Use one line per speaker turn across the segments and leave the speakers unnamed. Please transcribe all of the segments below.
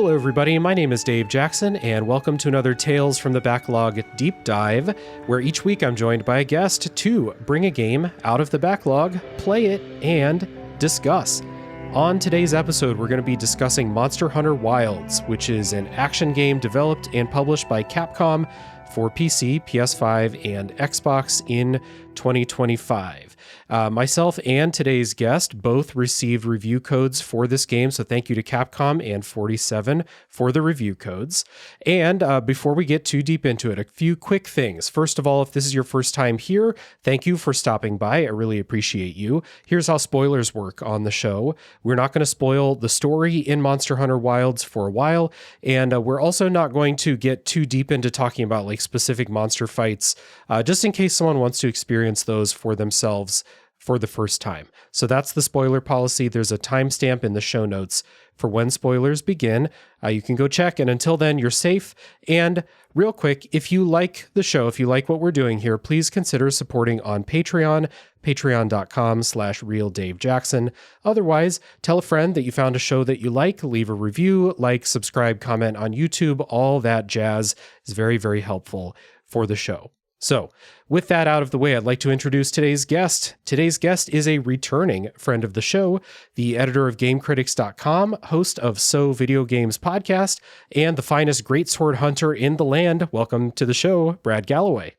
Hello everybody, my name is Dave Jackson, and welcome to another Tales from the Backlog Deep Dive, where each week I'm joined by a guest to bring a game out of the backlog, play it, and discuss. On today's episode, we're going to be discussing Monster Hunter Wilds, which is an action game developed and published by Capcom for PC, PS5, and Xbox in 2025. Myself and today's guest both received review codes for this game, so thank you to Capcom and 47 for the review codes. And before we get too deep into it, a few quick things. First of all, if this is your first time here, thank you for stopping by. I really appreciate you. Here's how spoilers work on the show. We're not going to spoil the story in Monster Hunter Wilds for a while, and we're also not going to get too deep into talking about like specific monster fights, just in case someone wants to experience those for themselves for the first time. So that's the spoiler policy. There's a timestamp in the show notes for when spoilers begin. You can go check, and until then, you're safe. And real quick, if you like the show, if you like what we're doing here, please consider supporting on Patreon, patreon.com/realdavejackson. Otherwise, tell a friend that you found a show that you like, leave a review, like, subscribe, comment on YouTube. All that jazz is very, very helpful for the show. So, with that out of the way, I'd like to introduce today's guest. Today's guest is a returning friend of the show, the editor of GameCritics.com, host of So Video Games podcast, and the finest greatsword hunter in the land. Welcome to the show, Brad Gallaway.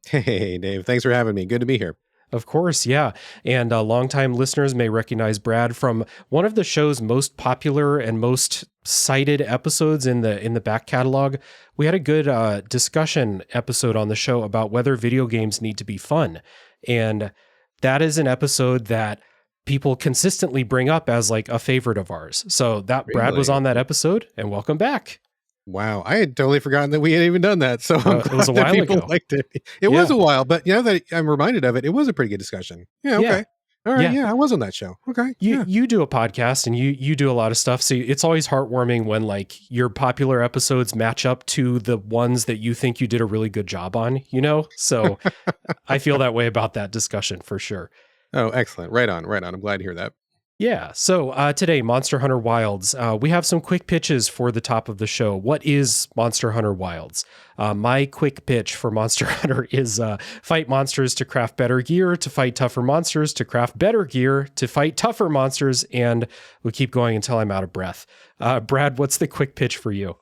Hey, Dave. Thanks for having me. Good to be here.
Of course, yeah. And longtime listeners may recognize Brad from one of the show's most popular and most cited episodes in the back catalog. We had a good discussion episode on the show about whether video games need to be fun. And that is an episode that people consistently bring up as like a favorite of ours. So that Brad was on that episode, and welcome back.
Wow, I had totally forgotten that we had even done that. So I'm
it was a while
people
ago.
Liked it. It was a while, but you know that I'm reminded of it. It was a pretty good discussion. Yeah, okay. All right, I was on that show. Okay.
You do a podcast and you do a lot of stuff. So it's always heartwarming when like your popular episodes match up to the ones that you think you did a really good job on, you know? So I feel that way about that discussion for sure.
Oh, excellent. Right on. I'm glad to hear that.
Yeah. So today, Monster Hunter Wilds, we have some quick pitches for the top of the show. What is Monster Hunter Wilds? My quick pitch for Monster Hunter is fight monsters to craft better gear, to fight tougher monsters, to craft better gear, to fight tougher monsters, and we'll keep going until I'm out of breath. Brad, what's the quick pitch for you?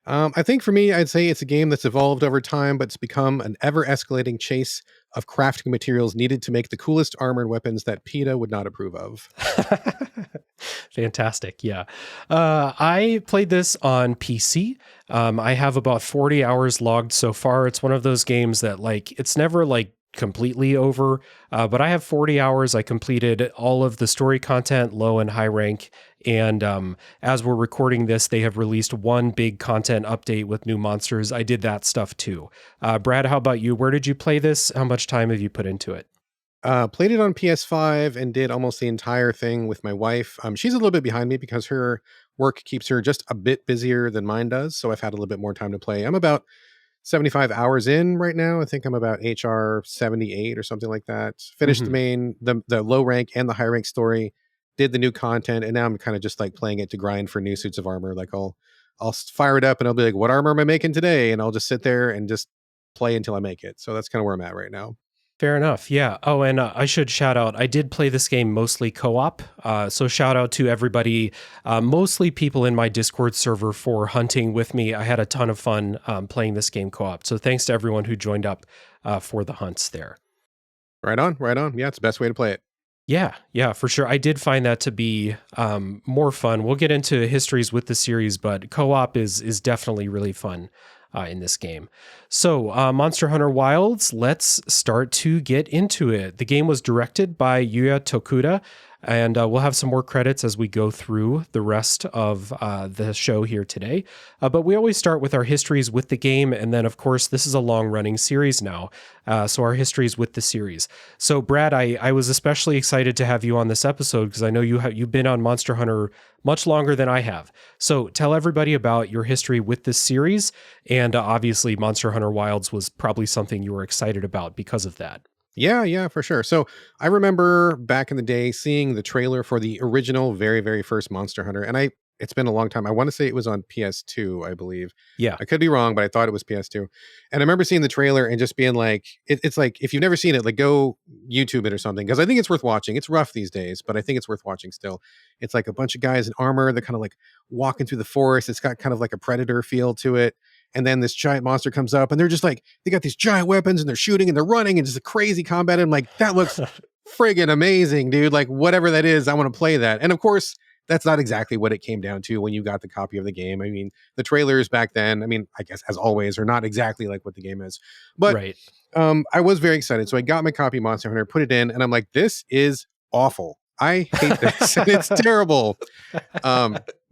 I think for me, I'd say it's a game that's evolved over time, but it's become an ever-escalating chase of crafting materials needed to make the coolest armored weapons that PETA would not approve of.
Fantastic. Yeah. I played this on PC. I have about 40 hours logged so far. It's one of those games that like, it's never like completely over, but I have 40 hours. I completed all of the story content, low and high rank. And as we're recording this, they have released one big content update with new monsters. I did that stuff too. Brad, how about you? Where did you play this? How much time have you put into it?
Played it on PS5 and did almost the entire thing with my wife. She's a little bit behind me because her work keeps her just a bit busier than mine does. So I've had a little bit more time to play. I'm about 75 hours in right now. I think I'm about HR 78 or something like that. Finished the low rank and the high rank story, did the new content, and now I'm kind of just like playing it to grind for new suits of armor. Like I'll fire it up and I'll be like, what armor am I making today? And I'll just sit there and just play until I make it. So that's kind of where I'm at right now.
Fair enough. Yeah. Oh, and I should shout out, I did play this game mostly co-op. So shout out to everybody, mostly people in my Discord server for hunting with me. I had a ton of fun playing this game co-op. So thanks to everyone who joined up for the hunts there.
Right on. Yeah, it's the best way to play it.
Yeah, for sure. I did find that to be more fun. We'll get into histories with the series, but co-op is definitely really fun in this game. So Monster Hunter Wilds, let's start to get into it. The game was directed by Yuya Tokuda, and we'll have some more credits as we go through the rest of the show here today. But we always start with our histories with the game, and then, of course, this is a long-running series now, so our histories with the series. So, Brad, I was especially excited to have you on this episode because I know you've been on Monster Hunter much longer than I have. So tell everybody about your history with this series, and obviously Monster Hunter Wilds was probably something you were excited about because of that.
Yeah, for sure. So I remember back in the day seeing the trailer for the original, very, very first Monster Hunter, and I it's been a long time. I want to say it was on PS2, I believe.
Yeah.
I could be wrong, but I thought it was PS2. And I remember seeing the trailer and just being like, it's like, if you've never seen it, like go YouTube it or something, because I think it's worth watching. It's rough these days, but I think it's worth watching still. It's like a bunch of guys in armor. They're kind of like walking through the forest. It's got kind of like a Predator feel to it. And then this giant monster comes up and they're just like, they got these giant weapons and they're shooting and they're running and just a crazy combat. And I'm like, that looks friggin' amazing, dude. Like whatever that is, I want to play that. And of course, that's not exactly what it came down to when you got the copy of the game. I mean, the trailers back then, I mean, I guess as always, are not exactly like what the game is. But
Right.
I was very excited. So I got my copy of Monster Hunter, put it in, and I'm like, this is awful. I hate this. And it's terrible.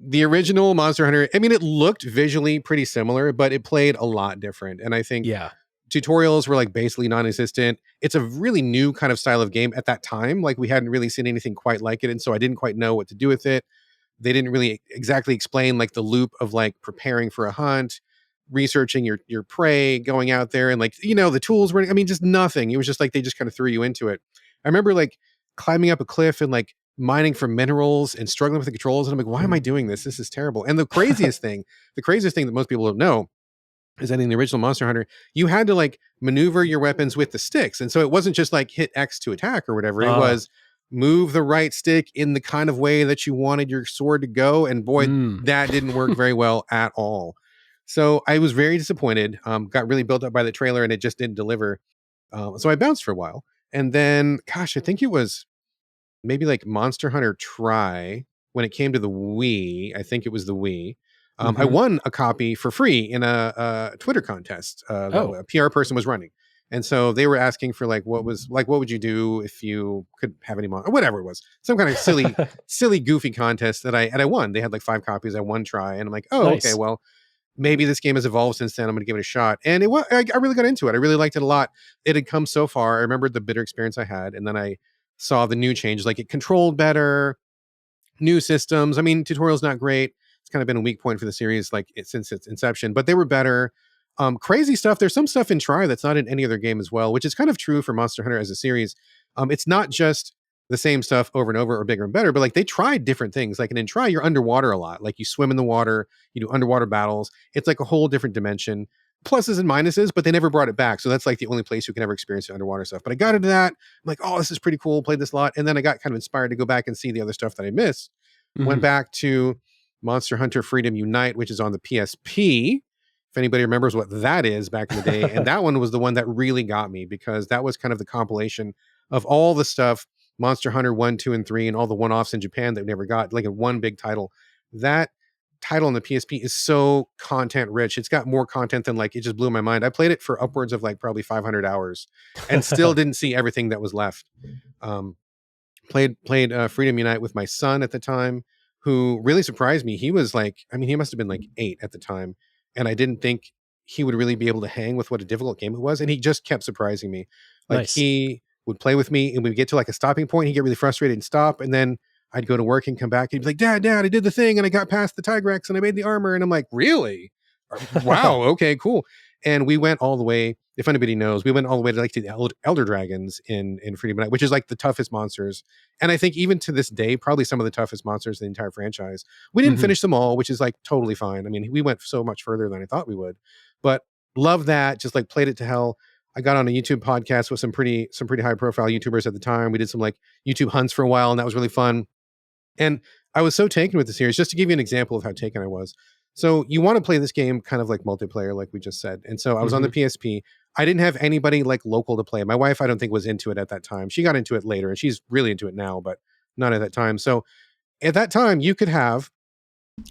The original Monster Hunter, I mean, it looked visually pretty similar, but it played a lot different. And I think
Yeah.
tutorials were like basically non-existent. It's a really new kind of style of game at that time. Like we hadn't really seen anything quite like it. And so I didn't quite know what to do with it. They didn't really exactly explain like the loop of like preparing for a hunt, researching your prey, going out there and like, you know, the tools were, I mean, just nothing. It was just like, they just kind of threw you into it. I remember like climbing up a cliff and like mining for minerals and struggling with the controls. And I'm like, why am I doing this? This is terrible. And the craziest thing that most people don't know is that in the original Monster Hunter, you had to like maneuver your weapons with the sticks. And so it wasn't just like hit X to attack or whatever. It was move the right stick in the kind of way that you wanted your sword to go. And boy, that didn't work very well at all. So I was very disappointed. Got really built up by the trailer and it just didn't deliver. So I bounced for a while. And then, gosh, I think it was maybe like Monster Hunter Try when it came to the Wii. I think it was the Wii. I won a copy for free in a Twitter contest that a PR person was running. And so they were asking for like, what would you do if you could have any or whatever it was, some kind of silly, goofy contest that I won. They had like 5 copies. I won Try. And I'm like, oh,
Nice.
okay, well, maybe this game has evolved since then. I'm going to give it a shot. And I really got into it. I really liked it a lot. It had come so far. I remembered the bitter experience I had. And then I saw the new changes, like it controlled better, new systems. I mean, tutorial's not great. It's kind of been a weak point for the series, like since its inception, but they were better. Crazy stuff. There's some stuff in Try that's not in any other game as well, which is kind of true for Monster Hunter as a series. It's not just the same stuff over and over or bigger and better, but like they tried different things. Like in Try, you're underwater a lot. Like you swim in the water, you do underwater battles. It's like a whole different dimension. Pluses and minuses, but they never brought it back. So that's like the only place you can ever experience the underwater stuff. But I got into that. I'm like, oh, this is pretty cool. Played this a lot. And then I got kind of inspired to go back and see the other stuff that I missed. Went back to Monster Hunter Freedom Unite, which is on the PSP. If anybody remembers what that is back in the day. And that one was the one that really got me because that was kind of the compilation of all the stuff, Monster Hunter 1, 2, and 3, and all the one-offs in Japan that we never got, like in one big title. That title on the PSP is so content rich. It's got more content than like, it just blew my mind. I played it for upwards of like probably 500 hours and still didn't see everything that was left. Played Freedom Unite with my son at the time, who really surprised me. He was like, I mean, he must have been like 8 at the time. And I didn't think he would really be able to hang with what a difficult game it was. And he just kept surprising me. Like
Nice.
He would play with me and we'd get to like a stopping point. He'd get really frustrated and stop. And then I'd go to work and come back. And he'd be like, Dad, I did the thing. And I got past the Tigrex and I made the armor. And I'm like, really? Wow. Okay, cool. And we went all the way, if anybody knows, we went all the way to like to the Elder Dragons in Freedom Unite, which is like the toughest monsters. And I think even to this day, probably some of the toughest monsters in the entire franchise. We didn't finish them all, which is like totally fine. I mean, we went so much further than I thought we would, but love that. Just like played it to hell. I got on a YouTube podcast with some pretty high profile YouTubers at the time. We did some like YouTube hunts for a while and that was really fun. And I was so taken with the series, just to give you an example of how taken I was. So you want to play this game kind of like multiplayer, like we just said. And so I was on the PSP. I didn't have anybody like local to play. My wife, I don't think, was into it at that time. She got into it later and she's really into it now, but not at that time. So at that time, you could have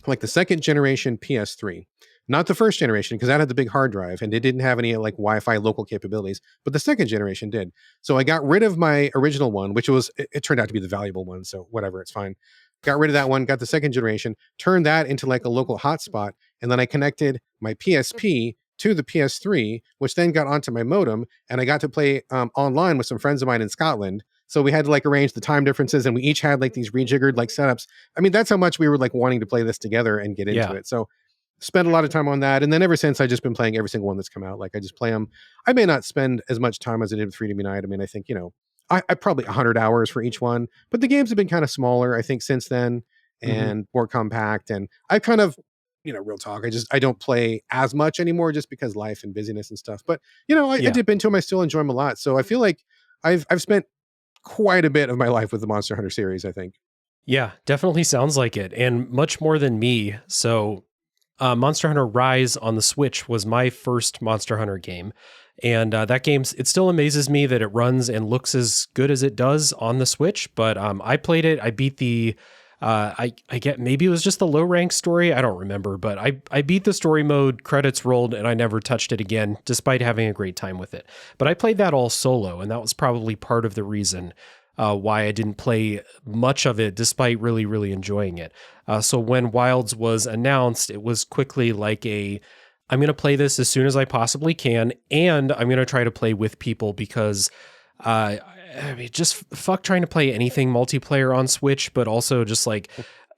like the second generation PS3, not the first generation, because that had the big hard drive and it didn't have any like Wi-Fi local capabilities, but the second generation did. So I got rid of my original one, which was, it turned out to be the valuable one. So whatever, it's fine. Got rid of that one, got the second generation, turned that into like a local hotspot. And then I connected my PSP to the PS3, which then got onto my modem. And I got to play online with some friends of mine in Scotland. So we had to like arrange the time differences and we each had like these rejiggered like setups. I mean, that's how much we were like wanting to play this together and get into it. So spent a lot of time on that. And then ever since, I've just been playing every single one that's come out. Like I just play them. I may not spend as much time as I did with Freedom Unite. I mean, I think, I probably 100 hours for each one, but the games have been kind of smaller, I think, since then. and more compact. And I kind of, real talk, I don't play as much anymore just because life and busyness and stuff. But I
Yeah.
dip into them. I still enjoy them a lot. So I feel like I've spent quite a bit of my life with the Monster Hunter series, I think.
Yeah, definitely sounds like it, and much more than me. So, Monster Hunter Rise on the Switch was my first Monster Hunter game, and that game, it still amazes me that it runs and looks as good as it does on the Switch. But I played it. I beat the. I get, maybe it was just the low rank story. I don't remember, but I beat the story mode, credits rolled, and I never touched it again, despite having a great time with it. But I played that all solo, and that was probably part of the reason why I didn't play much of it, despite really, really enjoying it. So when Wilds was announced, it was quickly like I'm going to play this as soon as I possibly can, and I'm going to try to play with people because I mean, just fuck trying to play anything multiplayer on Switch, but also just like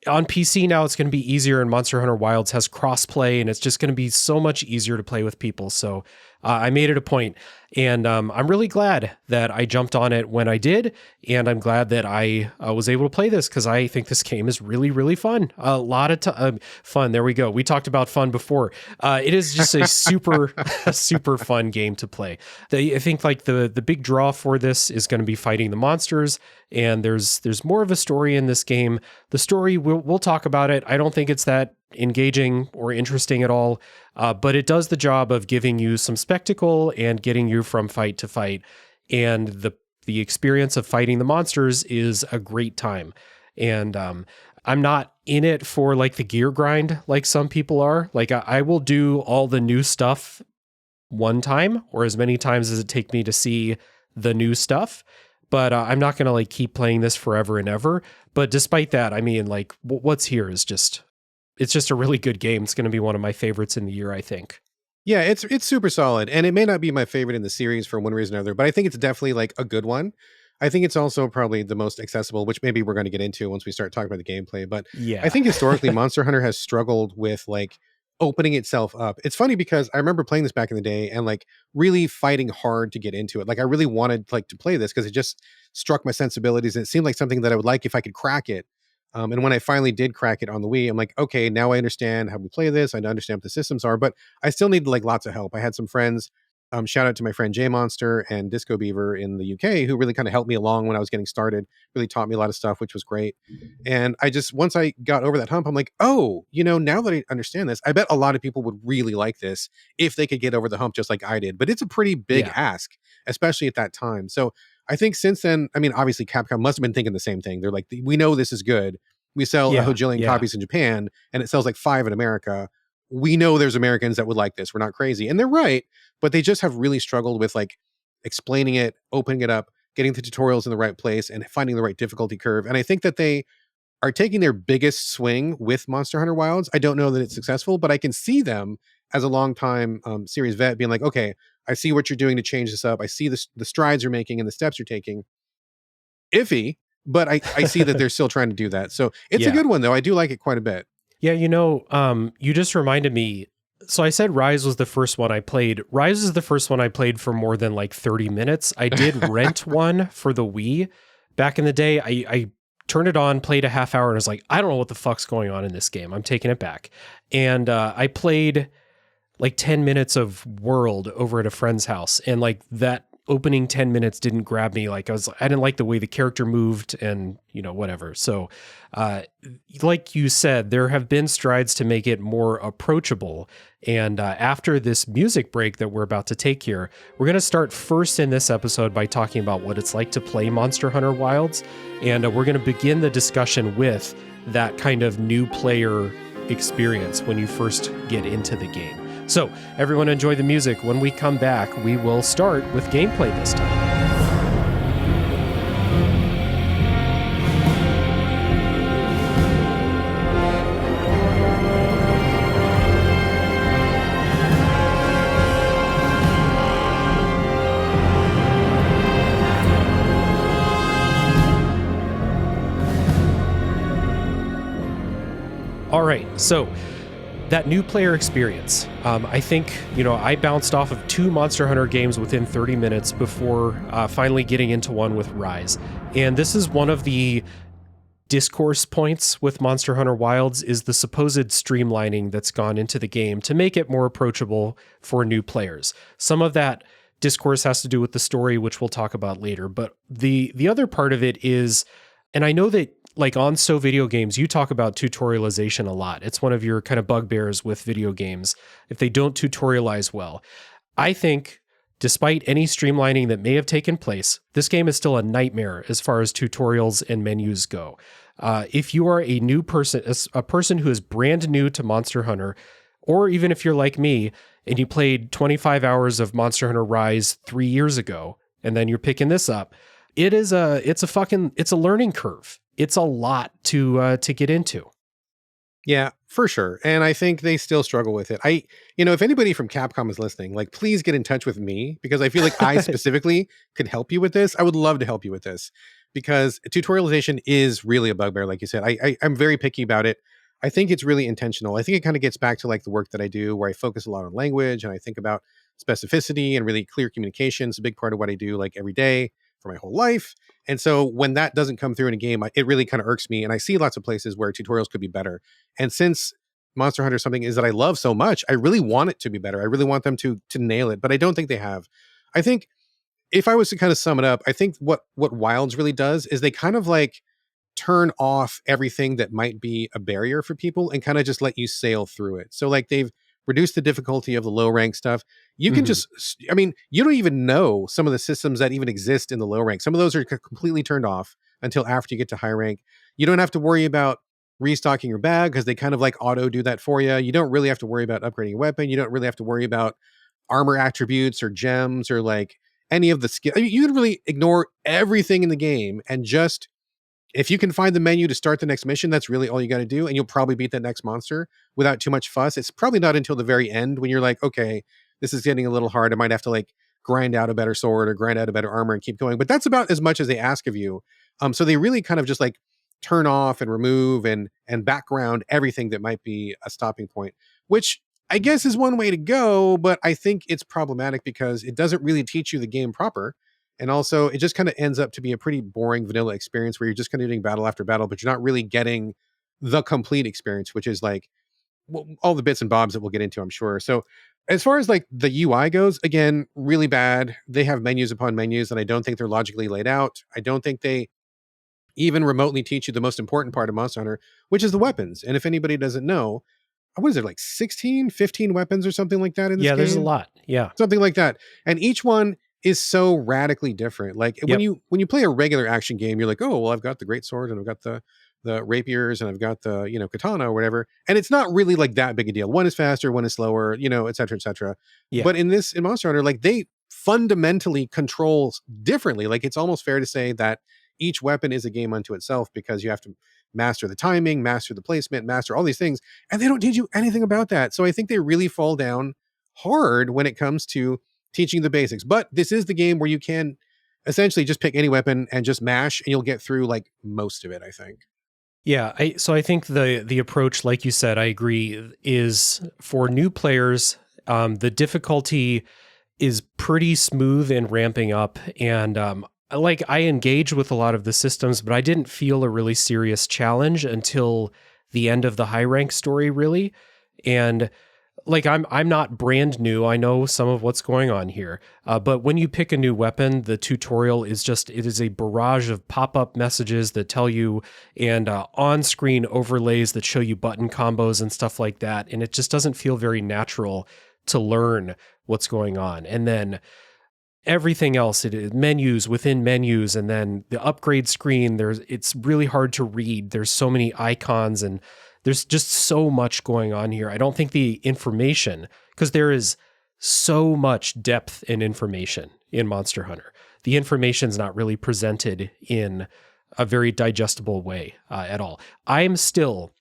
on PC now it's going to be easier, and Monster Hunter Wilds has crossplay, and it's just going to be so much easier to play with people. So I made it a point, and I'm really glad that I jumped on it when I did, and I'm glad that I was able to play this because I think this game is really, really fun. A lot of fun. There we go. We talked about fun before. It is just a super, super fun game to play. I think like the big draw for this is going to be fighting the monsters, and there's more of a story in this game. The story, we'll talk about it. I don't think it's that engaging or interesting at all, but it does the job of giving you some spectacle and getting you from fight to fight. And the experience of fighting the monsters is a great time. And I'm not in it for like the gear grind like some people are. Like I will do all the new stuff one time or as many times as it take me to see the new stuff. But I'm not going to like keep playing this forever and ever. But despite that, I mean, like what's here is it's just a really good game. It's going to be one of my favorites in the year, I think.
Yeah, it's super solid, and it may not be my favorite in the series for one reason or another, but I think it's definitely like a good one. I think it's also probably the most accessible, which maybe we're going to get into once we start talking about the gameplay. But
Yeah.
I think historically, Monster Hunter has struggled with like opening itself up. It's funny because I remember playing this back in the day and like really fighting hard to get into it. Like I really wanted like to play this because it just struck my sensibilities, and it seemed like something that I would like if I could crack it. And when I finally did crack it on the Wii, I'm like, okay, now I understand how we play this. I understand what the systems are, but I still need like lots of help. I had some friends, shout out to my friend J Monster and Disco Beaver in the UK, who really kind of helped me along when I was getting started, really taught me a lot of stuff, which was great. And I just, once I got over that hump, I'm like, oh, now that I understand this, I bet a lot of people would really like this if they could get over the hump just like I did. But it's a pretty big ask, especially at that time. So I think since then, I mean, obviously Capcom must have been thinking the same thing. They're like, we know this is good. We sell a hojillion copies in Japan, and it sells like 5 in America. We know there's Americans that would like this. We're not crazy. And they're right, but they just have really struggled with like explaining it, opening it up, getting the tutorials in the right place, and finding the right difficulty curve. And I think that they are taking their biggest swing with Monster Hunter Wilds. I don't know that it's successful, but I can see them as a longtime series vet being like, okay, I see what you're doing to change this up. I see the strides you're making and the steps you're taking. Iffy, but I see that they're still trying to do that. So it's a good one, though. I do like it quite a bit.
Yeah, you just reminded me. So I said Rise was the first one I played. Rise is the first one I played for more than like 30 minutes. I did rent one for the Wii back in the day. I turned it on, played a half hour, and was like, I don't know what the fuck's going on in this game. I'm taking it back. And I played like 10 minutes of World over at a friend's house. And like that opening 10 minutes didn't grab me. Like I didn't like the way the character moved and, whatever. So like you said, there have been strides to make it more approachable. And after this music break that we're about to take here, we're going to start first in this episode by talking about what it's like to play Monster Hunter Wilds. And we're going to begin the discussion with that kind of new player experience when you first get into the game. So everyone enjoy the music. When we come back, we will start with gameplay this time. All right, so that new player experience, I think, I bounced off of 2 Monster Hunter games within 30 minutes before finally getting into one with Rise. And this is one of the discourse points with Monster Hunter Wilds is the supposed streamlining that's gone into the game to make it more approachable for new players. Some of that discourse has to do with the story, which we'll talk about later. But the other part of it is, and I know that like on So Video Games, you talk about tutorialization a lot. It's one of your kind of bugbears with video games if they don't tutorialize well. I think despite any streamlining that may have taken place, this game is still a nightmare as far as tutorials and menus go. If you are a new person, a person who is brand new to Monster Hunter, or even if you're like me and you played 25 hours of Monster Hunter Rise 3 years ago, and then you're picking this up, it's a learning curve. It's a lot to get into.
Yeah, for sure. And I think they still struggle with it. If anybody from Capcom is listening, like, please get in touch with me, because I feel like I specifically could help you with this. I would love to help you with this, because tutorialization is really a bugbear. Like you said, I'm very picky about it. I think it's really intentional. I think it kind of gets back to like the work that I do, where I focus a lot on language and I think about specificity and really clear communication. It's a big part of what I do like every day for my whole life. And so when that doesn't come through in a game, it really kind of irks me. And I see lots of places where tutorials could be better. And since Monster Hunter is something is that I love so much, I really want it to be better. I really want them to nail it, but I don't think they have. I think if I was to kind of sum it up, I think what Wilds really does is they kind of like turn off everything that might be a barrier for people and kind of just let you sail through it. So like they've reduced the difficulty of the low rank stuff. You can you don't even know some of the systems that even exist in the low rank. Some of those are completely turned off until after you get to high rank. You don't have to worry about restocking your bag because they kind of like auto do that for you. You don't really have to worry about upgrading your weapon. You don't really have to worry about armor attributes or gems or like any of the skill. I mean, you can really ignore everything in the game and just, if you can find the menu to start the next mission, that's really all you got to do. And you'll probably beat that next monster without too much fuss. It's probably not until the very end when you're like, okay, this is getting a little hard. I might have to like grind out a better sword or grind out a better armor and keep going. But that's about as much as they ask of you. So they really kind of just like turn off and remove and background everything that might be a stopping point, which I guess is one way to go. But I think it's problematic because it doesn't really teach you the game proper. And also, it just kind of ends up to be a pretty boring vanilla experience where you're just kind of doing battle after battle, but you're not really getting the complete experience, which is like all the bits and bobs that we'll get into, I'm sure. So as far as like the UI goes, again, really bad. They have menus upon menus, and I don't think they're logically laid out. I don't think they even remotely teach you the most important part of Monster Hunter, which is the weapons. And if anybody doesn't know, what is it, like 16, 15 weapons or something like that in this game?
Yeah, there's a lot. Yeah.
Something like that. And each one is so radically different. Like when you play a regular action game, you're like, oh, well, I've got the great sword and I've got the rapiers and I've got the, katana or whatever. And it's not really like that big a deal. One is faster, one is slower, et cetera, et cetera. Yeah. But in Monster Hunter, like they fundamentally control differently. Like it's almost fair to say that each weapon is a game unto itself because you have to master the timing, master the placement, master all these things. And they don't teach you anything about that. So I think they really fall down hard when it comes to teaching the basics. But this is the game where you can essentially just pick any weapon and just mash and you'll get through like most of it, I think.
Yeah, so I think the approach, like you said, I agree, is for new players, the difficulty is pretty smooth in ramping up. And I engage with a lot of the systems, but I didn't feel a really serious challenge until the end of the high rank story, really. And like I'm not brand new. I know some of what's going on here. But when you pick a new weapon, the tutorial is it is a barrage of pop-up messages that tell you and on-screen overlays that show you button combos and stuff like that. And it just doesn't feel very natural to learn what's going on. And then everything else, it is menus within menus, and then the upgrade screen, it's really hard to read. There's so many icons and there's just so much going on here. I don't think the information, because there is so much depth in information in Monster Hunter, the information's not really presented in a very digestible way at all. I'm still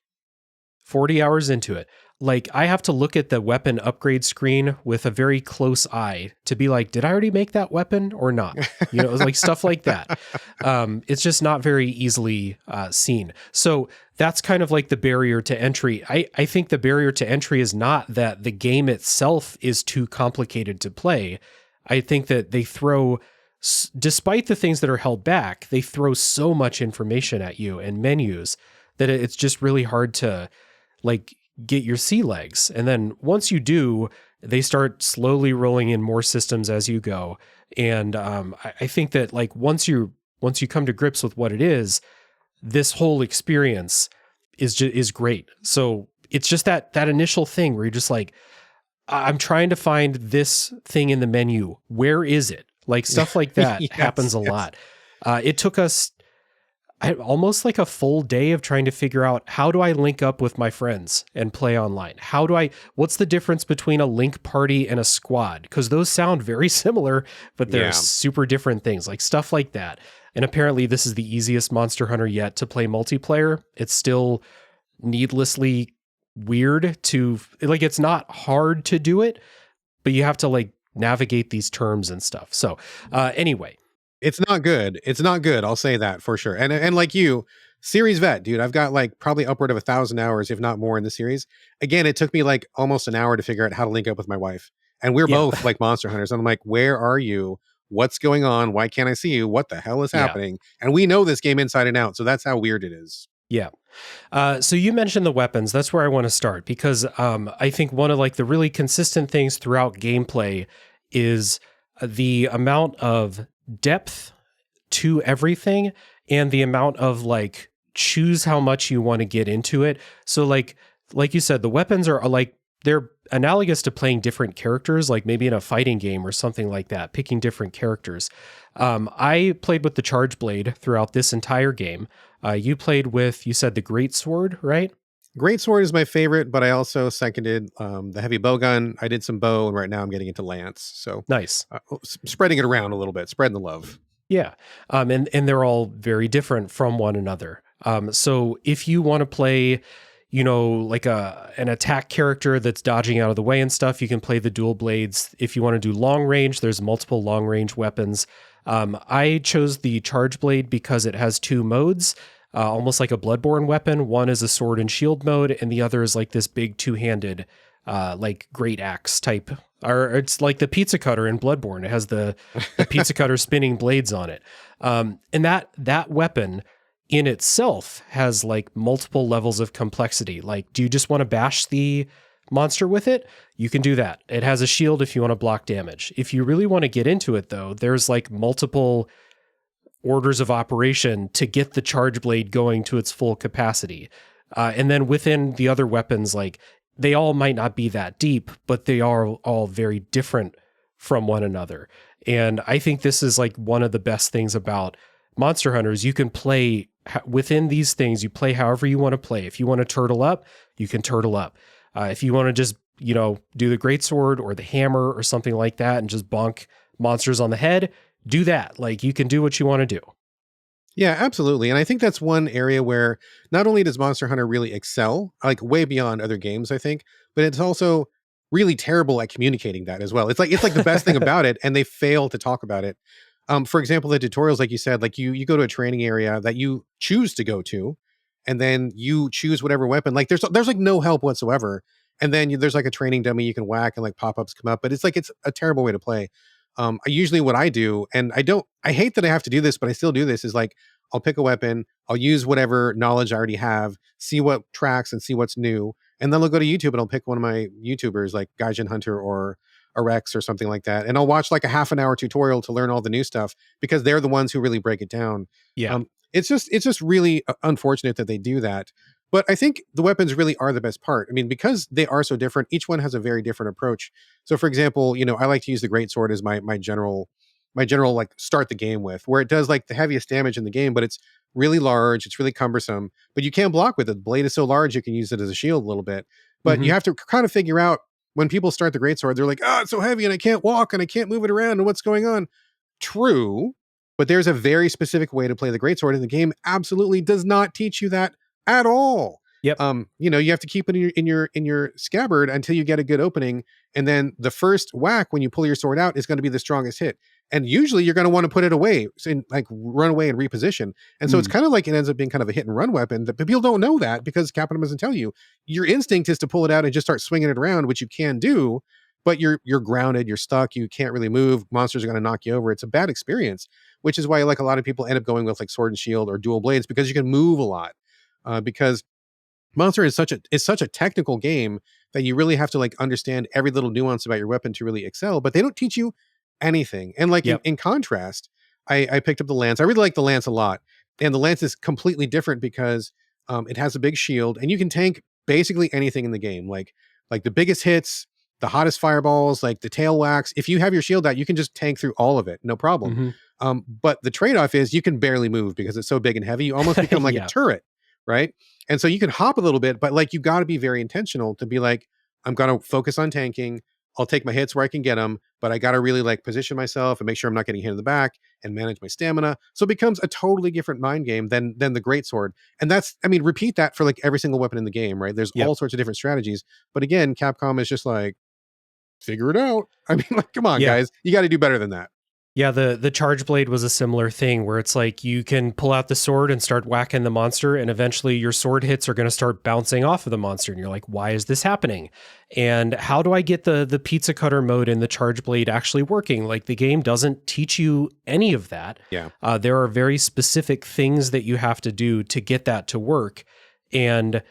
40 hours into it. Like, I have to look at the weapon upgrade screen with a very close eye to be like, did I already make that weapon or not? Like stuff like that. It's just not very easily seen. So that's kind of like the barrier to entry. I think the barrier to entry is not that the game itself is too complicated to play. I think that they throw despite the things that are held back, they throw so much information at you and menus that it's just really hard to like get your sea legs. And then once you do, they start slowly rolling in more systems as you go. And I think that like once you come to grips with what it is, this whole experience is great. So it's just that initial thing where you're just like, I'm trying to find this thing in the menu. Where is it? Like stuff like that happens a lot. It took us almost like a full day of trying to figure out, how do I link up with my friends and play online? What's the difference between a link party and a squad? Because those sound very similar, but they're super different things, like stuff like that. And apparently this is the easiest Monster Hunter yet to play multiplayer. It's still needlessly weird to, like, it's not hard to do it, but you have to like navigate these terms and stuff. So anyway.
It's not good. It's not good. I'll say that for sure. And like you, series vet, dude, I've got like probably upward of 1,000 hours, if not more, in the series. Again, it took me like almost an hour to figure out how to link up with my wife. And we're both like monster hunters. And I'm like, where are you? What's going on? Why can't I see you? What the hell is happening? And we know this game inside and out. So that's how weird it is.
Yeah. So you mentioned the weapons. That's where I want to start, because I think one of like the really consistent things throughout gameplay is the amount of depth to everything and the amount of like choose how much you want to get into it. So like you said, the weapons are like, they're analogous to playing different characters, like maybe in a fighting game or something like that, picking different characters. I played with the Charge Blade throughout this entire game. You played with, you said the Great Sword, right?
Great Sword is my favorite, but I also seconded the heavy bowgun. I did some bow, and right now I'm getting into lance. So
nice.
Spreading it around a little bit, spreading the love.
Yeah. And they're all very different from one another. So if you want to play, you know, like an attack character that's dodging out of the way and stuff, you can play the dual blades. If you want to do long range, there's multiple long range weapons. I chose the Charge Blade because it has two modes. Almost like a Bloodborne weapon. One is a sword and shield mode, and the other is like this big two-handed, like great axe type. Or it's like the pizza cutter in Bloodborne. It has the pizza cutter spinning blades on it. And that weapon in itself has like multiple levels of complexity. Like, do you just want to bash the monster with it? You can do that. It has a shield if you want to block damage. If you really want to get into it, though, there's like multiple orders of operation to get the Charge Blade going to its full capacity. And then within the other weapons, like they all might not be that deep, but they are all very different from one another. And I think this is like one of the best things about Monster Hunters. You can play within these things, you play however you want to play. If you want to turtle up, you can turtle up. If you want to just, you know, do the greatsword or the hammer or something like that and just bonk monsters on the head, do that. Like, you can do what you want to do.
Yeah, absolutely. And I think that's one area where not only does Monster Hunter really excel, like way beyond other games, I think, but it's also really terrible at communicating that as well. It's like the best thing about it, and they fail to talk about it. For example, the tutorials, like you said, like you go to a training area that you choose to go to, and then you choose whatever weapon. Like there's like no help whatsoever. And then there's like a training dummy you can whack and like pop-ups come up, but it's a terrible way to play. Usually what I do, and I hate that I have to do this, but I still do this, is like, I'll pick a weapon, I'll use whatever knowledge I already have, see what tracks and see what's new. And then I'll go to YouTube and I'll pick one of my YouTubers like Gaijin Hunter or Rex or something like that. And I'll watch like a half an hour tutorial to learn all the new stuff, because they're the ones who really break it down.
Yeah.
It's just really unfortunate that they do that. But I think the weapons really are the best part. I mean, because they are so different, each one has a very different approach. So for example, you know, I like to use the greatsword as my general like start the game with, where it does like the heaviest damage in the game, but it's really large, it's really cumbersome, but you can't block with it. The blade is so large you can use it as a shield a little bit. But you have to kind of figure out, when people start the greatsword, they're like, oh, it's so heavy and I can't walk and I can't move it around and what's going on. True, but there's a very specific way to play the greatsword, and the game absolutely does not teach you that at all.
Yep.
You know, you have to keep it in your scabbard until you get a good opening, and then the first whack when you pull your sword out is going to be the strongest hit. And usually you're going to want to put it away, and like run away and reposition. And so it's kind of like it ends up being kind of a hit and run weapon. But people don't know that because Capcom doesn't tell you. Your instinct is to pull it out and just start swinging it around, which you can do. but you're grounded, you're stuck, you can't really move. Monsters are going to knock you over. It's a bad experience, which is why like a lot of people end up going with like sword and shield or dual blades because you can move a lot. Because Monster is such a technical game that you really have to like understand every little nuance about your weapon to really excel, but they don't teach you anything. And like
Yep.
in contrast, I picked up the lance. I really like the lance a lot. And the lance is completely different because it has a big shield and you can tank basically anything in the game. Like the biggest hits, the hottest fireballs, like the tail wax. If you have your shield out, you can just tank through all of it, no problem.
Mm-hmm.
But the trade-off is you can barely move because it's so big and heavy. You almost become like
Yeah.
a turret, right? And so you can hop a little bit, but like you got to be very intentional to be like, I'm going to focus on tanking. I'll take my hits where I can get them, but I got to really like position myself and make sure I'm not getting hit in the back and manage my stamina. So it becomes a totally different mind game than the greatsword. And that's, I mean, repeat that for like every single weapon in the game, right? There's
Yep.
all sorts of different strategies. But again, Capcom is just like, figure it out. I mean, like, come on,
Yeah.
guys, you got to do better than that.
Yeah, the charge blade was a similar thing where it's like you can pull out the sword and start whacking the monster, and eventually your sword hits are going to start bouncing off of the monster, and you're like, why is this happening? And how do I get the pizza cutter mode in the charge blade actually working? Like the game doesn't teach you any of that.
Yeah.
There are very specific things that you have to do to get that to work. And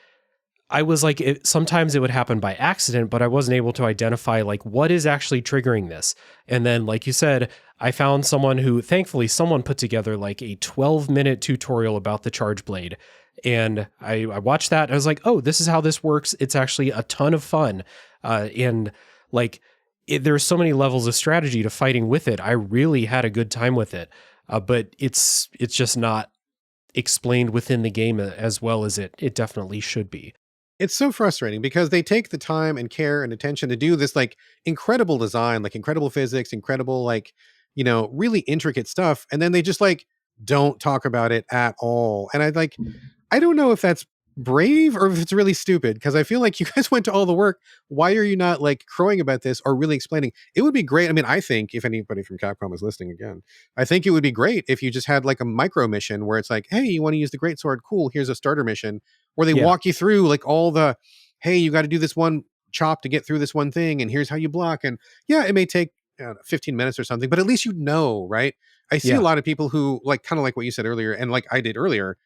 I was like, sometimes it would happen by accident, but I wasn't able to identify like what is actually triggering this. And then, like you said, I found someone who, thankfully, someone put together like a 12-minute tutorial about the charge blade. And I watched that and I was like, oh, this is how this works. It's actually a ton of fun. And like, there's so many levels of strategy to fighting with it. I really had a good time with it. But it's just not explained within the game as well as it definitely should be.
It's so frustrating because they take the time and care and attention to do this like incredible design, like incredible physics, incredible, like, you know, really intricate stuff. And then they just like don't talk about it at all. And I don't know if that's brave or if it's really stupid because I feel like you guys went to all the work. Why are you not like crowing about this or really explaining? It would be great. I mean, I think if anybody from Capcom is listening again, I think it would be great if you just had like a micro mission where it's like, hey, you want to use the greatsword? Cool. Here's a starter mission where they walk you through like all the, hey, you got to do this one chop to get through this one thing. And here's how you block. And yeah, it may take 15 minutes or something, but at least you know, right? I see a lot of people who like, kind of like what you said earlier. And like I did earlier,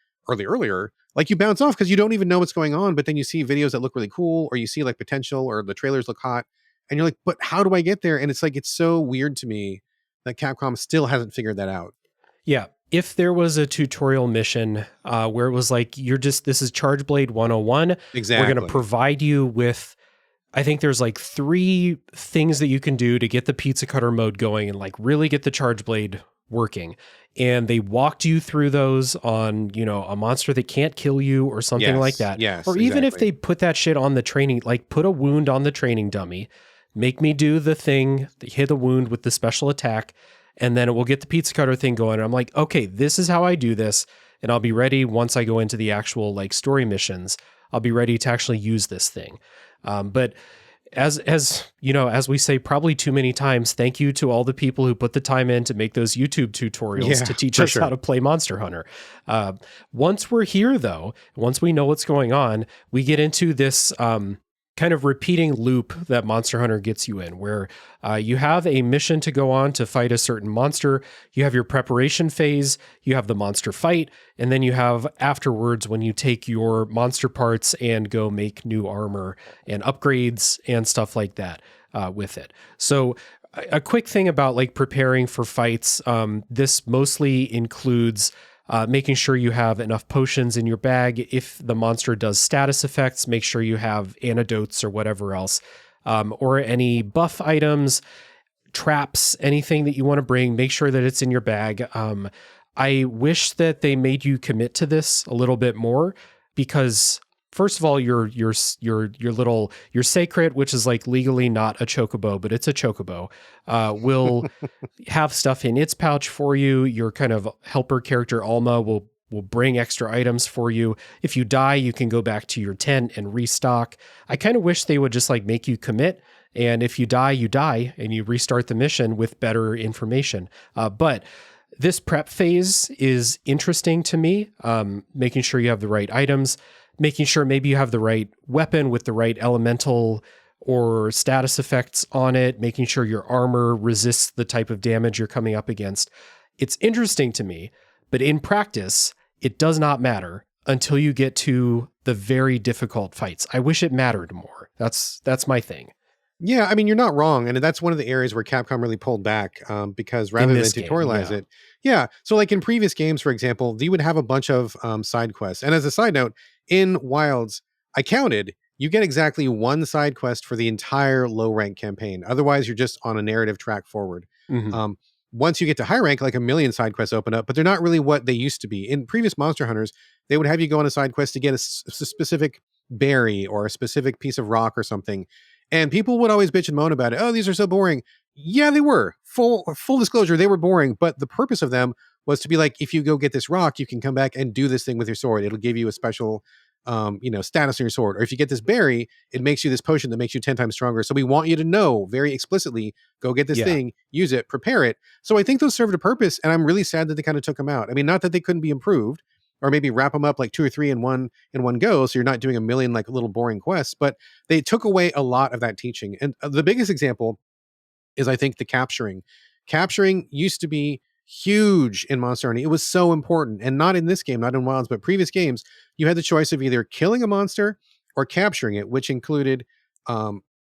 like you bounce off because you don't even know what's going on, but then you see videos that look really cool or you see like potential or the trailers look hot and you're like, but how do I get there? And it's like, it's so weird to me that Capcom still hasn't figured that out.
Yeah. If there was a tutorial mission where it was like, this is Charge Blade 101.
Exactly.
We're going to provide you with, I think there's like 3 things that you can do to get the pizza cutter mode going and like really get the Charge Blade working. And they walked you through those on, you know, a monster that can't kill you or something like that.
Yes.
Or even if they put that shit on the training, like put a wound on the training dummy, make me do the thing, hit a wound with the special attack, and then it will get the pizza cutter thing going. And I'm like, okay, this is how I do this. And I'll be ready once I go into the actual like story missions. I'll be ready to actually use this thing. But as you know, as we say probably too many times, thank you to all the people who put the time in to make those YouTube tutorials to teach us how to play Monster Hunter. Once we're here, though, once we know what's going on, we get into this kind of repeating loop that Monster Hunter gets you in, where you have a mission to go on to fight a certain monster. You have your preparation phase, you have the monster fight, and then you have afterwards when you take your monster parts and go make new armor and upgrades and stuff like that with it. So a quick thing about like preparing for fights, this mostly includes making sure you have enough potions in your bag. If the monster does status effects, make sure you have antidotes or whatever else, or any buff items, traps, anything that you want to bring, make sure that it's in your bag. I wish that they made you commit to this a little bit more because first of all, your sacred, which is like legally not a chocobo, but it's a chocobo, will have stuff in its pouch for you. Your kind of helper character Alma will bring extra items for you. If you die, you can go back to your tent and restock. I kind of wish they would just like make you commit. And if you die, and you restart the mission with better information. But this prep phase is interesting to me, making sure you have the right items, making sure maybe you have the right weapon with the right elemental or status effects on it, making sure your armor resists the type of damage you're coming up against. It's interesting to me, but in practice, it does not matter until you get to the very difficult fights. I wish it mattered more. That's my thing.
Yeah, I mean, you're not wrong. And that's one of the areas where Capcom really pulled back because rather than tutorialize it. Yeah. So like in previous games, for example, you would have a bunch of side quests. And as a side note, in Wilds, I counted, you get exactly one side quest for the entire low rank campaign. Otherwise, you're just on a narrative track forward.
Mm-hmm.
Once you get to high rank, like a million side quests open up, but they're not really what they used to be. In previous Monster Hunters, they would have you go on a side quest to get a specific berry or a specific piece of rock or something. And people would always bitch and moan about it. Oh, these are so boring. Yeah, they were. Full disclosure, they were boring. But the purpose of them was to be like, if you go get this rock, you can come back and do this thing with your sword. It'll give you a special, status on your sword. Or if you get this berry, it makes you this potion that makes you 10 times stronger. So we want you to know very explicitly, go get this thing, use it, prepare it. So I think those served a purpose. And I'm really sad that they kind of took them out. I mean, not that they couldn't be improved, or maybe wrap them up like 2 or 3 in one go, so you're not doing a million like little boring quests, but they took away a lot of that teaching. And the biggest example is, I think, the capturing. Capturing used to be huge in Monster Hunter. It was so important, and not in this game, not in Wilds, but previous games, you had the choice of either killing a monster or capturing it, which included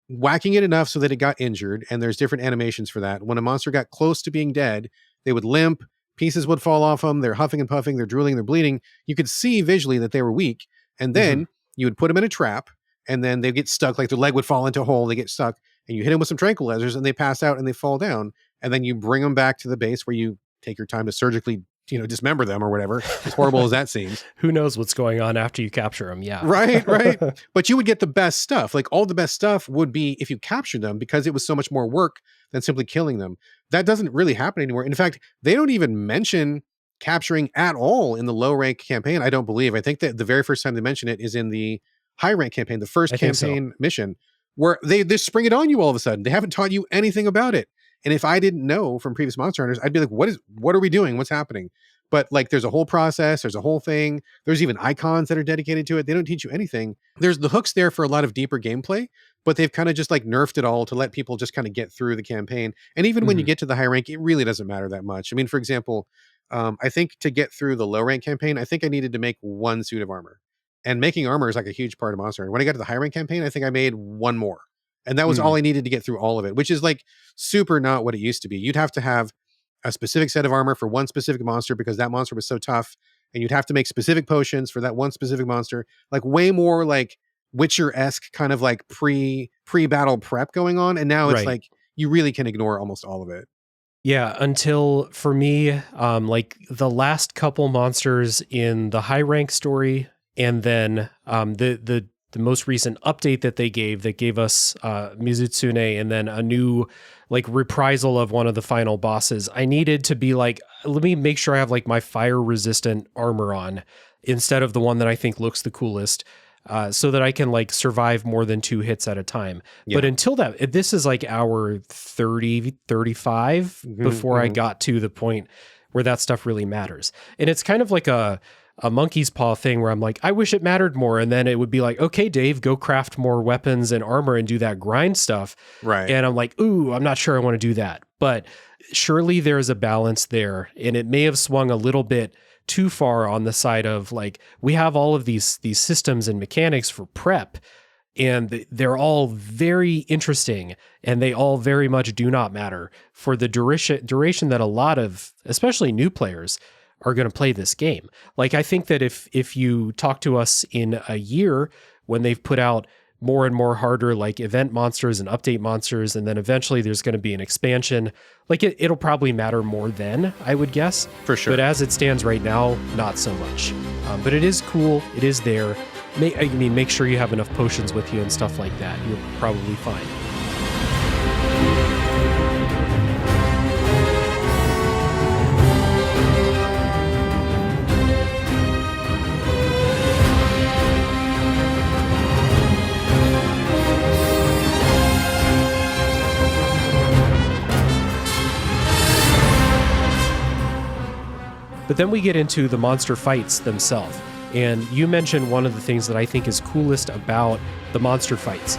whacking it enough so that it got injured, and there's different animations for that. When a monster got close to being dead, they would limp, pieces would fall off them, they're huffing and puffing, they're drooling, they're bleeding. You could see visually that they were weak, and then you would put them in a trap, and then they'd get stuck, like their leg would fall into a hole, they get stuck, and you hit them with some tranquilizers, and they pass out and they fall down, and then you bring them back to the base where you take your time to surgically, dismember them or whatever, as horrible as that seems.
Who knows what's going on after you capture them, yeah.
Right. But you would get the best stuff. Like all the best stuff would be if you captured them, because it was so much more work than simply killing them. That doesn't really happen anymore. In fact, they don't even mention capturing at all in the low rank campaign, I don't believe. I think that the very first time they mention it is in the high rank campaign, the first campaign mission, where they spring it on you all of a sudden. They haven't taught you anything about it. And if I didn't know from previous Monster Hunters, I'd be like, what are we doing? What's happening? But like, there's a whole process. There's a whole thing. There's even icons that are dedicated to it. They don't teach you anything. There's the hooks there for a lot of deeper gameplay, but they've kind of just like nerfed it all to let people just kind of get through the campaign. And even when you get to the high rank, it really doesn't matter that much. I mean, for example, I think to get through the low rank campaign, I think I needed to make 1 suit of armor. And making armor is like a huge part of Monster Hunter. When I got to the high rank campaign, I think I made 1 more. And that was all I needed to get through all of it, which is like super not what it used to be. You'd have to have a specific set of armor for one specific monster because that monster was so tough. And you'd have to make specific potions for that one specific monster, like way more like Witcher-esque kind of like pre-battle prep going on. And now it's like, you really can ignore almost all of it.
Yeah, until for me, like the last couple monsters in the high rank story, and then the most recent update that gave us Mizutsune, and then a new like reprisal of one of the final bosses. I needed to be like, let me make sure I have like my fire resistant armor on instead of the one that I think looks the coolest, so that I can like survive more than 2 hits at a time. Yeah. But until that, this is like hour 30, 35 before I got to the point where that stuff really matters. And it's kind of like a monkey's paw thing where I'm like, I wish it mattered more. And then it would be like, okay, Dave, go craft more weapons and armor and do that grind stuff.
Right.
And I'm like, ooh, I'm not sure I want to do that. But surely there's a balance there. And it may have swung a little bit too far on the side of like, we have all of these systems and mechanics for prep, and they're all very interesting, and they all very much do not matter for the duration that a lot of, especially new players, are going to play this game. Like, I think that if you talk to us in a year when they've put out more and more harder like event monsters and update monsters, and then eventually there's going to be an expansion, like it'll probably matter more then, I would guess.
For sure.
But as it stands right now, not so much. But it is cool. It is there. Make sure you have enough potions with you and stuff like that. You're probably fine. But then we get into the monster fights themselves. And you mentioned one of the things that I think is coolest about the monster fights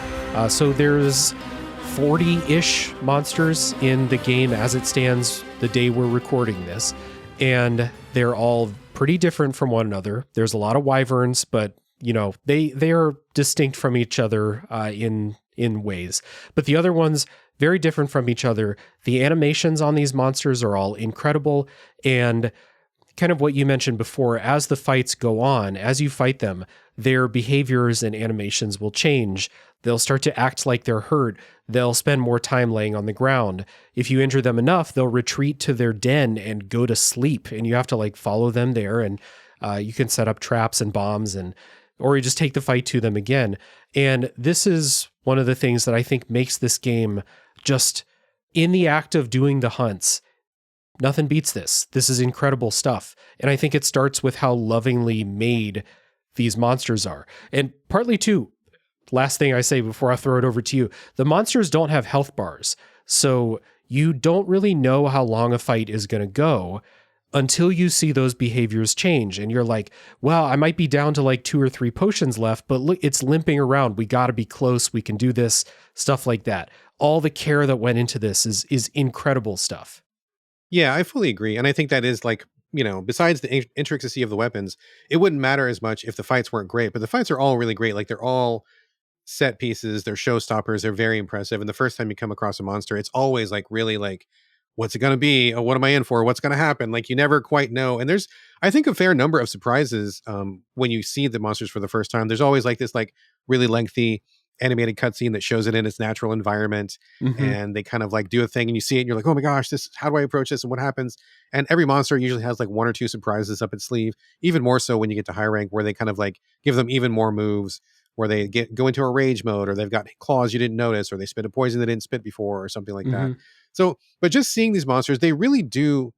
So there's 40-ish monsters in the game as it stands the day we're recording this, and they're all pretty different from one another. There's a lot of wyverns, but they are distinct from each other in ways. But the other ones, very different from each other. The animations on these monsters are all incredible, and kind of what you mentioned before, as the fights go on, as you fight them, their behaviors and animations will change. They'll start to act like they're hurt. They'll spend more time laying on the ground. If you injure them enough, they'll retreat to their den and go to sleep, and you have to like follow them there, and you can set up traps and bombs, or you just take the fight to them again. And this is one of the things that I think makes this game just, in the act of doing the hunts, nothing beats this. This is incredible stuff. And I think it starts with how lovingly made these monsters are. And partly too, last thing I say before I throw it over to you, the monsters don't have health bars. So you don't really know how long a fight is going to go until you see those behaviors change. And you're like, well, I might be down to like 2 or 3 potions left, but look, it's limping around. We got to be close. We can do this, stuff like that. All the care that went into this is incredible stuff.
Yeah, I fully agree. And I think that is like, besides the intricacy of the weapons, it wouldn't matter as much if the fights weren't great, but the fights are all really great. Like they're all set pieces, they're showstoppers, they're very impressive. And the first time you come across a monster, it's always like really like, what's it going to be? Oh, what am I in for? What's going to happen? Like you never quite know. And there's, I think, a fair number of surprises when you see the monsters for the first time. There's always like this like really lengthy animated cutscene that shows it in its natural environment, and they kind of like do a thing and you see it and you're like, oh my gosh, this, how do I approach this and what happens? And every monster usually has like 1 or 2 surprises up its sleeve, even more so when you get to high rank, where they kind of like give them even more moves, where they go into a rage mode, or they've got claws you didn't notice, or they spit a poison they didn't spit before, or something like that. So, but just seeing these monsters, they really do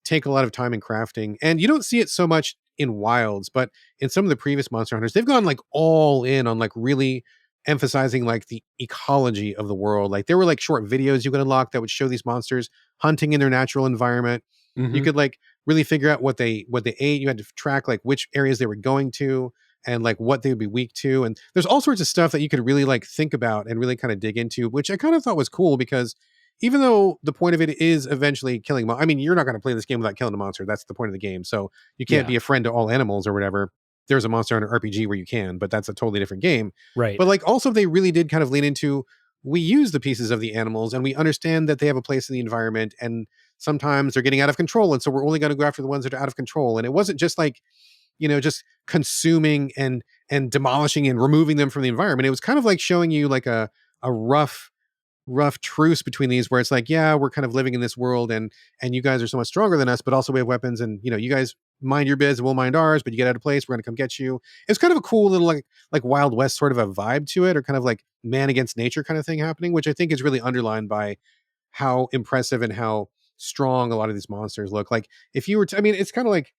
take a lot of time in crafting, and you don't see it so much in Wilds, but in some of the previous Monster Hunters, they've gone like all in on like really emphasizing like the ecology of the world. Like there were like short videos you could unlock that would show these monsters hunting in their natural environment. You could like really figure out what they ate. You had to track like which areas they were going to and like what they would be weak to. And there's all sorts of stuff that you could really like think about and really kind of dig into, which I kind of thought was cool, because even though the point of it is eventually killing, I mean, you're not going to play this game without killing a monster. That's the point of the game. So you can't be a friend to all animals or whatever. There's a Monster Hunter RPG where you can, but that's a totally different game.
Right.
But like also they really did kind of lean into, we use the pieces of the animals and we understand that they have a place in the environment, and sometimes they're getting out of control. And so we're only going to go after the ones that are out of control. And it wasn't just like, just consuming and demolishing and removing them from the environment. It was kind of like showing you like a rough truce between these, where it's like, yeah, we're kind of living in this world, and you guys are so much stronger than us, but also we have weapons, and you guys mind your biz and we'll mind ours, but you get out of place, we're going to come get you. It's kind of a cool little like Wild West sort of a vibe to it, or kind of like man against nature kind of thing happening, which I think is really underlined by how impressive and how strong a lot of these monsters look. Like if you were to, I mean, it's kind of like,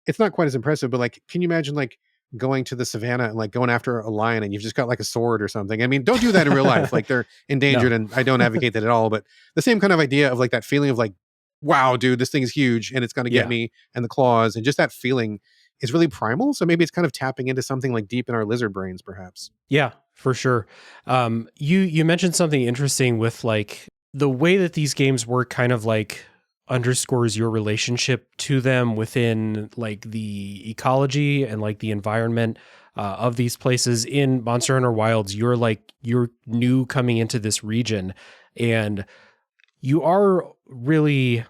it's not quite as impressive, but like, can you imagine like going to the savannah and like going after a lion and you've just got like a sword or something? I mean, don't do that in real life. Like they're endangered, and I don't advocate that at all, but the same kind of idea of like that feeling of like, wow, dude, this thing is huge and it's going to get me, and the claws, and just that feeling is really primal. So maybe it's kind of tapping into something like deep in our lizard brains, perhaps.
Yeah, for sure. You mentioned something interesting with like the way that these games work, kind of like underscores your relationship to them within like the ecology and like the environment of these places. In Monster Hunter Wilds, you're new coming into this region, and you are really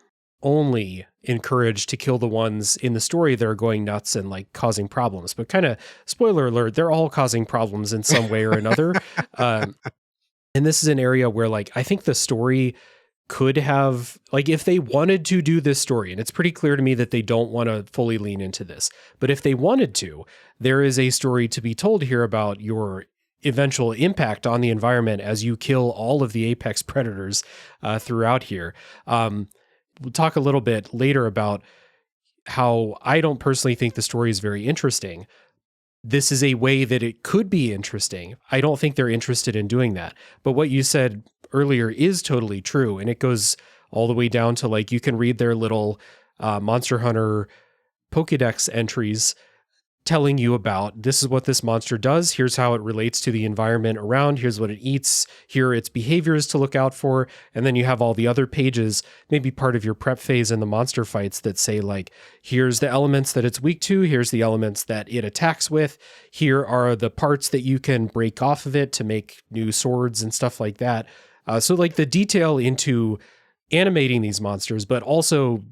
only encouraged to kill the ones in the story that are going nuts and like causing problems. But kind of spoiler alert, they're all causing problems in some way or another. And this is an area where like, I think the story could have, like, if they wanted to do this story, and it's pretty clear to me that they don't want to fully lean into this, but if they wanted to, there is a story to be told here about your eventual impact on the environment as you kill all of the apex predators throughout here. We'll talk a little bit later about how I don't personally think the story is very interesting. This is a way that it could be interesting. I don't think they're interested in doing that. But what you said earlier is totally true. And it goes all the way down to like, you can read their little Monster Hunter Pokédex entries telling you about this is what this monster does. Here's how it relates to the environment around. Here's what it eats. Here are its behaviors to look out for. And then you have all the other pages, maybe part of your prep phase in the monster fights that say like, here's the elements that it's weak to. Here's the elements that it attacks with. Here are the parts that you can break off of it to make new swords and stuff like that. So like the detail into animating these monsters, but also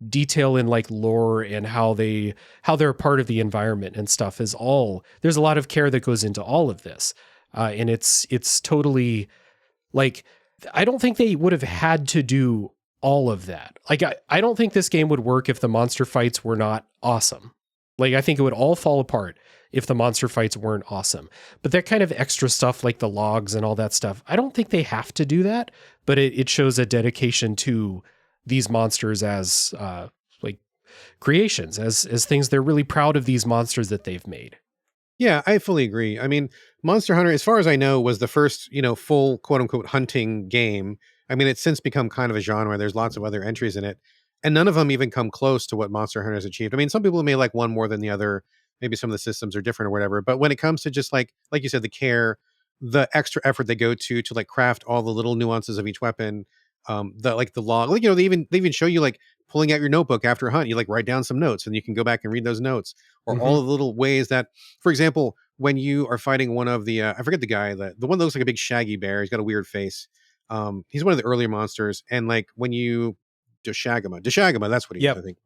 detail in like lore and how they're a part of the environment and stuff is all, there's a lot of care that goes into all of this. And it's totally like, I don't think they would have had to do all of that. Like, I don't think this game would work if the monster fights were not awesome. Like, I think it would all fall apart if the monster fights weren't awesome. But that kind of extra stuff like the logs and all that stuff, I don't think they have to do that, but it shows a dedication to these monsters as like creations, as things they're really proud of these monsters that they've made.
Yeah, I fully agree. I mean, Monster Hunter, as far as I know, was the first, full quote unquote hunting game. I mean, it's since become kind of a genre. There's lots of other entries in it, and none of them even come close to what Monster Hunter has achieved. I mean, some people may like one more than the other. Maybe some of the systems are different or whatever. But when it comes to just like you said, the care, the extra effort they go to like craft all the little nuances of each weapon, the log, like, they even show you like pulling out your notebook after a hunt, you like write down some notes and you can go back and read those notes, or all of the little ways that, for example, when you are fighting one of the, I forget the guy, the one that looks like a big shaggy bear, he's got a weird face. He's one of the earlier monsters. And like when you, Deshagama, that's what he is, I think.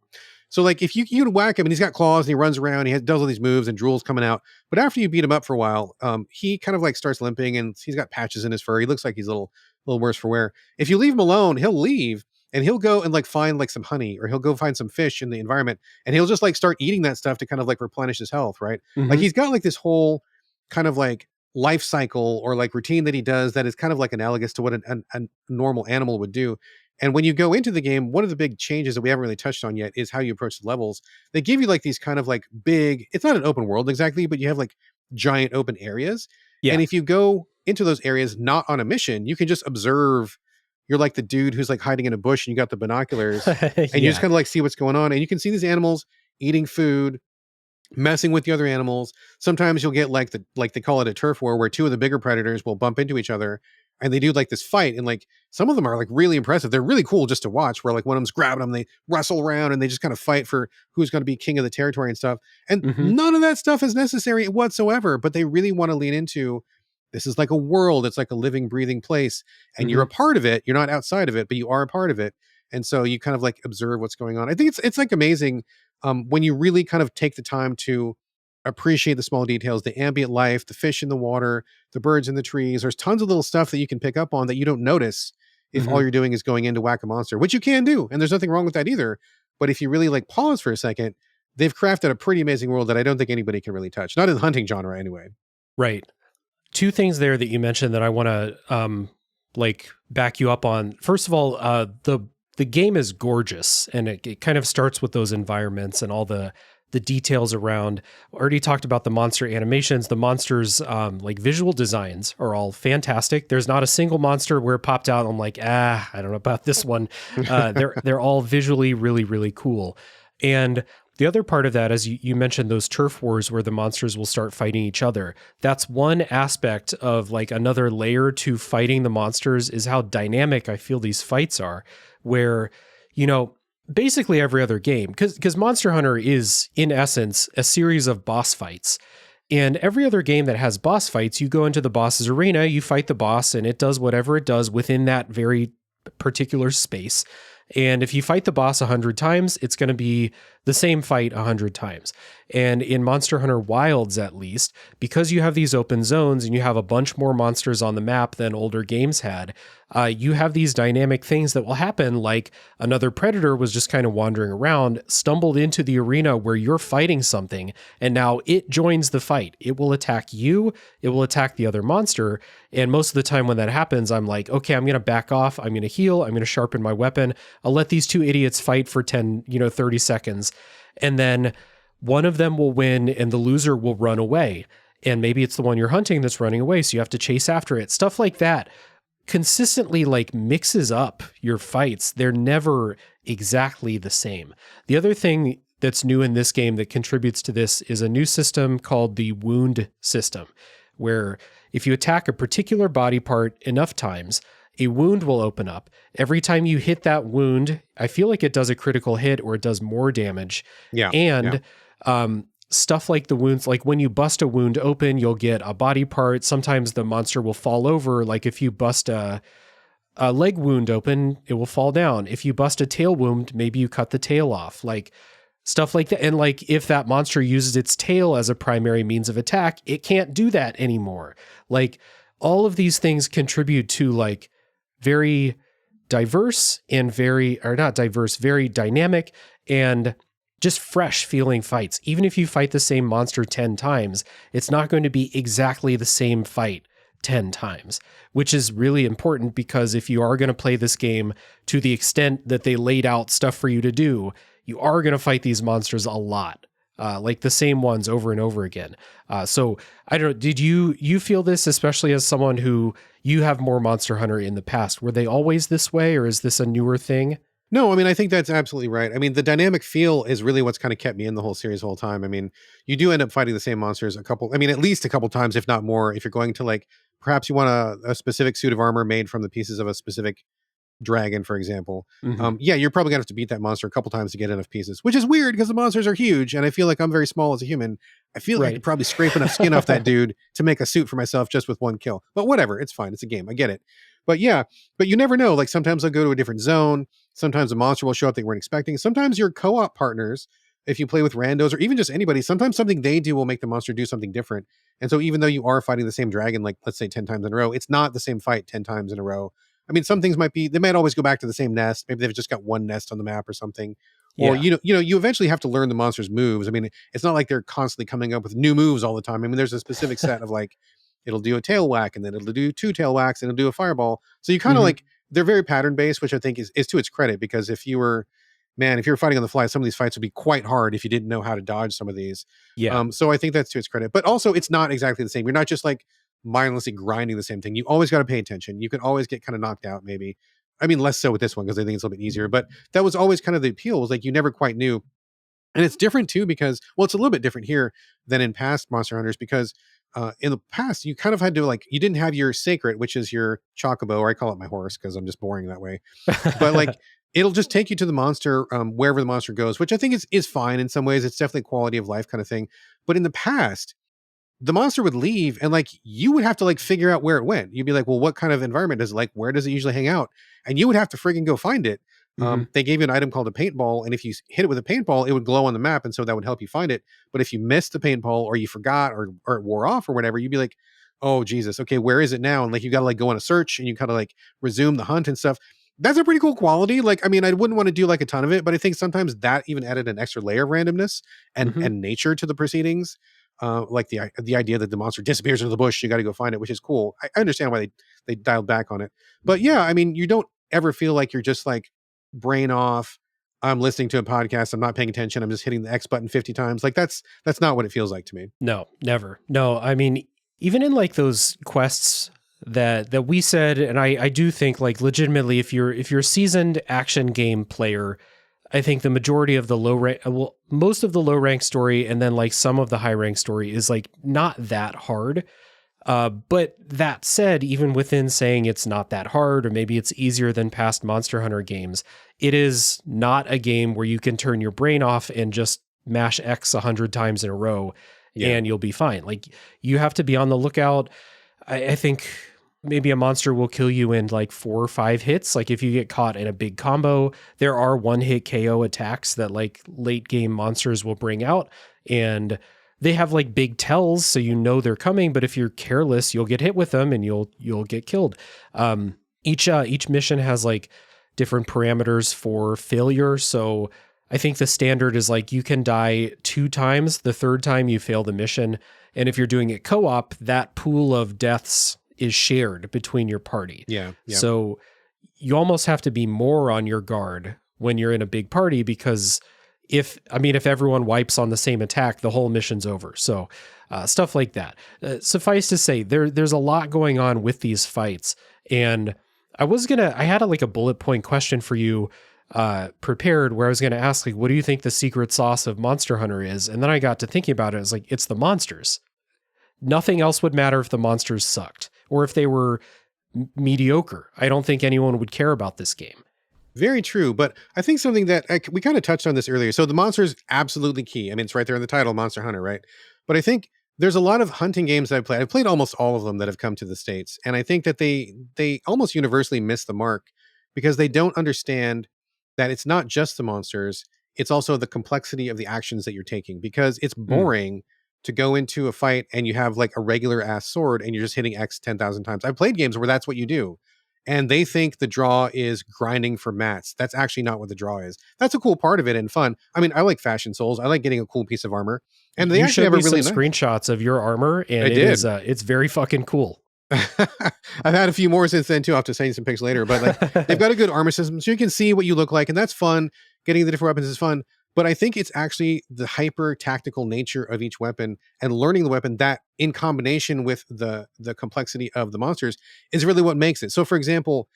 So like if you whack him and he's got claws and he runs around, does all these moves and drool's coming out. But after you beat him up for a while, he kind of like starts limping and he's got patches in his fur. He looks like he's a little worse for wear. If you leave him alone, he'll leave and he'll go and like find like some honey, or he'll go find some fish in the environment and he'll just like start eating that stuff to kind of like replenish his health, right? Like he's got like this whole kind of like life cycle or like routine that he does that is kind of like analogous to what a normal animal would do. And when you go into the game, one of the big changes that we haven't really touched on yet is how you approach the levels. They give you like these kind of like big, it's not an open world exactly, but you have like giant open areas. Yeah. And if you go into those areas not on a mission, you can just observe. You're like the dude who's like hiding in a bush and you got the binoculars and you just kind of like see what's going on. And you can see these animals eating food, messing with the other animals. Sometimes you'll get like they call it a turf war, where two of the bigger predators will bump into each other and they do like this fight. And like some of them are like really impressive. They're really cool just to watch, where like one of them's grabbing them, they wrestle around and they just kind of fight for who's going to be king of the territory and stuff. And none of that stuff is necessary whatsoever, but they really want to lean into, this is like a world. It's like a living, breathing place and you're a part of it. You're not outside of it, but you are a part of it. And so you kind of like observe what's going on. I think it's like amazing when you really kind of take the time to appreciate the small details, the ambient life, the fish in the water, the birds in the trees. There's tons of little stuff that you can pick up on that you don't notice if all you're doing is going in to whack a monster, which you can do. And there's nothing wrong with that either. But if you really like pause for a second, they've crafted a pretty amazing world that I don't think anybody can really touch. Not in the hunting genre anyway.
Right. Two things there that you mentioned that I want to like back you up on. First of all, the game is gorgeous, and it kind of starts with those environments and all the details around. Already talked about the monster animations. The monsters, like visual designs are all fantastic. There's not a single monster where it popped out and I'm like, I don't know about this one. They're all visually really, really cool. And the other part of that, as you mentioned, those turf wars where the monsters will start fighting each other. That's one aspect of like another layer to fighting the monsters, is how dynamic I feel these fights are, where, basically every other game, because Monster Hunter is in essence a series of boss fights. And every other game that has boss fights, you go into the boss's arena, you fight the boss, and it does whatever it does within that very particular space. And if you fight the boss 100 times, it's going to be the same fight 100 times. And in Monster Hunter Wilds, at least, because you have these open zones and you have a bunch more monsters on the map than older games had, you have these dynamic things that will happen, like another predator was just kind of wandering around, stumbled into the arena where you're fighting something, and now it joins the fight. It will attack you, it will attack the other monster, and most of the time when that happens, I'm like, okay, I'm going to back off, I'm going to heal, I'm going to sharpen my weapon, I'll let these two idiots fight for 30 seconds, and then one of them will win and the loser will run away. And maybe it's the one you're hunting that's running away, so you have to chase after it. Stuff like that consistently like mixes up your fights. They're never exactly the same. The other thing that's new in this game that contributes to this is a new system called the wound system, where if you attack a particular body part enough times, a wound will open up. Every time you hit that wound, I feel like it does a critical hit or it does more damage.
Yeah.
And stuff like the wounds, like when you bust a wound open, you'll get a body part. Sometimes the monster will fall over. Like if you bust a leg wound open, it will fall down. If you bust a tail wound, maybe you cut the tail off. Like stuff like that. And like if that monster uses its tail as a primary means of attack, it can't do that anymore. Like all of these things contribute to like very diverse and very dynamic and just fresh feeling fights. Even if you fight the same monster 10 times, it's not going to be exactly the same fight 10 times, which is really important because if you are going to play this game to the extent that they laid out stuff for you to do, you are going to fight these monsters a lot, like the same ones over and over again. So I don't know, did you feel this, especially as someone who you have more Monster Hunter in the past? Were they always this way or is this a newer thing?
No, I mean, I think that's absolutely right. I mean, the dynamic feel is really what's kind of kept me in the whole series the whole time. I mean, you do end up fighting the same monsters at least a couple times, if not more, if you're going to like, perhaps you want a specific suit of armor made from the pieces of a specific dragon, for example. Yeah, you're probably gonna have to beat that monster a couple times to get enough pieces, which is weird because the monsters are huge and I feel like I'm very small as a human. I feel like I could probably scrape enough skin off that dude to make a suit for myself just with one kill, but whatever, it's fine, it's a game, I get it. But yeah, but you never know, like sometimes I'll go to a different zone, sometimes a monster will show up that you weren't expecting, sometimes your co-op partners, if you play with randos or even just anybody, sometimes something they do will make the monster do something different. And so even though you are fighting the same dragon, like let's say 10 times in a row, it's not the same fight 10 times in a row. I mean, some things they might always go back to the same nest. Maybe they've just got one nest on the map or something. Or, you eventually have to learn the monster's moves. I mean, it's not like they're constantly coming up with new moves all the time. I mean, there's a specific set of like, it'll do a tail whack and then it'll do 2 tail whacks and it'll do a fireball. So you kind of like, they're very pattern based, which I think is to its credit, because if you were fighting on the fly, some of these fights would be quite hard if you didn't know how to dodge some of these. Yeah. So I think that's to its credit, but also it's not exactly the same. You're not just like mindlessly grinding the same thing. You always got to pay attention. You can always get kind of knocked out, maybe. I mean, less so with this one because I think it's a little bit easier, but that was always kind of the appeal, was like you never quite knew. And it's different too because, well, it's a little bit different here than in past Monster Hunters because in the past you kind of had to like, you didn't have your sacred, which is your chocobo, or I call it my horse because I'm just boring that way. But like, it'll just take you to the monster wherever the monster goes, which I think is fine in some ways. It's definitely quality of life kind of thing. But in the past, the monster would leave and like you would have to like figure out where it went. You'd be like, well, what kind of environment is it like? Where does it usually hang out? And you would have to friggin' go find it. They gave you an item called a paintball, and if you hit it with a paintball, it would glow on the map, and so that would help you find it. But if you missed the paintball or you forgot or it wore off or whatever, you'd be like, oh Jesus, okay, where is it now? And like you got to like go on a search and you kind of like resume the hunt and stuff. That's a pretty cool quality. Like, I mean, I wouldn't want to do like a ton of it, but I think sometimes that even added an extra layer of randomness and nature to the proceedings. Like the idea that the monster disappears into the bush, you got to go find it, which is cool. I understand why they dialed back on it. But yeah, I mean, you don't ever feel like you're just like brain off. I'm listening to a podcast. I'm not paying attention. I'm just hitting the X button 50 times. Like that's not what it feels like to me.
No, never. No, I mean, even in like those quests that we said, and I do think like legitimately, if you're a seasoned action game player, I think the majority of the most of the low rank story and then like some of the high rank story is like not that hard. But that said, even within saying it's not that hard, or maybe it's easier than past Monster Hunter games, it is not a game where you can turn your brain off and just mash X 100 times in a row and you'll be fine. Like you have to be on the lookout. I think maybe a monster will kill you in like 4 or 5 hits. Like if you get caught in a big combo, there are 1-hit KO attacks that like late game monsters will bring out, and they have like big tells, so you know they're coming, but if you're careless, you'll get hit with them and you'll get killed. Each mission has like different parameters for failure. So I think the standard is like you can die 2 times. The 3rd time you fail the mission. And if you're doing it co-op, that pool of deaths is shared between your party. Yeah. So you almost have to be more on your guard when you're in a big party, because if everyone wipes on the same attack, the whole mission's over. So stuff like that. Suffice to say, there's a lot going on with these fights. And I had a bullet point question for you prepared where I was going to ask, like, what do you think the secret sauce of Monster Hunter is? And then I got to thinking about it. It's like, it's the monsters. Nothing else would matter if the monsters sucked or if they were mediocre. I don't think anyone would care about this game.
Very true. But I think something that we kind of touched on this earlier. So the monsters absolutely key. I mean, it's right there in the title, Monster Hunter, right? But I think there's a lot of hunting games that I've played. I've played almost all of them that have come to the States. And I think that they almost universally miss the mark because they don't understand that it's not just the monsters. It's also the complexity of the actions that you're taking, because it's boring to go into a fight and you have like a regular ass sword and you're just hitting X 10,000 times. I've played games where that's what you do. And they think the draw is grinding for mats. That's actually not what the draw is. That's a cool part of it and fun. I mean, I like fashion souls. I like getting a cool piece of armor. And they actually have a really
nice screenshots of your armor, and it's very fucking cool.
I've had a few more since then too. I'll have to send you some pics later. But like, they've got a good armor system, so you can see what you look like, and that's fun. Getting the different weapons is fun. But I think it's actually the hyper tactical nature of each weapon and learning the weapon that, in combination with the complexity of the monsters, is really what makes it. So, for example,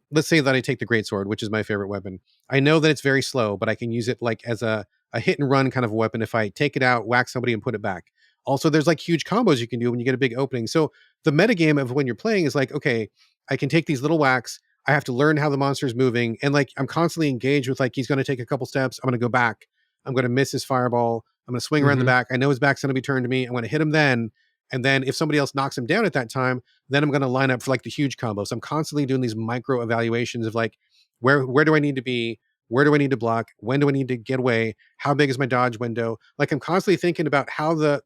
let's say that I take the greatsword, which is my favorite weapon. I know that it's very slow, but I can use it like as a hit and run kind of a weapon. If I take it out, whack somebody, and put it back. Also, there's like huge combos you can do when you get a big opening. So the metagame of when you're playing is like, okay, I can take these little whacks. I have to learn how the monster is moving. And like, I'm constantly engaged with like, he's going to take a couple steps. I'm going to go back. I'm going to miss his fireball. I'm going to swing around the back. I know his back's going to be turned to me. I'm going to hit him then. And then if somebody else knocks him down at that time, then I'm going to line up for like the huge combo. So I'm constantly doing these micro evaluations of like, where do I need to be? Where do I need to block? When do I need to get away? How big is my dodge window? Like, I'm constantly thinking about how the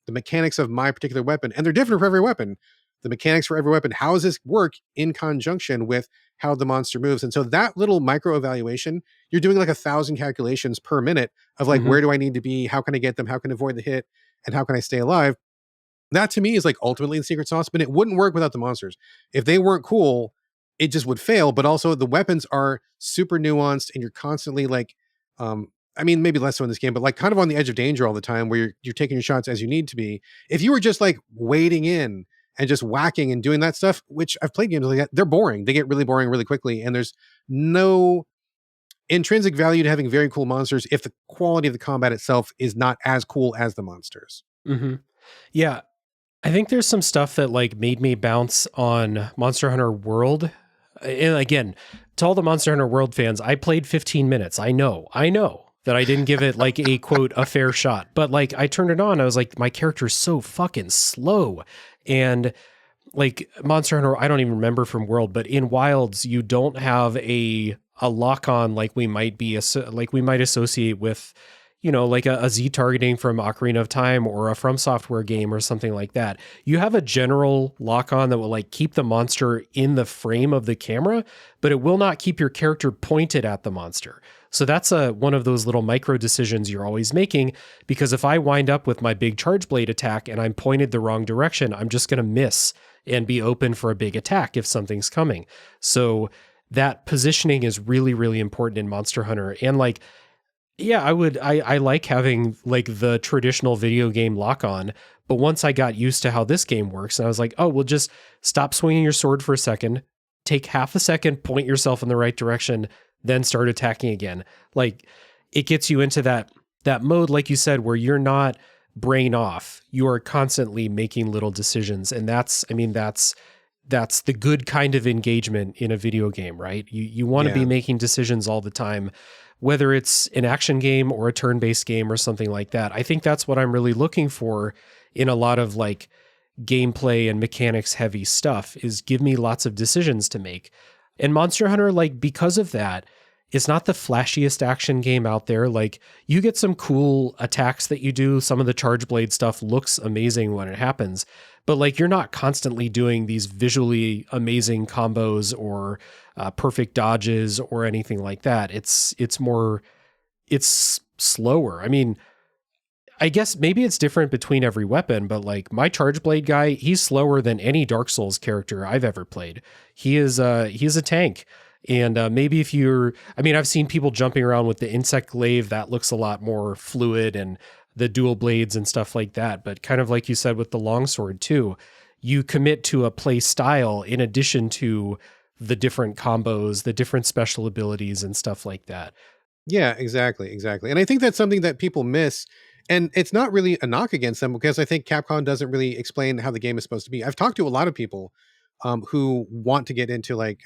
mechanics of my particular weapon, and they're different for every weapon. The mechanics for every weapon, how does this work in conjunction with how the monster moves? And so that little micro evaluation, you're doing like 1,000 calculations per minute of like, where do I need to be? How can I get them? How can I avoid the hit? And how can I stay alive? That to me is like ultimately the secret sauce, but it wouldn't work without the monsters. If they weren't cool, it just would fail. But also the weapons are super nuanced and you're constantly like, I mean, maybe less so in this game, but like kind of on the edge of danger all the time where you're taking your shots as you need to be. If you were just like wading in and just whacking and doing that stuff, which I've played games like that, they're boring. They get really boring really quickly. And there's no intrinsic value to having very cool monsters if the quality of the combat itself is not as cool as the monsters.
Yeah. I think there's some stuff that like made me bounce on Monster Hunter World. And again, to all the Monster Hunter World fans, I played 15 minutes. I know that I didn't give it like a quote, a fair shot, but like I turned it on. I was like, my character's so fucking slow. And like Monster Hunter, I don't even remember from World, but in Wilds, you don't have a lock on like we might associate with, you know, like a Z targeting from Ocarina of Time or a From Software game or something like that. You have a general lock on that will like keep the monster in the frame of the camera, but it will not keep your character pointed at the monster. So that's one of those little micro decisions you're always making, because if I wind up with my big charge blade attack and I'm pointed the wrong direction, I'm just going to miss and be open for a big attack if something's coming. So that positioning is really, really important in Monster Hunter. And like, yeah, I like having like the traditional video game lock on, but once I got used to how this game works, and I was like, oh, well, just stop swinging your sword for a second, take half a second, point yourself in the right direction, then start attacking again. Like it gets you into that mode, like you said, where you're not brain off. You are constantly making little decisions. And that's the good kind of engagement in a video game, right? You want to be making decisions all the time, whether it's an action game or a turn-based game or something like that. I think that's what I'm really looking for in a lot of like gameplay and mechanics heavy stuff, is give me lots of decisions to make. And Monster Hunter, like, because of that, it's not the flashiest action game out there. Like, you get some cool attacks that you do. Some of the charge blade stuff looks amazing when it happens, but like, you're not constantly doing these visually amazing combos or perfect dodges or anything like that. It's slower. I mean, I guess maybe it's different between every weapon, but like my charge blade guy, he's slower than any Dark Souls character I've ever played. He's a tank. And maybe if I've seen people jumping around with the insect glaive, that looks a lot more fluid, and the dual blades and stuff like that. But kind of like you said with the longsword too, you commit to a play style in addition to the different combos, the different special abilities and stuff like that.
Yeah, exactly. And I think that's something that people miss. And it's not really a knock against them because I think Capcom doesn't really explain how the game is supposed to be. I've talked to a lot of people who want to get into I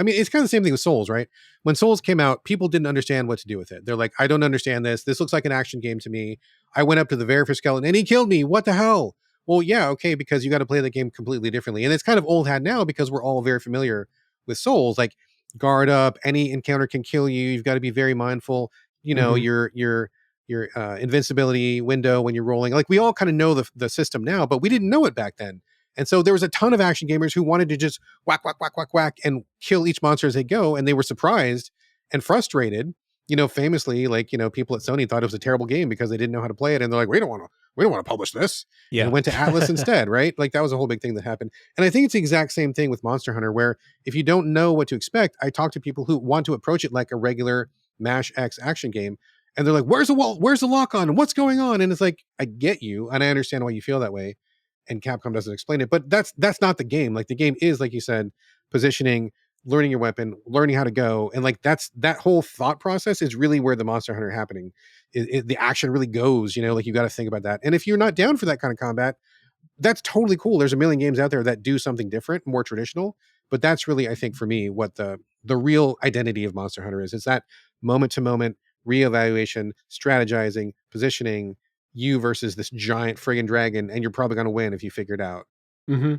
mean, it's kind of the same thing with Souls, right? When Souls came out, people didn't understand what to do with it. They're like, I don't understand this. This looks like an action game to me. I went up to the very first skeleton and he killed me. What the hell? Well, yeah, okay, because you got to play the game completely differently. And it's kind of old hat now because we're all very familiar with Souls. Like, guard up, any encounter can kill you. You've got to be very mindful. You know,
Hmm.
your invincibility window when you're rolling. Like, we all kind of know the system now, but we didn't know it back then. And so there was a ton of action gamers who wanted to just whack and kill each monster as they go, and they were surprised and frustrated. You know, famously, like, you know, people at Sony thought it was a terrible game because they didn't know how to play it, and they're like, we don't want to publish this,
Yeah.
and went to Atlas instead, right? Like, that was a whole big thing that happened. And I think it's the exact same thing with Monster Hunter, where if you don't know what to expect, I talk to people who want to approach it like a regular Mash X action game, and they're like, "Where's the wall? Where's the lock on? What's going on?" And it's like, I get you, and I understand why you feel that way, and Capcom doesn't explain it, but that's not the game. Like, the game is, like you said, positioning, learning your weapon, learning how to go, and like that whole thought process is really where the Monster Hunter happening. The action really goes. You know, like, you got to think about that. And if you're not down for that kind of combat, that's totally cool. There's a million games out there that do something different, more traditional. But that's really, I think, for me, what the real identity of Monster Hunter is. It's that moment to moment reevaluation, strategizing, positioning you versus this giant friggin' dragon, and you're probably going to win if you figure it out.
Hmm.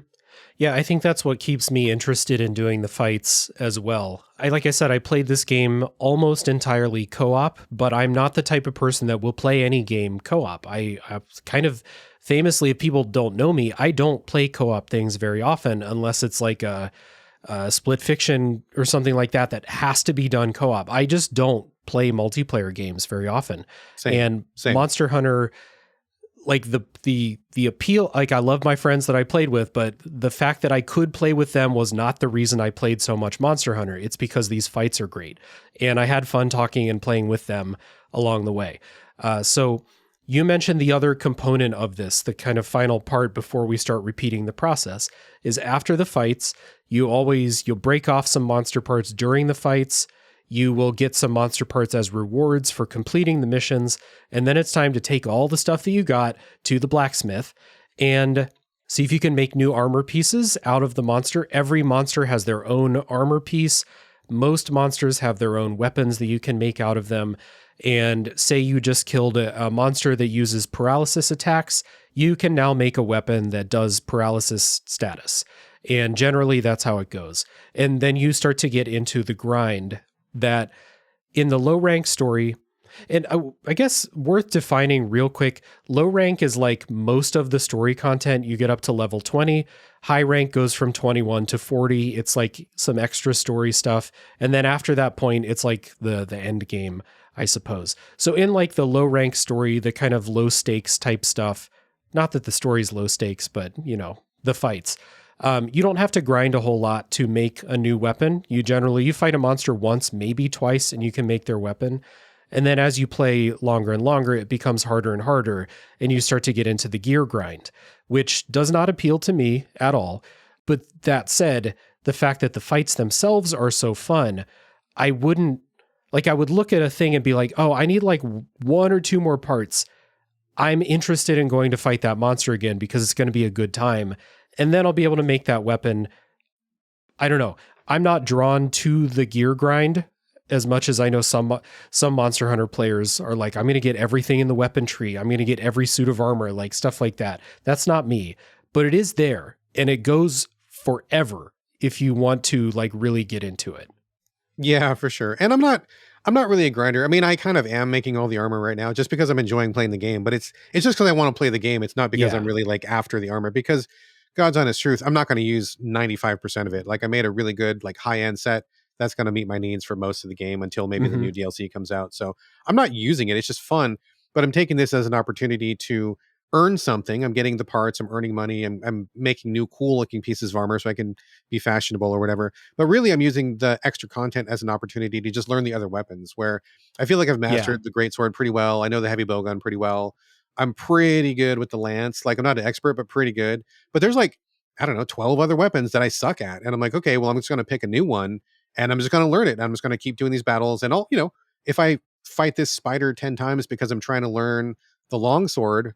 Yeah, I think that's what keeps me interested in doing the fights as well. Like I said, I played this game almost entirely co-op, but I'm not the type of person that will play any game co-op. I kind of famously, if people don't know me, I don't play co-op things very often unless it's like a split fiction or something like that that has to be done co-op. I just don't play multiplayer games very often.
Same,
And
same.
Monster Hunter, like the appeal, like, I love my friends that I played with, but the fact that I could play with them was not the reason I played so much Monster Hunter. It's because these fights are great, and I had fun talking and playing with them along the way. So you mentioned the other component of this, the kind of final part before we start repeating the process, is after the fights, you'll break off some monster parts during the fights. You will get some monster parts as rewards for completing the missions. And then it's time to take all the stuff that you got to the blacksmith and see if you can make new armor pieces out of the monster. Every monster has their own armor piece. Most monsters have their own weapons that you can make out of them. And say you just killed a monster that uses paralysis attacks, you can now make a weapon that does paralysis status. And generally, that's how it goes. And then you start to get into the grind that in the low rank story, and I guess worth defining real quick, low rank is like most of the story content. You get up to level 20. High rank goes from 21 to 40. It's like some extra story stuff. And then after that point, it's like the end game, I suppose. So in like the low rank story, the kind of low stakes type stuff, not that the story's low stakes, but you know, the fights. You don't have to grind a whole lot to make a new weapon. You fight a monster once, maybe twice, and you can make their weapon. And then as you play longer and longer, it becomes harder and harder, and you start to get into the gear grind, which does not appeal to me at all. But that said, the fact that the fights themselves are so fun, I would look at a thing and be like, oh, I need like one or two more parts. I'm interested in going to fight that monster again because it's going to be a good time. And then I'll be able to make that weapon. I don't know. I'm not drawn to the gear grind as much as I know some Monster Hunter players are like, I'm going to get everything in the weapon tree. I'm going to get every suit of armor, like stuff like that. That's not me, but it is there and it goes forever if you want to like really get into it.
Yeah, for sure. And I'm not really a grinder. I mean, I kind of am making all the armor right now just because I'm enjoying playing the game, but it's just because I want to play the game. It's not because I'm
Yeah.
really like after the armor, because God's honest truth, I'm not going to use 95% of it. Like, I made a really good, like, high-end set that's going to meet my needs for most of the game until maybe the
Mm-hmm.
new DLC comes out. So I'm not using it. It's just fun, but I'm taking this as an opportunity to earn something. I'm getting the parts, I'm earning money, I'm making new cool looking pieces of armor so I can be fashionable or whatever. But really, I'm using the extra content as an opportunity to just learn the other weapons, where I feel like I've
Yeah.
mastered the greatsword pretty well. I know the heavy bowgun pretty well. I'm pretty good with the lance. Like, I'm not an expert, but pretty good. But there's like I don't know, 12 other weapons that I suck at. And I'm like, okay, well, I'm just going to pick a new one and I'm just going to learn it. And I'm just going to keep doing these battles. And if I fight this spider 10 times because I'm trying to learn the longsword,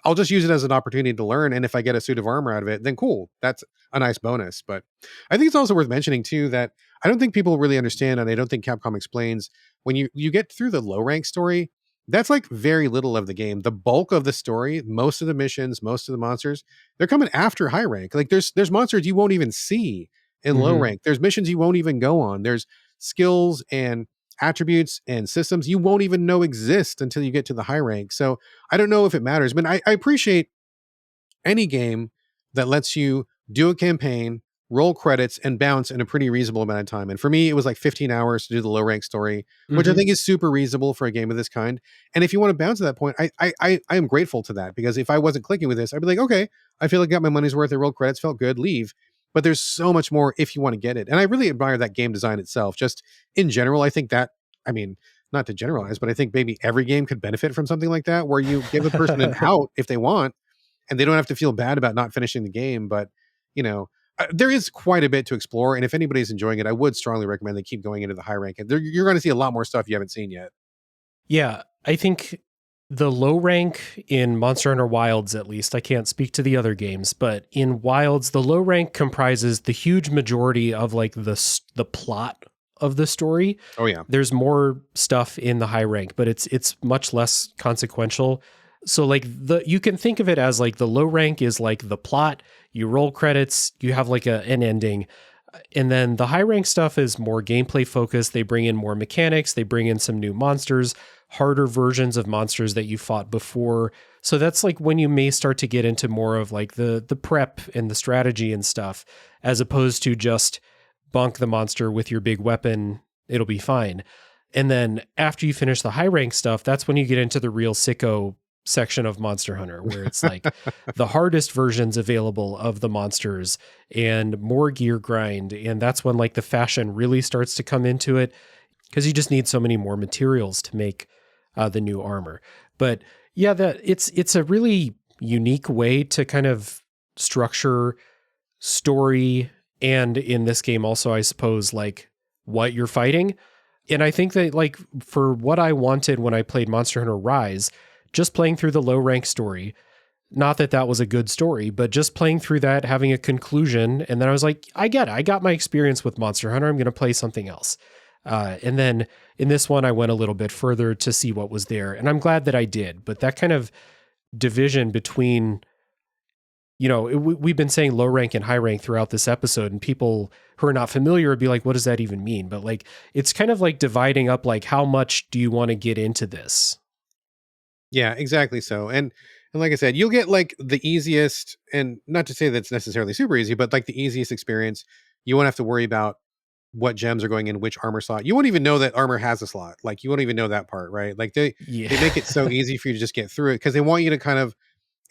I'll just use it as an opportunity to learn. And if I get a suit of armor out of it, then cool. That's a nice bonus. But I think it's also worth mentioning too, that I don't think people really understand, and I don't think Capcom explains, when you get through the low rank story, that's like very little of the game. The bulk of the story, most of the missions, most of the monsters, they're coming after high rank. Like there's monsters you won't even see in low rank. There's missions you won't even go on. There's skills and attributes and systems you won't even know exist until you get to the high rank. So I don't know if it matters, but I appreciate any game that lets you do a campaign, roll credits, and bounce in a pretty reasonable amount of time. And for me, it was like 15 hours to do the low rank story, which I think is super reasonable for a game of this kind. And if you want to bounce at that point, I am grateful to that, because if I wasn't clicking with this, I'd be like, okay, I feel like I got my money's worth. I rolled credits, felt good, leave. But there's so much more if you want to get it. And I really admire that game design itself. Just in general, I think that, I mean, not to generalize, but I think maybe every game could benefit from something like that, where you give a person an out if they want, and they don't have to feel bad about not finishing the game. But, there is quite a bit to explore. And if anybody's enjoying it, I would strongly recommend they keep going into the high rank. And you're going to see a lot more stuff you haven't seen yet.
Yeah, I think the low rank in Monster Hunter Wilds, at least, I can't speak to the other games, but in Wilds, the low rank comprises the huge majority of like the plot of the story.
Oh yeah.
There's more stuff in the high rank, but it's much less consequential. So like you can think of it as like the low rank is like the plot, you roll credits, you have like an ending. And then the high rank stuff is more gameplay focused. They bring in more mechanics, they bring in some new monsters, harder versions of monsters that you fought before. So that's like when you may start to get into more of like the prep and the strategy and stuff, as opposed to just bonk the monster with your big weapon, it'll be fine. And then after you finish the high rank stuff, that's when you get into the real sicko section of Monster Hunter, where it's like the hardest versions available of the monsters and more gear grind. And that's when like the fashion really starts to come into it, because you just need so many more materials to make the new armor. But yeah, it's a really unique way to kind of structure story, and in this game also, I suppose, like what you're fighting. And I think that like for what I wanted when I played Monster Hunter Rise, just playing through the low rank story, not that that was a good story, but just playing through that, having a conclusion. And then I was like, I got my experience with Monster Hunter. I'm going to play something else. And then in this one, I went a little bit further to see what was there. And I'm glad that I did. But that kind of division between, we've been saying low rank and high rank throughout this episode, and people who are not familiar would be like, what does that even mean? But like, it's kind of like dividing up, like, how much do you want to get into this?
Yeah, exactly. So, and like I said, you'll get like the easiest, and not to say that's necessarily super easy, but like the easiest experience. You won't have to worry about what gems are going in which armor slot. You won't even know that armor has a slot. Like you won't even know that part, right? Like they make it so easy for you to just get through it, because they want you to kind of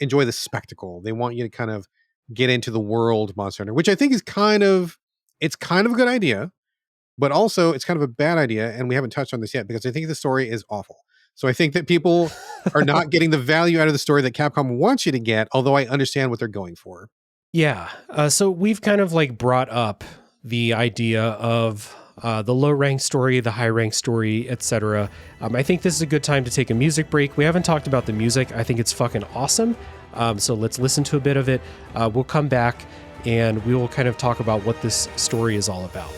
enjoy the spectacle. They want you to kind of get into the world Monster Hunter, which I think is kind of a good idea, but also it's kind of a bad idea. And we haven't touched on this yet, because I think the story is awful. So I think that people are not getting the value out of the story that Capcom wants you to get, although I understand what they're going for.
Yeah. So we've kind of like brought up the idea of the low rank story, the high rank story, etc. I think this is a good time to take a music break. We haven't talked about the music. I think it's fucking awesome. So let's listen to a bit of it. We'll come back and we will kind of talk about what this story is all about.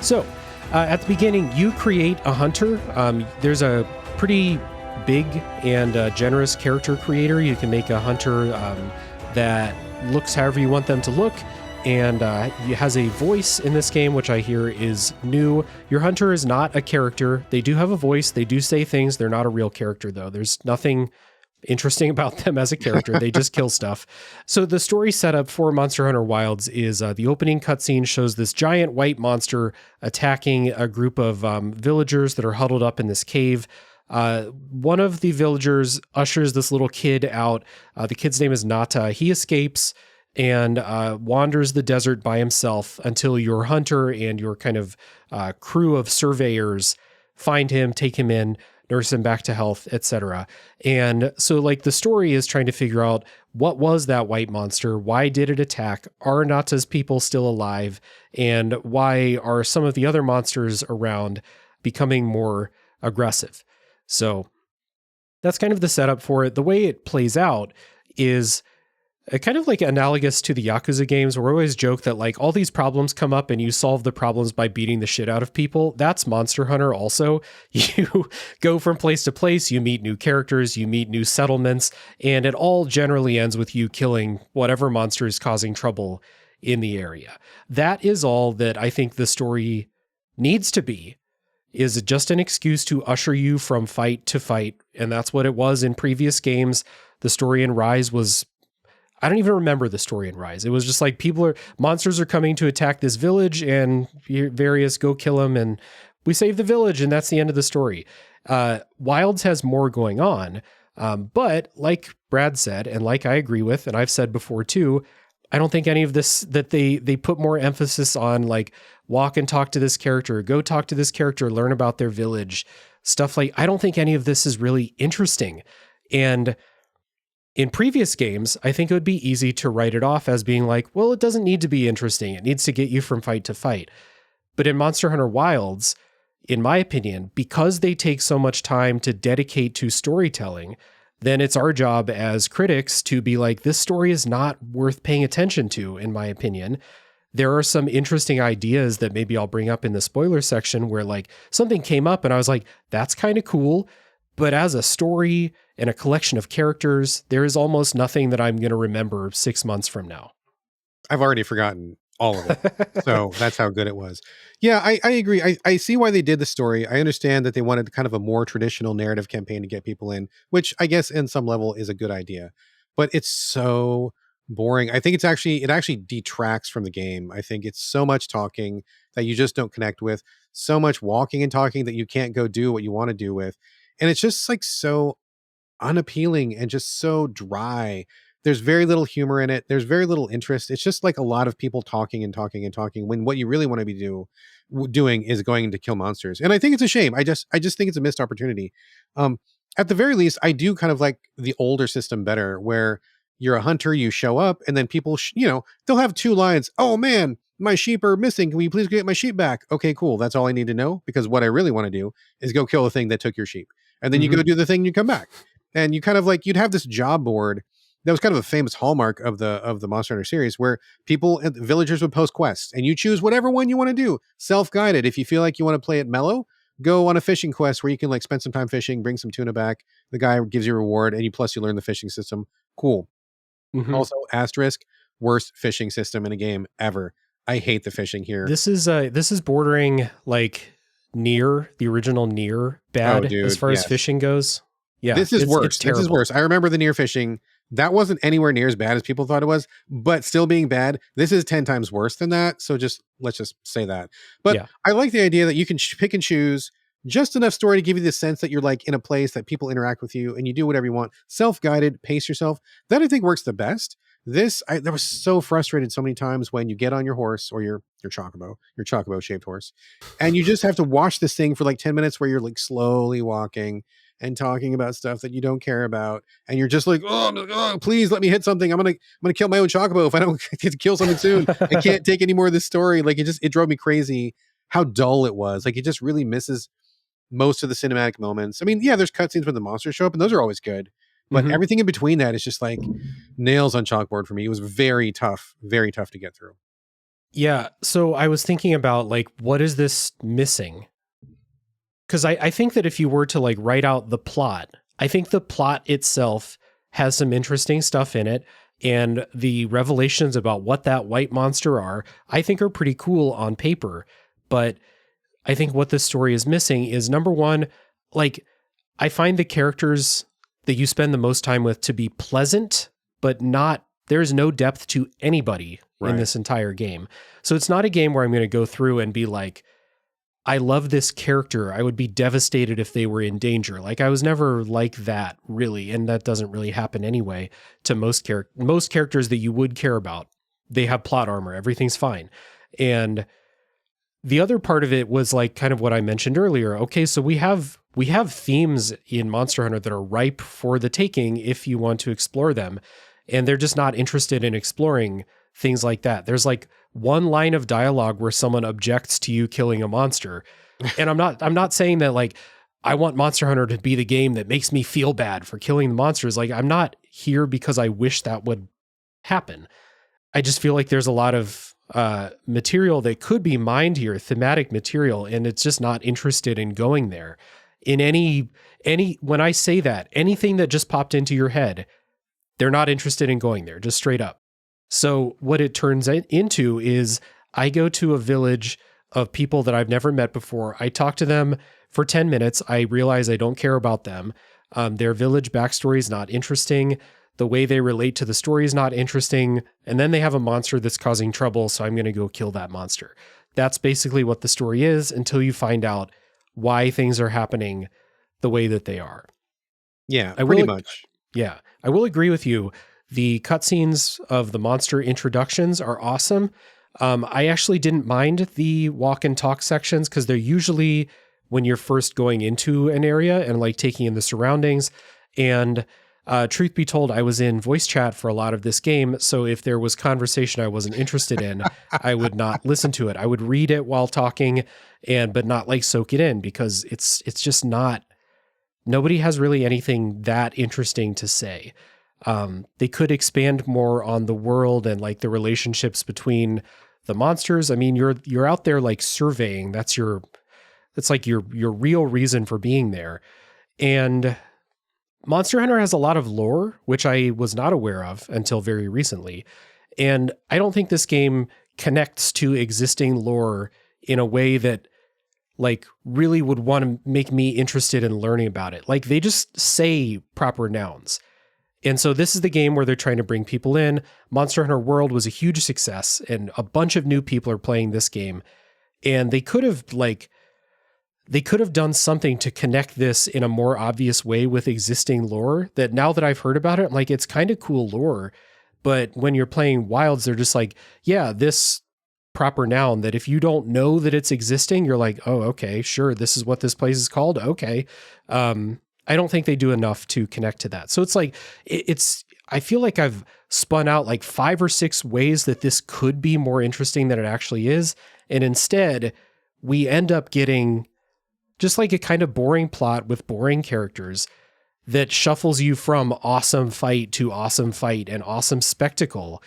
So, at the beginning, you create a hunter. There's a pretty big and generous character creator. You can make a hunter that looks however you want them to look. and he has a voice in this game, which I hear is new. Your hunter is not a character. They do have a voice. They do say things. They're not a real character, though. There's nothing interesting about them as a character. They just kill stuff. So the story setup for Monster Hunter Wilds is the opening cutscene shows this giant white monster attacking a group of villagers that are huddled up in this cave. One of the villagers ushers this little kid out. The kid's name is Nata. He escapes and wanders the desert by himself until your hunter and your kind of crew of surveyors find him, take him in, nurse him back to health, etc. And so like the story is trying to figure out, what was that white monster? Why did it attack? Are Nata's people still alive? And why are some of the other monsters around becoming more aggressive? So that's kind of the setup for it. The way it plays out is kind of like analogous to the Yakuza games, where we always joke that like all these problems come up and you solve the problems by beating the shit out of people. That's Monster Hunter also. You go from place to place, you meet new characters, you meet new settlements, and it all generally ends with you killing whatever monster is causing trouble in the area. That is all that I think the story needs to be, is just an excuse to usher you from fight to fight. And that's what it was in previous games. The story in Rise was, I don't even remember the story in Rise. It was just like monsters are coming to attack this village and various go kill them and we save the village and that's the end of the story. Wilds has more going on. But like Brad said, and like I agree with, and I've said before too, I don't think any of this, that they put more emphasis on like walk and talk to this character, go talk to this character, learn about their village, stuff like, I don't think any of this is really interesting. And in previous games, I think it would be easy to write it off as being like, well, it doesn't need to be interesting. It needs to get you from fight to fight. But in Monster Hunter Wilds, in my opinion, because they take so much time to dedicate to storytelling, then it's our job as critics to be like, this story is not worth paying attention to, in my opinion. There are some interesting ideas that maybe I'll bring up in the spoiler section where like something came up and I was like, that's kind of cool. But as a story and a collection of characters, there is almost nothing that I'm going to remember 6 months from now.
I've already forgotten all of it. So that's how good it was. Yeah, I agree. I see why they did the story. I understand that they wanted kind of a more traditional narrative campaign to get people in, which I guess in some level is a good idea. But it's so boring. I think it actually detracts from the game. I think it's so much talking that you just don't connect with, so much walking and talking that you can't go do what you want to do with. And it's just like so unappealing and just so dry. There's very little humor in it. There's very little interest. It's just like a lot of people talking and talking and talking when what you really want to be doing is going to kill monsters. And I think it's a shame. I just think it's a missed opportunity. At the very least, I do kind of like the older system better, where you're a hunter, you show up, and then people, they'll have 2 lines. Oh man, my sheep are missing. Can you please get my sheep back? Okay, cool. That's all I need to know, because what I really want to do is go kill the thing that took your sheep. And then you go do the thing, and you come back. And you kind of like, you'd have this job board that was kind of a famous hallmark of the Monster Hunter series, where villagers would post quests and you choose whatever one you want to do, self-guided. If you feel like you want to play it mellow, go on a fishing quest where you can like spend some time fishing, bring some tuna back. The guy gives you a reward and you learn the fishing system. Cool. Mm-hmm. Also, asterisk, worst fishing system in a game ever. I hate the fishing here.
This is bordering like the original Nier bad as far as fishing goes. Yeah,
this is worse. This is worse. I remember the Nier fishing. That wasn't anywhere near as bad as people thought it was, but still being bad. This is 10 times worse than that. So let's just say that. But yeah. I like the idea that you can pick and choose just enough story to give you the sense that you're like in a place that people interact with you and you do whatever you want. Self-guided, pace yourself. That I think works the best. I was so frustrated so many times when you get on your horse or your chocobo shaped horse, and you just have to watch this thing for like 10 minutes where you're like slowly walking and talking about stuff that you don't care about. And you're just like, oh, please let me hit something. I'm going to kill my own chocobo if I don't get to kill something soon. I can't take any more of this story. Like it drove me crazy how dull it was. Like it just really misses most of the cinematic moments. I mean, yeah, there's cutscenes when the monsters show up and those are always good. But everything in between that is just like nails on chalkboard for me. It was very tough to get through.
Yeah. So I was thinking about like, what is this missing? Because I think that if you were to like write out the plot, I think the plot itself has some interesting stuff in it. And the revelations about what that white monster are, I think are pretty cool on paper. But I think what this story is missing is, number one, like, I find the characters that you spend the most time with to be pleasant, but not, there's no depth to anybody in this entire game. So it's not a game where I'm going to go through and be like, I love this character. I would be devastated if they were in danger. Like, I was never like that, really. And that doesn't really happen anyway to most characters that you would care about. They have plot armor. Everything's fine. And the other part of it was like kind of what I mentioned earlier. Okay, so we have themes in Monster Hunter that are ripe for the taking if you want to explore them. And they're just not interested in exploring things like that. There's like one line of dialogue where someone objects to you killing a monster. And I'm not saying that like I want Monster Hunter to be the game that makes me feel bad for killing the monsters. Like, I'm not here because I wish that would happen. I just feel like there's a lot of material that could be mined here, thematic material, and it's just not interested in going there. In any when I say that, anything that just popped into your head, they're not interested in going there, just straight up. So what it turns into is I go to a village of people that I've never met before. I talk to them for 10 minutes. I realize I don't care about them. Their village backstory is not interesting. The way they relate to the story is not interesting. And then they have a monster that's causing trouble, so I'm going to go kill that monster. That's basically what the story is until you find out why things are happening the way that they are.
Yeah, pretty much.
Yeah, I will agree with you. The cutscenes of the monster introductions are awesome. I actually didn't mind the walk and talk sections because they're usually when you're first going into an area and like taking in the surroundings. And truth be told, I was in voice chat for a lot of this game. So if there was conversation I wasn't interested in, I would not listen to it. I would read it while talking but not like soak it in because it's just not, nobody has really anything that interesting to say. They could expand more on the world and like the relationships between the monsters. I mean, you're out there like surveying. That's like your real reason for being there. And Monster Hunter has a lot of lore, which I was not aware of until very recently. And I don't think this game connects to existing lore in a way that like really would want to make me interested in learning about it. Like, they just say proper nouns. And so this is the game where they're trying to bring people in. Monster Hunter World was a huge success and a bunch of new people are playing this game. And they could have done something to connect this in a more obvious way with existing lore that now that I've heard about it, like, it's kind of cool lore. But when you're playing Wilds, they're just like, yeah, this proper noun that if you don't know that it's existing, you're like, oh, okay, sure. This is what this place is called. Okay. I don't think they do enough to connect to that. So it's like, I feel like I've spun out like 5 or 6 ways that this could be more interesting than it actually is. And instead we end up getting just like a kind of boring plot with boring characters that shuffles you from awesome fight to awesome fight and awesome spectacle.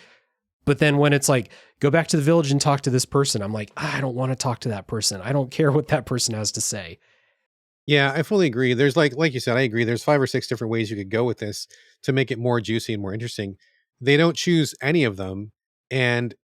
But then when it's like, go back to the village and talk to this person, I'm like, I don't want to talk to that person. I don't care what that person has to say.
Yeah, I fully agree. There's like you said, I agree. There's 5 or 6 different ways you could go with this to make it more juicy and more interesting. They don't choose any of them. And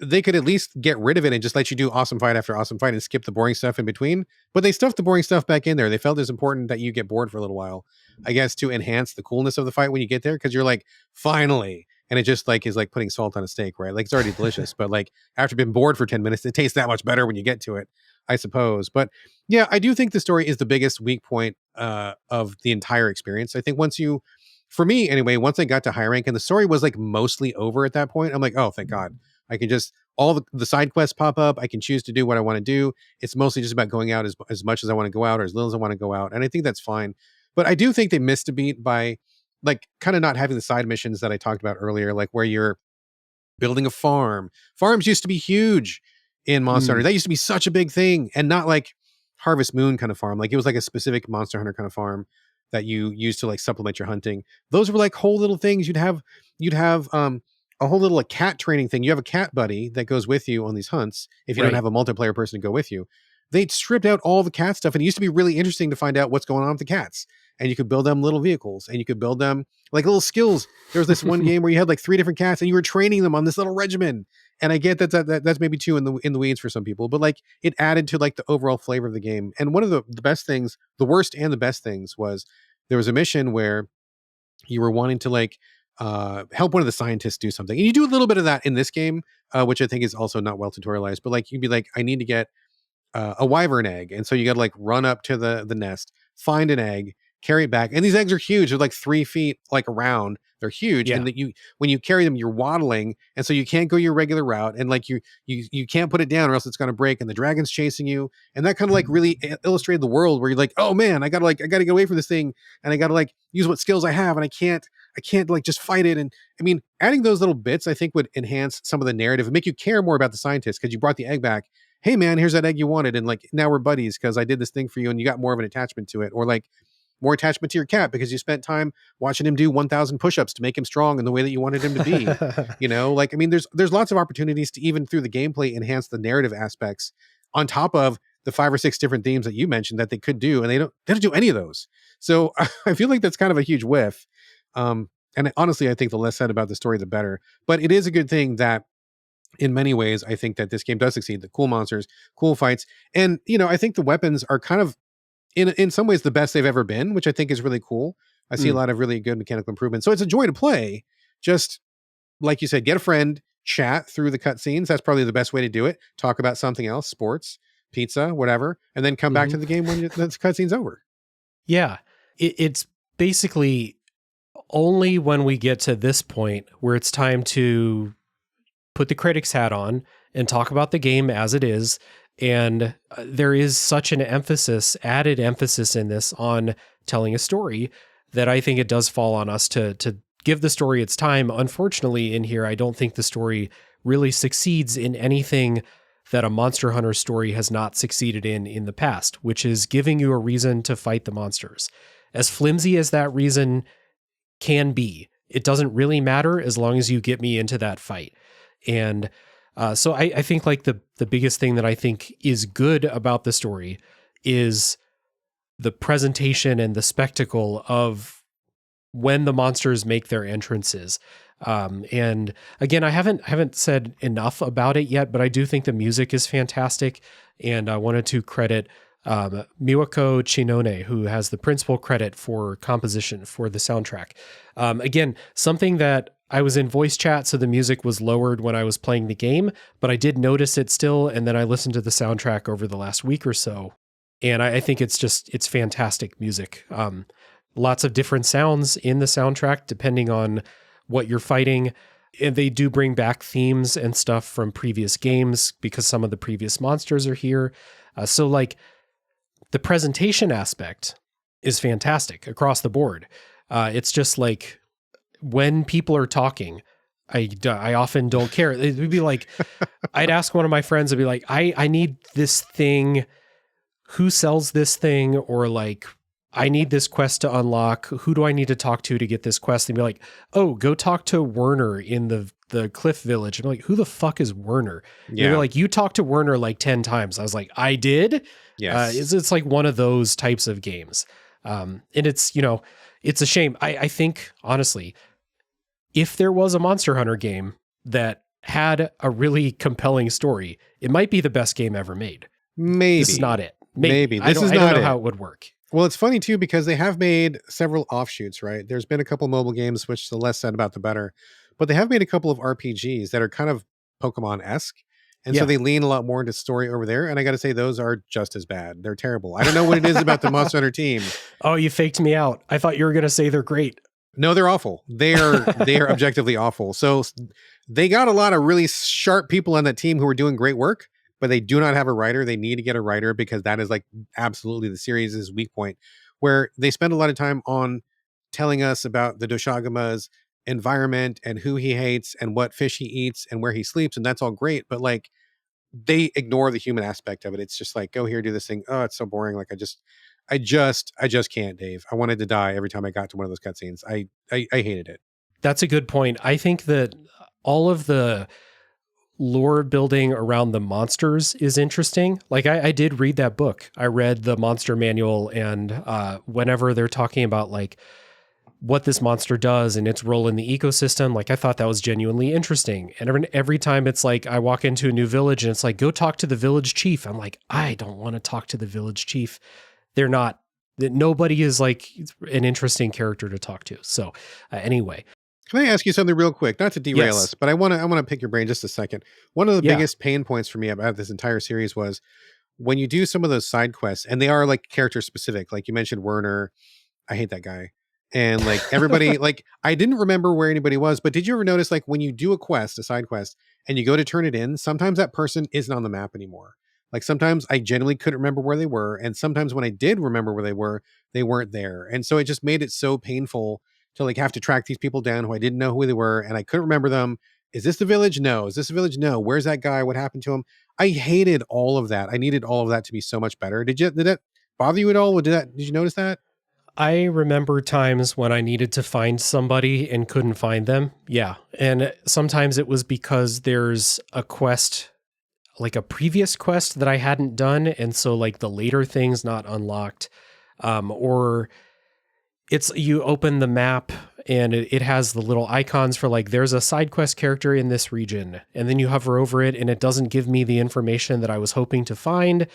they could at least get rid of it and just let you do awesome fight after awesome fight and skip the boring stuff in between. But they stuffed the boring stuff back in there. They felt it's important that you get bored for a little while, I guess, to enhance the coolness of the fight when you get there. Cause you're like, finally. And it just like is like putting salt on a steak, right? Like, it's already delicious, but like after being bored for 10 minutes, it tastes that much better when you get to it, I suppose. But yeah, I do think the story is the biggest weak point of the entire experience. I think for me anyway, once I got to high rank and the story was like mostly over at that point, I'm like, oh, thank God. I can just, all the side quests pop up. I can choose to do what I want to do. It's mostly just about going out as much as I want to go out or as little as I want to go out. And I think that's fine. But I do think they missed a beat by like kind of not having the side missions that I talked about earlier, like where you're building a farm. Farms used to be huge in Monster Hunter. That used to be such a big thing, and not like Harvest Moon kind of farm. Like, it was like a specific Monster Hunter kind of farm that you used to like supplement your hunting. Those were like whole little things. You'd have a whole little like cat training thing. You have a cat buddy that goes with you on these hunts if you don't have a multiplayer person to go with you. They'd stripped out all the cat stuff, and it used to be really interesting to find out what's going on with the cats. and you could build them little vehicles, and you could build them like little skills. There was this one game where you had like 3 different cats, and you were training them on this little regimen. And I get that's maybe too in the weeds for some people, but like it added to like the overall flavor of the game. And one of the best things, the worst and the best things, was there was a mission where you were wanting to like help one of the scientists do something, and you do a little bit of that in this game, which I think is also not well tutorialized. But like you'd be like, I need to get a wyvern egg, and so you got to like run up to the nest, find an egg, carry it back, and these eggs are huge. They're like 3 feet like around. They're huge, and that you when you carry them, you're waddling, and so you can't go your regular route, and like you can't put it down or else it's going to break, and the dragon's chasing you, and that kind of like really illustrated the world where you're like, oh man, I gotta get away from this thing, and I gotta like use what skills I have, and I can't like just fight it. And I mean, adding those little bits I think would enhance some of the narrative and make you care more about the scientist because you brought the egg back. Hey man, here's that egg you wanted, and like now we're buddies because I did this thing for you, and you got more of an attachment to it, or like more attachment to your cat because you spent time watching him do 1,000 push-ups to make him strong in the way that you wanted him to be. Like I mean, there's lots of opportunities to even through the gameplay enhance the narrative aspects on top of the 5 or 6 different themes that you mentioned that they could do, and they don't do any of those. So I feel like that's kind of a huge whiff. And honestly, I think the less said about the story, the better. But it is a good thing that in many ways, I think that this game does succeed. The cool monsters, cool fights. And, I think the weapons are kind of, in some ways, the best they've ever been, which I think is really cool. I see a lot of really good mechanical improvements. So it's a joy to play. Just like you said, get a friend, chat through the cutscenes. That's probably the best way to do it. Talk about something else, sports, pizza, whatever, and then come back to the game when the cutscene's over.
Yeah. It's basically only when we get to this point where it's time to put the critic's hat on and talk about the game as it is. And there is such an added emphasis in this on telling a story that I think it does fall on us to give the story its time. Unfortunately, in here, I don't think the story really succeeds in anything that a Monster Hunter story has not succeeded in the past, which is giving you a reason to fight the monsters. As flimsy as that reason can be, it doesn't really matter as long as you get me into that fight. And so I think like the biggest thing that I think is good about the story is the presentation and the spectacle of when the monsters make their entrances. And again, I haven't said enough about it yet, but I do think the music is fantastic. And I wanted to credit Miwako Chinone, who has the principal credit for composition for the soundtrack. Again, something that I was in voice chat, so the music was lowered when I was playing the game, but I did notice it still, and then I listened to the soundtrack over the last week or so, and I think it's fantastic music. Lots of different sounds in the soundtrack, depending on what you're fighting, and they do bring back themes and stuff from previous games, because some of the previous monsters are here. So like, the presentation aspect is fantastic across the board. It's just like, when people are talking, I often don't care. It would be like, I'd ask one of my friends, I'd be like, I need this thing. Who sells this thing? Or like, I need this quest to unlock. Who do I need to talk to get this quest? And be like, oh, go talk to Werner in the Cliff Village. And I'm like, who the fuck is Werner? Yeah. And they're like, you talked to Werner like 10 times. I was like, I did? Yes. It's like one of those types of games. And it's, it's a shame. I think, honestly, if there was a Monster Hunter game that had a really compelling story, it might be the best game ever made.
Maybe.
This is not it.
Maybe.
I don't know how it would work.
Well, it's funny too, because they have made several offshoots, right? There's been a couple mobile games, which the less said about the better, but they have made a couple of RPGs that are kind of Pokemon-esque. And so they lean a lot more into story over there. And I got to say, those are just as bad. They're terrible. I don't know what it is about the Monster Hunter team.
Oh, you faked me out. I thought you were going to say they're great.
No, they're awful. They are objectively awful. So they got a lot of really sharp people on that team who are doing great work, but they do not have a writer. They need to get a writer because that is like absolutely the series' weak point, where they spend a lot of time on telling us about the Doshagama's environment and who he hates and what fish he eats and where he sleeps. And that's all great. But like, they ignore the human aspect of it. It's just like, go here, do this thing. Oh, it's so boring. Like, I just can't, Dave. I wanted to die every time I got to one of those cutscenes. I hated it.
That's a good point. I think that all of the lore building around the monsters is interesting. Like I did read that book. I read the monster manual, and whenever they're talking about like what this monster does and its role in the ecosystem, like I thought that was genuinely interesting. And every time it's like I walk into a new village and it's like, go talk to the village chief. I'm like, I don't want to talk to the village chief. Nobody is like an interesting character to talk to. So anyway.
Can I ask you something real quick? Not to derail
Yes.
us, but I want to pick your brain just a second. One of the biggest pain points for me about this entire series was when you do some of those side quests, and they are like character specific. Like you mentioned Werner. I hate that guy. And like everybody, like I didn't remember where anybody was, but did you ever notice like when you do a side quest, and you go to turn it in, sometimes that person isn't on the map anymore. Like sometimes I genuinely couldn't remember where they were. And sometimes when I did remember where they weren't there. And so it just made it so painful to like have to track these people down who I didn't know who they were. And I couldn't remember them. Is this the village? No. Is this the village? No. Where's that guy? What happened to him? I hated all of that. I needed all of that to be so much better. Did that bother you at all? Did you notice that?
I remember times when I needed to find somebody and couldn't find them. Yeah. And sometimes it was because there's a quest, like a previous quest that I hadn't done. And so like the later things not unlocked, or it's you open the map and it has the little icons for like, there's a side quest character in this region. And then you hover over it and it doesn't give me the information that I was hoping to find.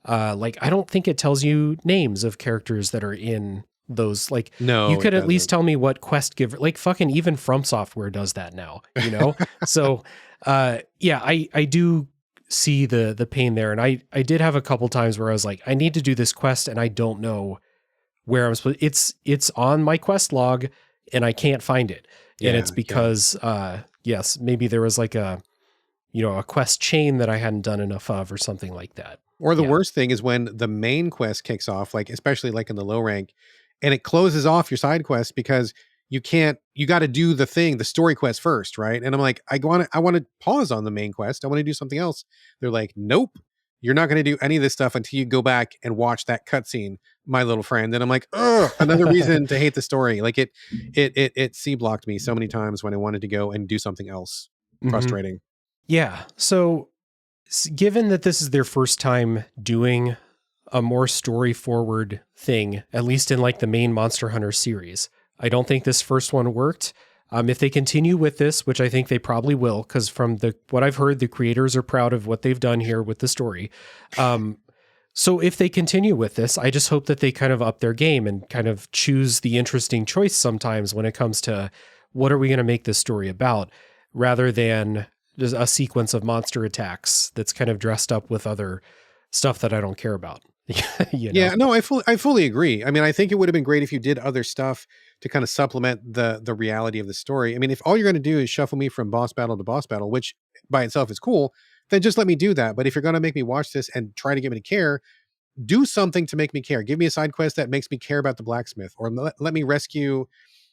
Like, I don't think it tells you names of characters that are in those. Like,
no,
you could at least tell me what quest giver, like fucking even From Software does that now, you know? So, yeah, I do see the pain there. And I did have a couple times where I was like, I need to do this quest and I don't know where I'm supposed. It's on my quest log and I can't find it. And it's because, yes, maybe there was like a quest chain that I hadn't done enough of or something like that.
Or the worst thing is when the main quest kicks off, like especially like in the low rank, and it closes off your side quest because you got to do the story quest first, right? And I'm like, I want to pause on the main quest. I want to do something else. They're like, nope, you're not going to do any of this stuff until you go back and watch that cutscene, my little friend. And I'm like, oh, another reason to hate the story. Like it C-blocked me so many times when I wanted to go and do something else. Frustrating.
Yeah. So given that this is their first time doing a more story forward thing, at least in like the main Monster Hunter series, I don't think this first one worked. If they continue with this, which I think they probably will, because from what I've heard, the creators are proud of what they've done here with the story. So if they continue with this, I just hope that they kind of up their game and kind of choose the interesting choice sometimes when it comes to what are we going to make this story about, rather than just a sequence of monster attacks that's kind of dressed up with other stuff that I don't care about.
Yeah, no, I fully agree. I mean, I think it would have been great if you did other stuff to kind of supplement the reality of the story. I mean, if all you're going to do is shuffle me from boss battle to boss battle, which by itself is cool, then just let me do that. But if you're going to make me watch this and try to get me to care, do something to make me care. Give me a side quest that makes me care about the blacksmith, or let me rescue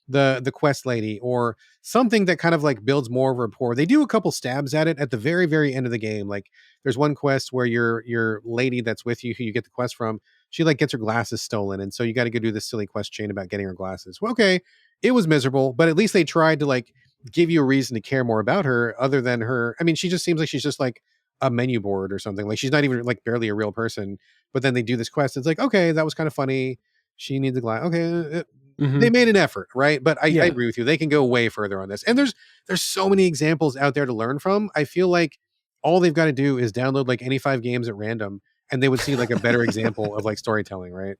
the quest lady, or something that kind of like builds more of a rapport. They do a couple stabs at it at the very, very end of the game. Like there's one quest where your lady that's with you, who you get the quest from, she like gets her glasses stolen. And so you got to go do this silly quest chain about getting her glasses. Well, okay, it was miserable, but at least they tried to like give you a reason to care more about her other than her. I mean, she just seems like she's just like a menu board or something. Like she's not even like barely a real person, but then they do this quest. It's like, okay, that was kind of funny. She needs a glass. Okay. They made an effort, right? But I agree with you. They can go way further on this. And there's so many examples out there to learn from. I feel like all they've got to do is download like any 5 games at random, and they would see like a better example of like storytelling, right?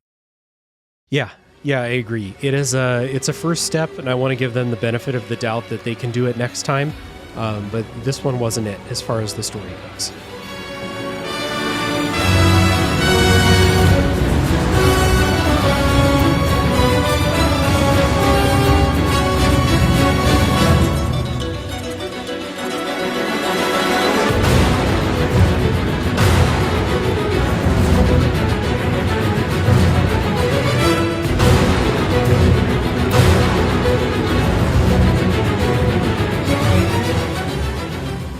Yeah, I agree. It's a first step, and I want to give them the benefit of the doubt that they can do it next time. But this one wasn't it as far as the story goes.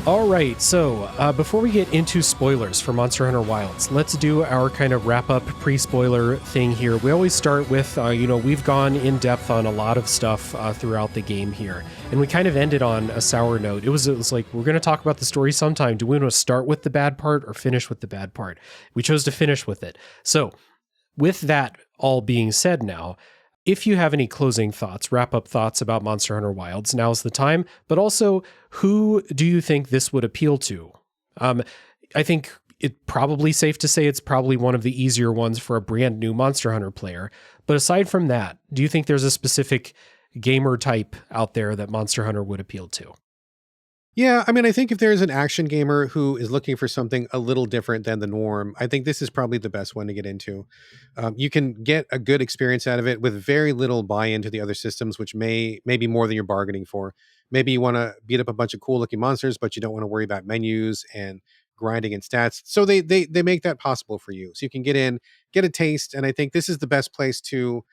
All right, So, before we get into spoilers for Monster Hunter Wilds, let's do our kind of wrap-up pre-spoiler thing here. We always start with, we've gone in depth on a lot of stuff throughout the game here, and we kind of ended on a sour note. It was like, we're going to talk about the story sometime. Do we want to start with the bad part or finish with the bad part? We chose to finish with it. So, with that all being said now, if you have any closing thoughts, wrap-up thoughts about Monster Hunter Wilds, now's the time. But also, who do you think this would appeal to? I think it's probably safe to say it's probably one of the easier ones for a brand new Monster Hunter player. But aside from that, do you think there's a specific gamer type out there that Monster Hunter would appeal to?
Yeah, I mean, I think if there's an action gamer who is looking for something a little different than the norm, I think this is probably the best one to get into. You can get a good experience out of it with very little buy-in to the other systems, which may be more than you're bargaining for. Maybe you want to beat up a bunch of cool-looking monsters, but you don't want to worry about menus and grinding and stats. So they make that possible for you. So you can get in, get a taste, and I think this is the best place to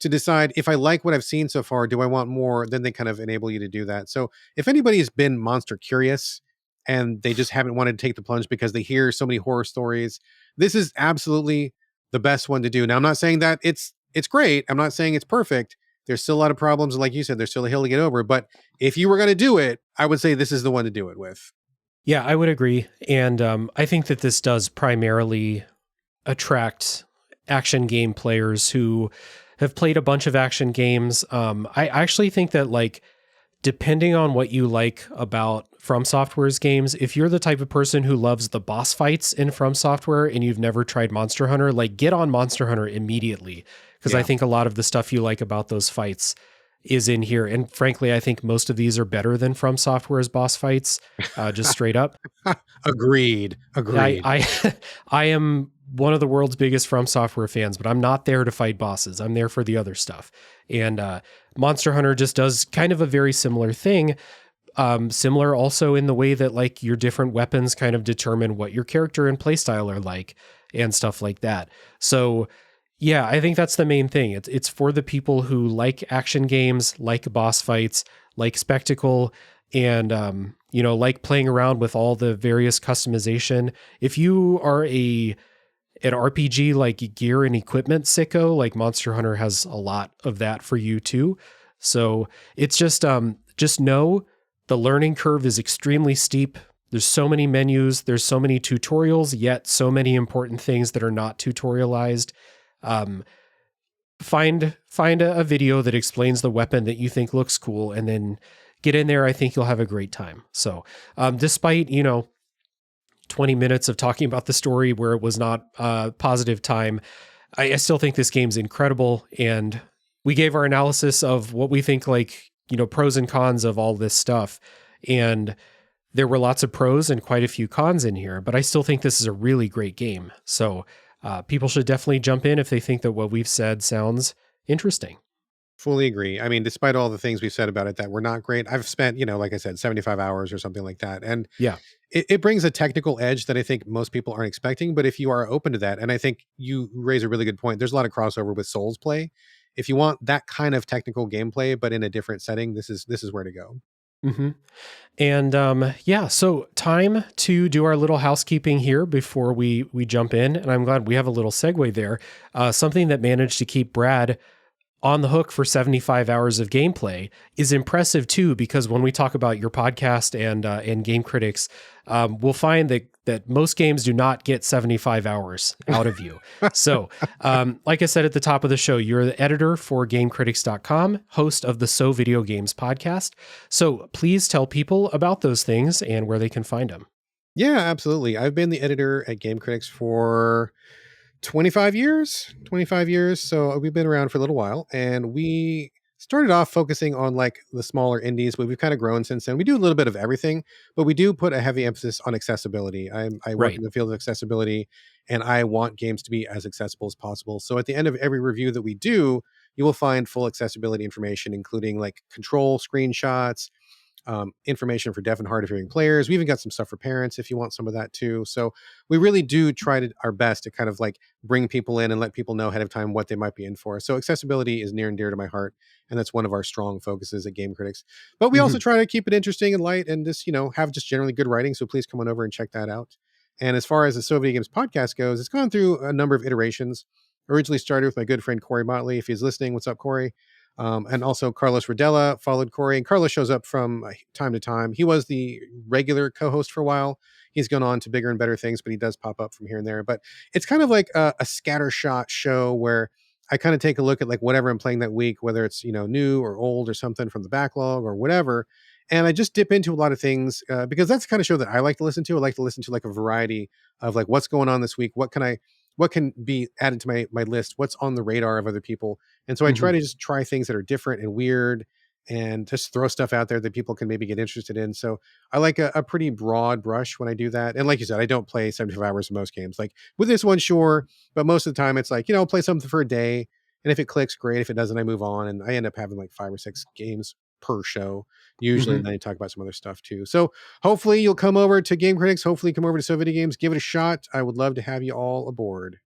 decide if I like what I've seen so far, do I want more? Then they kind of enable you to do that. So if anybody has been monster curious and they just haven't wanted to take the plunge because they hear so many horror stories, this is absolutely the best one to do. Now, I'm not saying that it's great. I'm not saying it's perfect. There's still a lot of problems. Like you said, there's still a hill to get over. But if you were going to do it, I would say this is the one to do it with.
Yeah, I would agree. And I think that this does primarily attract action game players who have played a bunch of action games. I actually think that, like, depending on what you like about From Software's games, if you're the type of person who loves the boss fights in From Software and you've never tried Monster Hunter, like, get on Monster Hunter immediately. Because I think a lot of the stuff you like about those fights is in here. And frankly, I think most of these are better than From Software's boss fights, just straight up.
Agreed.
I am one of the world's biggest From Software fans, but I'm not there to fight bosses. I'm there for the other stuff. And Monster Hunter just does kind of a very similar thing. Similar also in the way that, like, your different weapons kind of determine what your character and playstyle are like and stuff like that. So yeah, I think that's the main thing. It's for the people who like action games, like boss fights, like spectacle, and like playing around with all the various customization. If you are an RPG like gear and equipment sicko, like Monster Hunter has a lot of that for you too. So it's just know the learning curve is extremely steep. There's so many menus, there's so many tutorials, yet so many important things that are not tutorialized. Find a video that explains the weapon that you think looks cool, and then get in there. I think you'll have a great time. So, despite, 20 minutes of talking about the story where it was not a positive time, I still think this game's incredible. And we gave our analysis of what we think, like, pros and cons of all this stuff. And there were lots of pros and quite a few cons in here, but I still think this is a really great game. So, people should definitely jump in if they think that what we've said sounds interesting.
Fully agree. I mean, despite all the things we've said about it that were not great, I've spent, like I said, 75 hours or something like that. And
Yeah.
it brings a technical edge that I think most people aren't expecting. But if you are open to that, and I think you raise a really good point, there's a lot of crossover with Souls play. If you want that kind of technical gameplay, but in a different setting, this is where to go.
Mm-hmm. And so time to do our little housekeeping here before we jump in. And I'm glad we have a little segue there. Something that managed to keep Brad on the hook for 75 hours of gameplay is impressive too, because when we talk about your podcast and Game Critics, we'll find that most games do not get 75 hours out of you. So, like I said at the top of the show, you're the editor for GameCritics.com, host of the So Video Games podcast. So please tell people about those things and where they can find them.
Yeah, absolutely. I've been the editor at Game Critics for 25 years. So we've been around for a little while, and we started off focusing on, like, the smaller indies, but we've kind of grown since then. We do a little bit of everything, but we do put a heavy emphasis on accessibility. I work
Right.
in the field of accessibility, and I want games to be as accessible as possible. So at the end of every review that we do, you will find full accessibility information, including, like, control screenshots, information for deaf and hard of hearing players. We even got some stuff for parents if you want some of that too. So we really do try our best to kind of like bring people in and let people know ahead of time what they might be in for. So accessibility is near and dear to my heart, and that's one of our strong focuses at Game Critics. But we also try to keep it interesting and light, and just have just generally good writing. So please come on over and check that out. And as far as the So Video Games podcast goes, it's gone through a number of iterations. Originally started with my good friend Corey Motley. If he's listening, what's up, Corey? And also Carlos Rodella followed Corey, and Carlos shows up from time to time. He was the regular co-host for a while. He's gone on to bigger and better things, but he does pop up from here and there. But it's kind of like a scattershot show where I kind of take a look at like whatever I'm playing that week, whether it's new or old or something from the backlog or whatever. And I just dip into a lot of things because that's the kind of show that I like to listen to. I like to listen to like a variety of like what's going on this week. What can be added to my list? What's on the radar of other people? And so I try to just try things that are different and weird and just throw stuff out there that people can maybe get interested in. So I like a pretty broad brush when I do that. And like you said, I don't play 75 hours in most games. Like with this one, sure. But most of the time it's like, play something for a day. And if it clicks, great. If it doesn't, I move on. And I end up having like 5 or 6 games per show usually. And then I talk about some other stuff too. So hopefully you'll come over to Game Critics. Hopefully come over to So Video Games. Give it a shot. I would love to have you all aboard.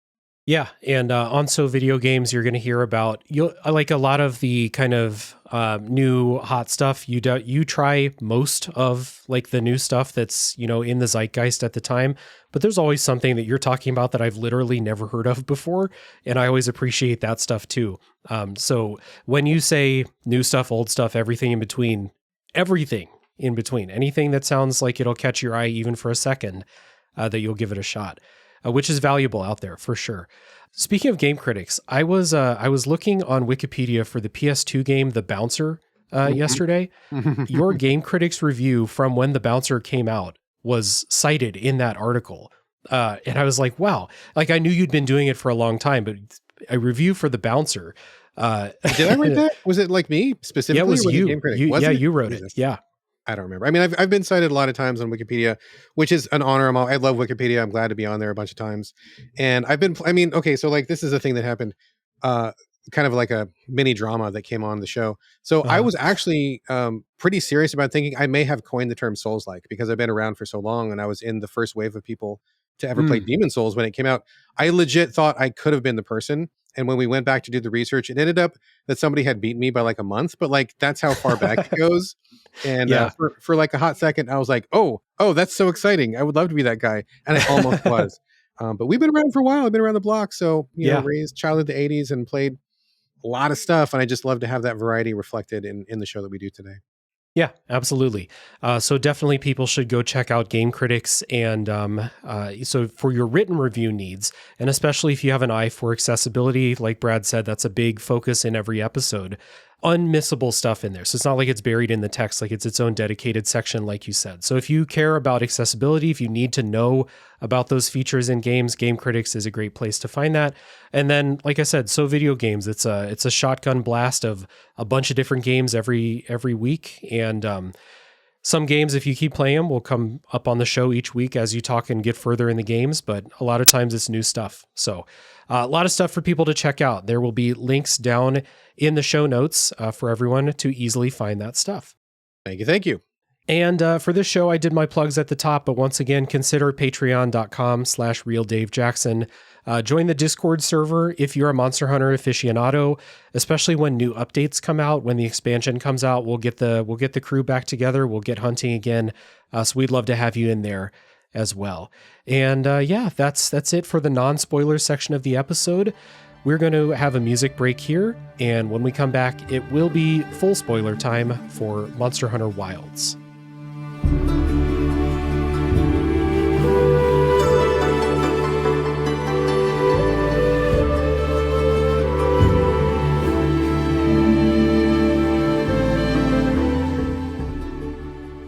Yeah, and on So Video Games, you're going to hear about like a lot of the kind of new hot stuff. You try most of like the new stuff that's in the zeitgeist at the time, but there's always something that you're talking about that I've literally never heard of before, and I always appreciate that stuff too. So when you say new stuff, old stuff, everything in between, anything that sounds like it'll catch your eye even for a second, that you'll give it a shot. Which is valuable out there for sure. Speaking of Game Critics, I was looking on Wikipedia for the PS2 game The Bouncer yesterday. Your Game Critics review from when The Bouncer came out was cited in that article, and I was like, wow! Like I knew you'd been doing it for a long time, but a review for The Bouncer.
Did I write that? Was it like me specifically?
Yeah, it was you.
Game Critic?
You wrote it. Yeah.
I don't remember. I mean, I've been cited a lot of times on Wikipedia, which is an honor. I love Wikipedia. I'm glad to be on there a bunch of times. And so like this is a thing that happened, kind of like a mini drama that came on the show. So I was actually pretty serious about thinking I may have coined the term Souls-like because I've been around for so long and I was in the first wave of people to ever play Demon Souls when it came out. I legit thought I could have been the person. And when we went back to do the research, it ended up that somebody had beaten me by like a month, but like that's how far back it goes. And for like a hot second, I was like, oh, that's so exciting. I would love to be that guy. And I almost was. But we've been around for a while. I've been around the block. So, raised child of the 80s and played a lot of stuff. And I just love to have that variety reflected in the show that we do today.
Yeah, absolutely. So definitely people should go check out Game Critics. And so for your written review needs, and especially if you have an eye for accessibility, like Brad said, that's a big focus in every episode. Unmissable stuff in there. So it's not like it's buried in the text, like it's its own dedicated section, like you said. So if you care about accessibility, if you need to know about those features in games, Game Critics is a great place to find that. And then, like I said, So Video Games, it's a shotgun blast of a bunch of different games every week. And some games, if you keep playing them, will come up on the show each week as you talk and get further in the games, but a lot of times it's new stuff. So a lot of stuff for people to check out. There will be links down in the show notes for everyone to easily find that stuff.
Thank you.
And for this show, I did my plugs at the top, but once again, consider patreon.com/realdavejackson. Join the Discord server if you're a Monster Hunter aficionado, especially when new updates come out. When the expansion comes out, we'll get the crew back together. We'll get hunting again. So we'd love to have you in there as well. And that's it for the non-spoiler section of the episode. We're going to have a music break here, and when we come back, it will be full spoiler time for Monster Hunter Wilds.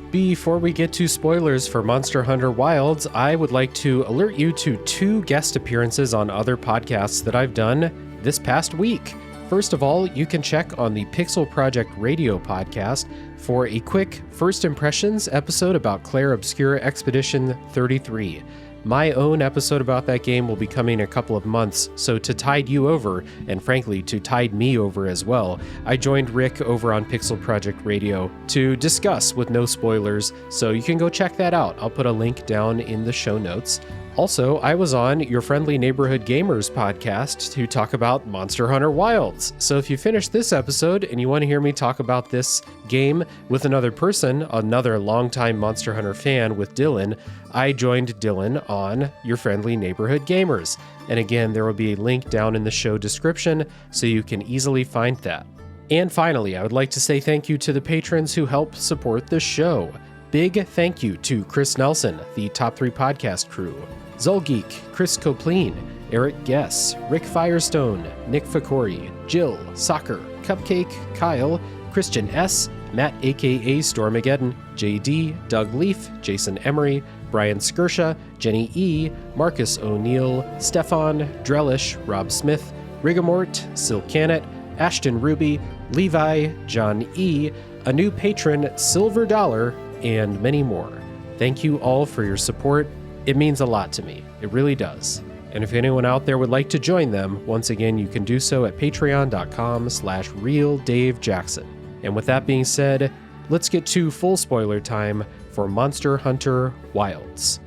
Before we get to spoilers for Monster Hunter Wilds, I would like to alert you to 2 guest appearances on other podcasts that I've done this past week. First of all, you can check on the Pixel Project Radio podcast for a quick First Impressions episode about Clair Obscura Expedition 33. My own episode about that game will be coming in a couple of months, so to tide you over, and frankly, to tide me over as well, I joined Rick over on Pixel Project Radio to discuss with no spoilers, so you can go check that out. I'll put a link down in the show notes. Also, I was on Your Friendly Neighborhood Gamers podcast to talk about Monster Hunter Wilds. So if you finish this episode and you want to hear me talk about this game with another person, another longtime Monster Hunter fan with Dylan, I joined Dylan on Your Friendly Neighborhood Gamers. And again, there will be a link down in the show description so you can easily find that. And finally, I would like to say thank you to the patrons who help support the show. Big thank you to Chris Nelson, the Top 3 Podcast crew, Zulgeek, Chris Copleen, Eric Guess, Rick Firestone, Nick Fakori, Jill, Soccer, Cupcake, Kyle, Christian S., Matt aka Stormageddon, JD, Doug Leaf, Jason Emery, Brian Skirsha, Jenny E., Marcus O'Neill, Stefan, Drellish, Rob Smith, Rigamort, Silcanet, Ashton Ruby, Levi, John E., a new patron, Silver Dollar, and many more. Thank you all for your support. It means a lot to me. It really does. And if anyone out there would like to join them, once again, you can do so at patreon.com/realdavejackson. And with that being said, let's get to full spoiler time for Monster Hunter Wilds.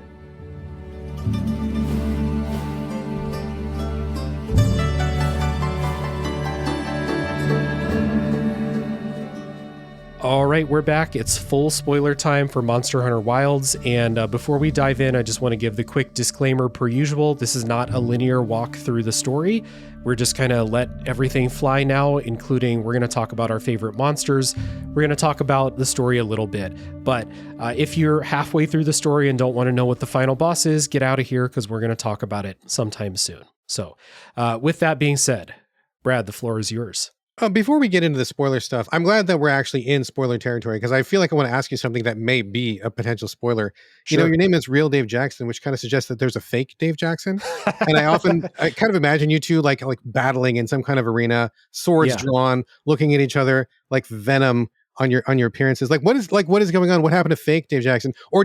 All right, we're back. It's full spoiler time for Monster Hunter Wilds. And before we dive in, I just want to give the quick disclaimer per usual. This is not a linear walk through the story. We're just kind of let everything fly now, including we're going to talk about our favorite monsters. We're going to talk about the story a little bit. But if you're halfway through the story and don't want to know what the final boss is, get out of here because we're going to talk about it sometime soon. So with that being said, Brad, the floor is yours.
Before we get into the spoiler stuff, I'm glad that we're actually in spoiler territory because I feel like I want to ask you something that may be a potential spoiler.
Sure.
You know, your name is Real Dave Jackson, which kind of suggests that there's a fake Dave Jackson. And I kind of imagine you two like battling in some kind of arena, swords drawn, looking at each other like Venom on your appearances. What is going on? What happened to fake Dave Jackson? Or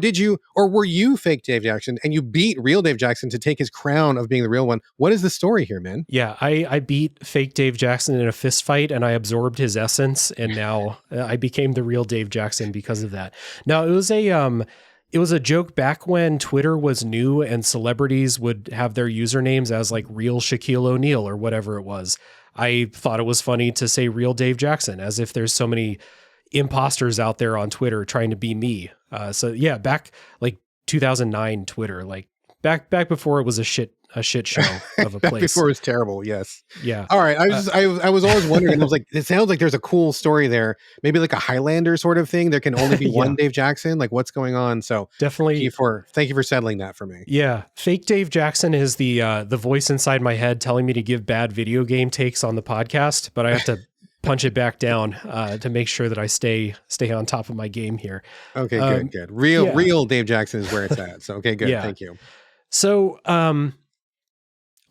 were you fake Dave Jackson and you beat real Dave Jackson to take his crown of being the real one? What is the story here, man?
Yeah, I beat fake Dave Jackson in a fist fight and I absorbed his essence, and now I became the real Dave Jackson because of that. Now it was a joke back when Twitter was new and celebrities would have their usernames as like real Shaquille O'Neal or whatever it was. I thought it was funny to say real Dave Jackson, as if there's so many imposters out there on Twitter trying to be me. So yeah, back like 2009 Twitter, like back before it was a shit show of a place.
Before it was terrible. Yes.
Yeah.
All right. I was always wondering, and I was like, it sounds like there's a cool story there. Maybe like a Highlander sort of thing. There can only be one Dave Jackson. Like what's going on? So
definitely.
Thank you for settling that for me.
Yeah. Fake Dave Jackson is the voice inside my head telling me to give bad video game takes on the podcast, but I have to punch it back down to make sure that I stay on top of my game here.
Okay, good. Real Dave Jackson is where it's at. So, okay, good. Yeah. Thank you.
So,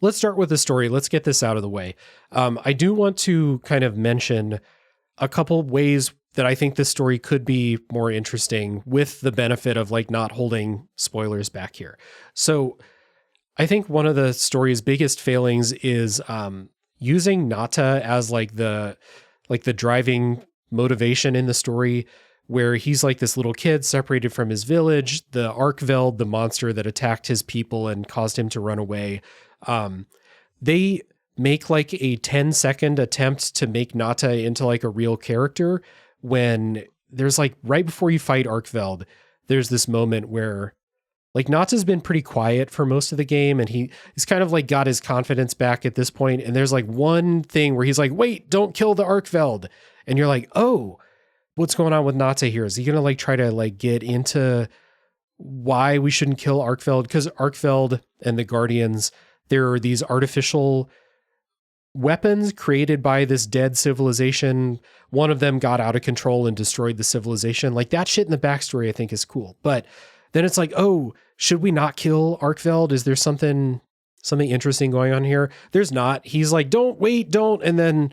let's start with the story. Let's get this out of the way. I do want to kind of mention a couple ways that I think this story could be more interesting with the benefit of like not holding spoilers back here. So I think one of the story's biggest failings is using Nata as like the driving motivation in the story, where he's like this little kid separated from his village, the Arkveld, the monster that attacked his people and caused him to run away. They make like a 10-second attempt to make Nata into like a real character when there's like right before you fight Arkveld, there's this moment where like Nata's been pretty quiet for most of the game, and he's kind of like got his confidence back at this point. And there's like one thing where he's like, wait, don't kill the Arkveld. And you're like, oh, what's going on with Nata here? Is he going to like try to like get into why we shouldn't kill Arkveld? Because Arkveld and the Guardians, there are these artificial weapons created by this dead civilization. One of them got out of control and destroyed the civilization. Like that shit in the backstory, I think is cool. But then it's like, oh, should we not kill Arkveld? Is there something interesting going on here? There's not. He's like, don't. And then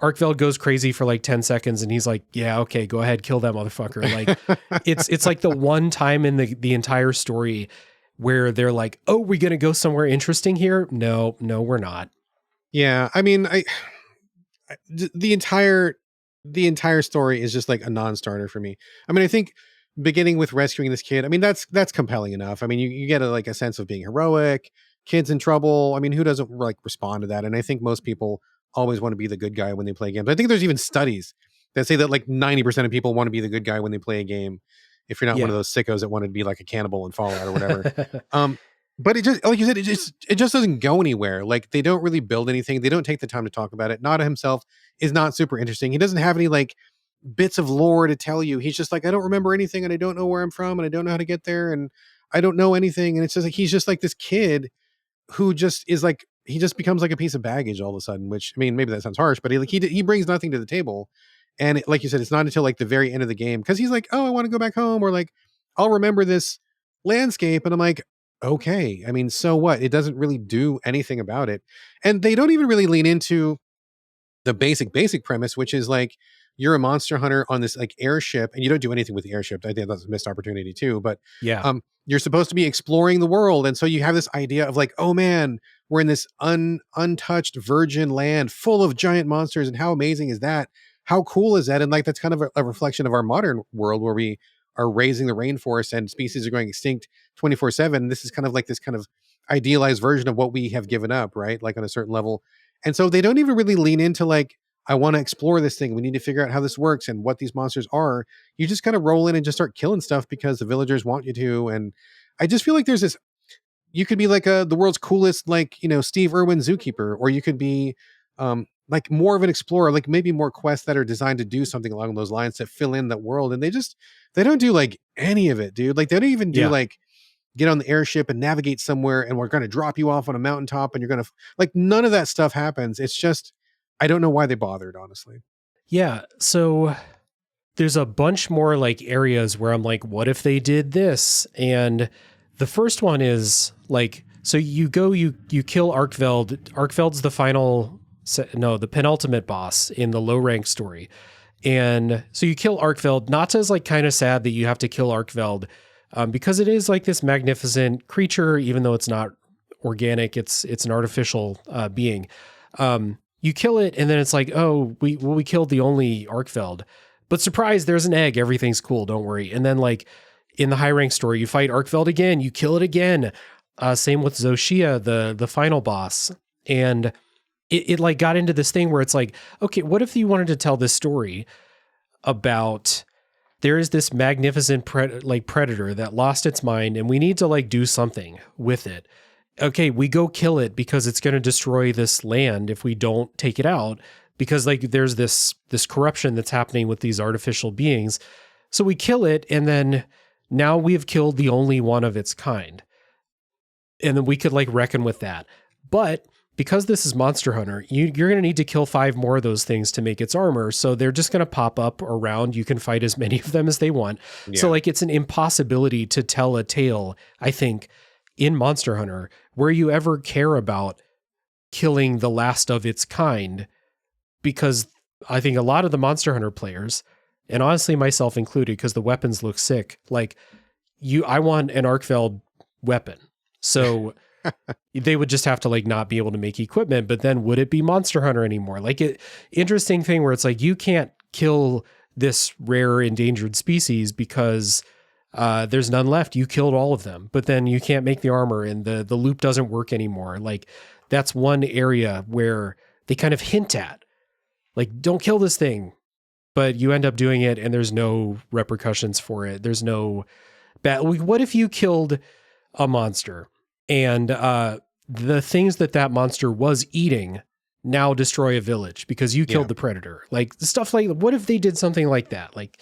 Arkveld goes crazy for like 10 seconds and he's like, yeah, okay, go ahead, kill that motherfucker. Like it's like the one time in the entire story where they're like, oh, we're going to go somewhere interesting here. No, we're not.
Yeah. I mean, the entire story is just like a non-starter for me. I mean, I think beginning with rescuing this kid, I mean, that's compelling enough. I mean, you get like a sense of being heroic, kids in trouble. I mean, who doesn't like respond to that? And I think most people always want to be the good guy when they play games. I think there's even studies that say that like 90% of people want to be the good guy when they play a game. If you're not one of
Yeah.
those sickos that wanted to be like a cannibal in Fallout or whatever. Um, but it just, like you said, it just doesn't go anywhere. Like they don't really build anything. They don't take the time to talk about it. Nada himself is not super interesting. He doesn't have any like bits of lore to tell you. He's just like, I don't remember anything and I don't know where I'm from and I don't know how to get there and I don't know anything. And it's just like he's just like this kid who just is like he just becomes like a piece of baggage all of a sudden. Which I mean, maybe that sounds harsh, but he brings nothing to the table. And like you said, it's not until like the very end of the game because he's like, oh, I want to go back home, or like I'll remember this landscape, and I'm like, okay. I mean, so what? It doesn't really do anything about it, and they don't even really lean into the basic premise, which is like you're a monster hunter on this like airship, and you don't do anything with the airship. I think that's a missed opportunity too. But
Yeah.
you're supposed to be exploring the world, and so you have this idea of like, oh man, we're in this untouched virgin land full of giant monsters, and how amazing is that? How cool is that? And like that's kind of a reflection of our modern world where we are raising the rainforest and species are going extinct 24/7. This is kind of like this kind of idealized version of what we have given up, right? Like on a certain level. And so they don't even really lean into like, I want to explore this thing. We need to figure out how this works and what these monsters are. You just kind of roll in and just start killing stuff because the villagers want you to. And I just feel like there's this, you could be like the world's coolest, like, Steve Irwin zookeeper, or you could be like more of an explorer, like maybe more quests that are designed to do something along those lines to fill in that world. And they don't do like any of it, dude. Like they don't even do
Yeah.
like, get on the airship and navigate somewhere and we're going to drop you off on a mountaintop and you're going to like none of that stuff happens. It's just I don't know why they bothered, honestly.
Yeah. So there's a bunch more like areas where I'm like, what if they did this? And the first one is like, so you go, you kill Arkveld. Arkveld's the the penultimate boss in the low rank story. And so you kill Arkveld. Nata's like kind of sad that you have to kill Arkveld because it is like this magnificent creature, even though it's not organic, it's an artificial being. You kill it, and then it's like, oh, we killed the only Arkveld. But surprise, there's an egg. Everything's cool. Don't worry. And then like in the high rank story, you fight Arkveld again. You kill it again. Same with Zoshia, the final boss. And it like got into this thing where it's like, okay, what if you wanted to tell this story about there is this magnificent predator that lost its mind and we need to like do something with it. Okay, we go kill it because it's going to destroy this land if we don't take it out, because like there's this corruption that's happening with these artificial beings. So we kill it, and then now we have killed the only one of its kind. And then we could like reckon with that. But because this is Monster Hunter, you're going to need to kill 5 more of those things to make its armor. So they're just going to pop up around. You can fight as many of them as they want. Yeah. So like it's an impossibility to tell a tale, I think, in Monster Hunter where you ever care about killing the last of its kind, because I think a lot of the Monster Hunter players, and honestly myself included, because the weapons look sick, like I want an Arkveld weapon. So they would just have to like not be able to make equipment, but then would it be Monster Hunter anymore? Like interesting thing where it's like, you can't kill this rare endangered species because there's none left. You killed all of them, but then you can't make the armor and the loop doesn't work anymore. Like that's one area where they kind of hint at, like, don't kill this thing, but you end up doing it and there's no repercussions for it. There's no bad. What if you killed a monster and the things that monster was eating now destroy a village because you killed the predator? Like stuff like, what if they did something like that? Like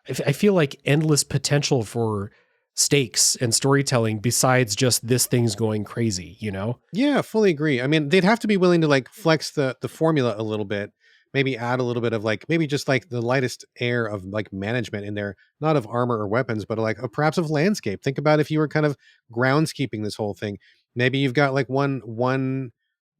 I feel like endless potential for stakes and storytelling besides just this thing's going crazy, you know?
Yeah, fully agree. I mean, they'd have to be willing to like flex the formula a little bit, maybe add a little bit of like, maybe just like the lightest air of like management in there, not of armor or weapons, but like perhaps of landscape. Think about if you were kind of groundskeeping this whole thing. Maybe you've got like one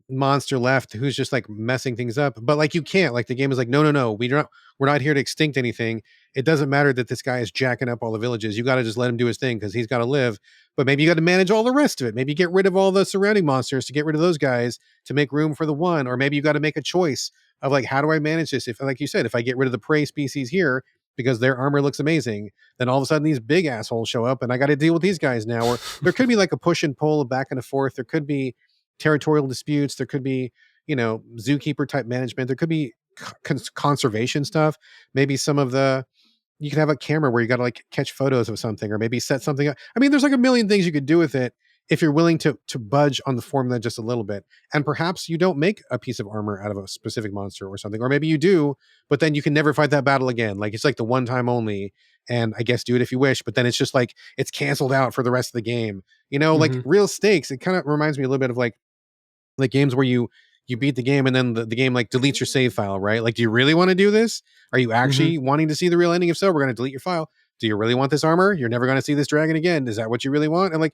monster left who's just like messing things up. But like you can't, like the game is like, no, we're not here to extinct anything. It doesn't matter that this guy is jacking up all the villages. You got to just let him do his thing because he's got to live. But maybe you got to manage all the rest of it. Maybe get rid of all the surrounding monsters to get rid of those guys to make room for the one. Or maybe you got to make a choice of like, how do I manage this? If, like you said, if I get rid of the prey species here because their armor looks amazing, then all of a sudden these big assholes show up and I got to deal with these guys now. Or there could be like a push and pull back and forth. There could be territorial disputes. There could be, zookeeper type management. There could be conservation stuff. Maybe some of you could have a camera where you got to like catch photos of something, or maybe set something up. I mean, there's like a million things you could do with it if you're willing to budge on the formula just a little bit. And perhaps you don't make a piece of armor out of a specific monster or something, or maybe you do, but then you can never fight that battle again. Like it's like the one time only, and I guess do it if you wish, but then it's just like it's canceled out for the rest of the game. Like real stakes. It kind of reminds me a little bit of like games where you beat the game and then the game like deletes your save file, right? Like, do you really want to do this? Are you actually wanting to see the real ending? If so, we're going to delete your file. Do you really want this armor? You're never going to see this dragon again. Is that what you really want? And like,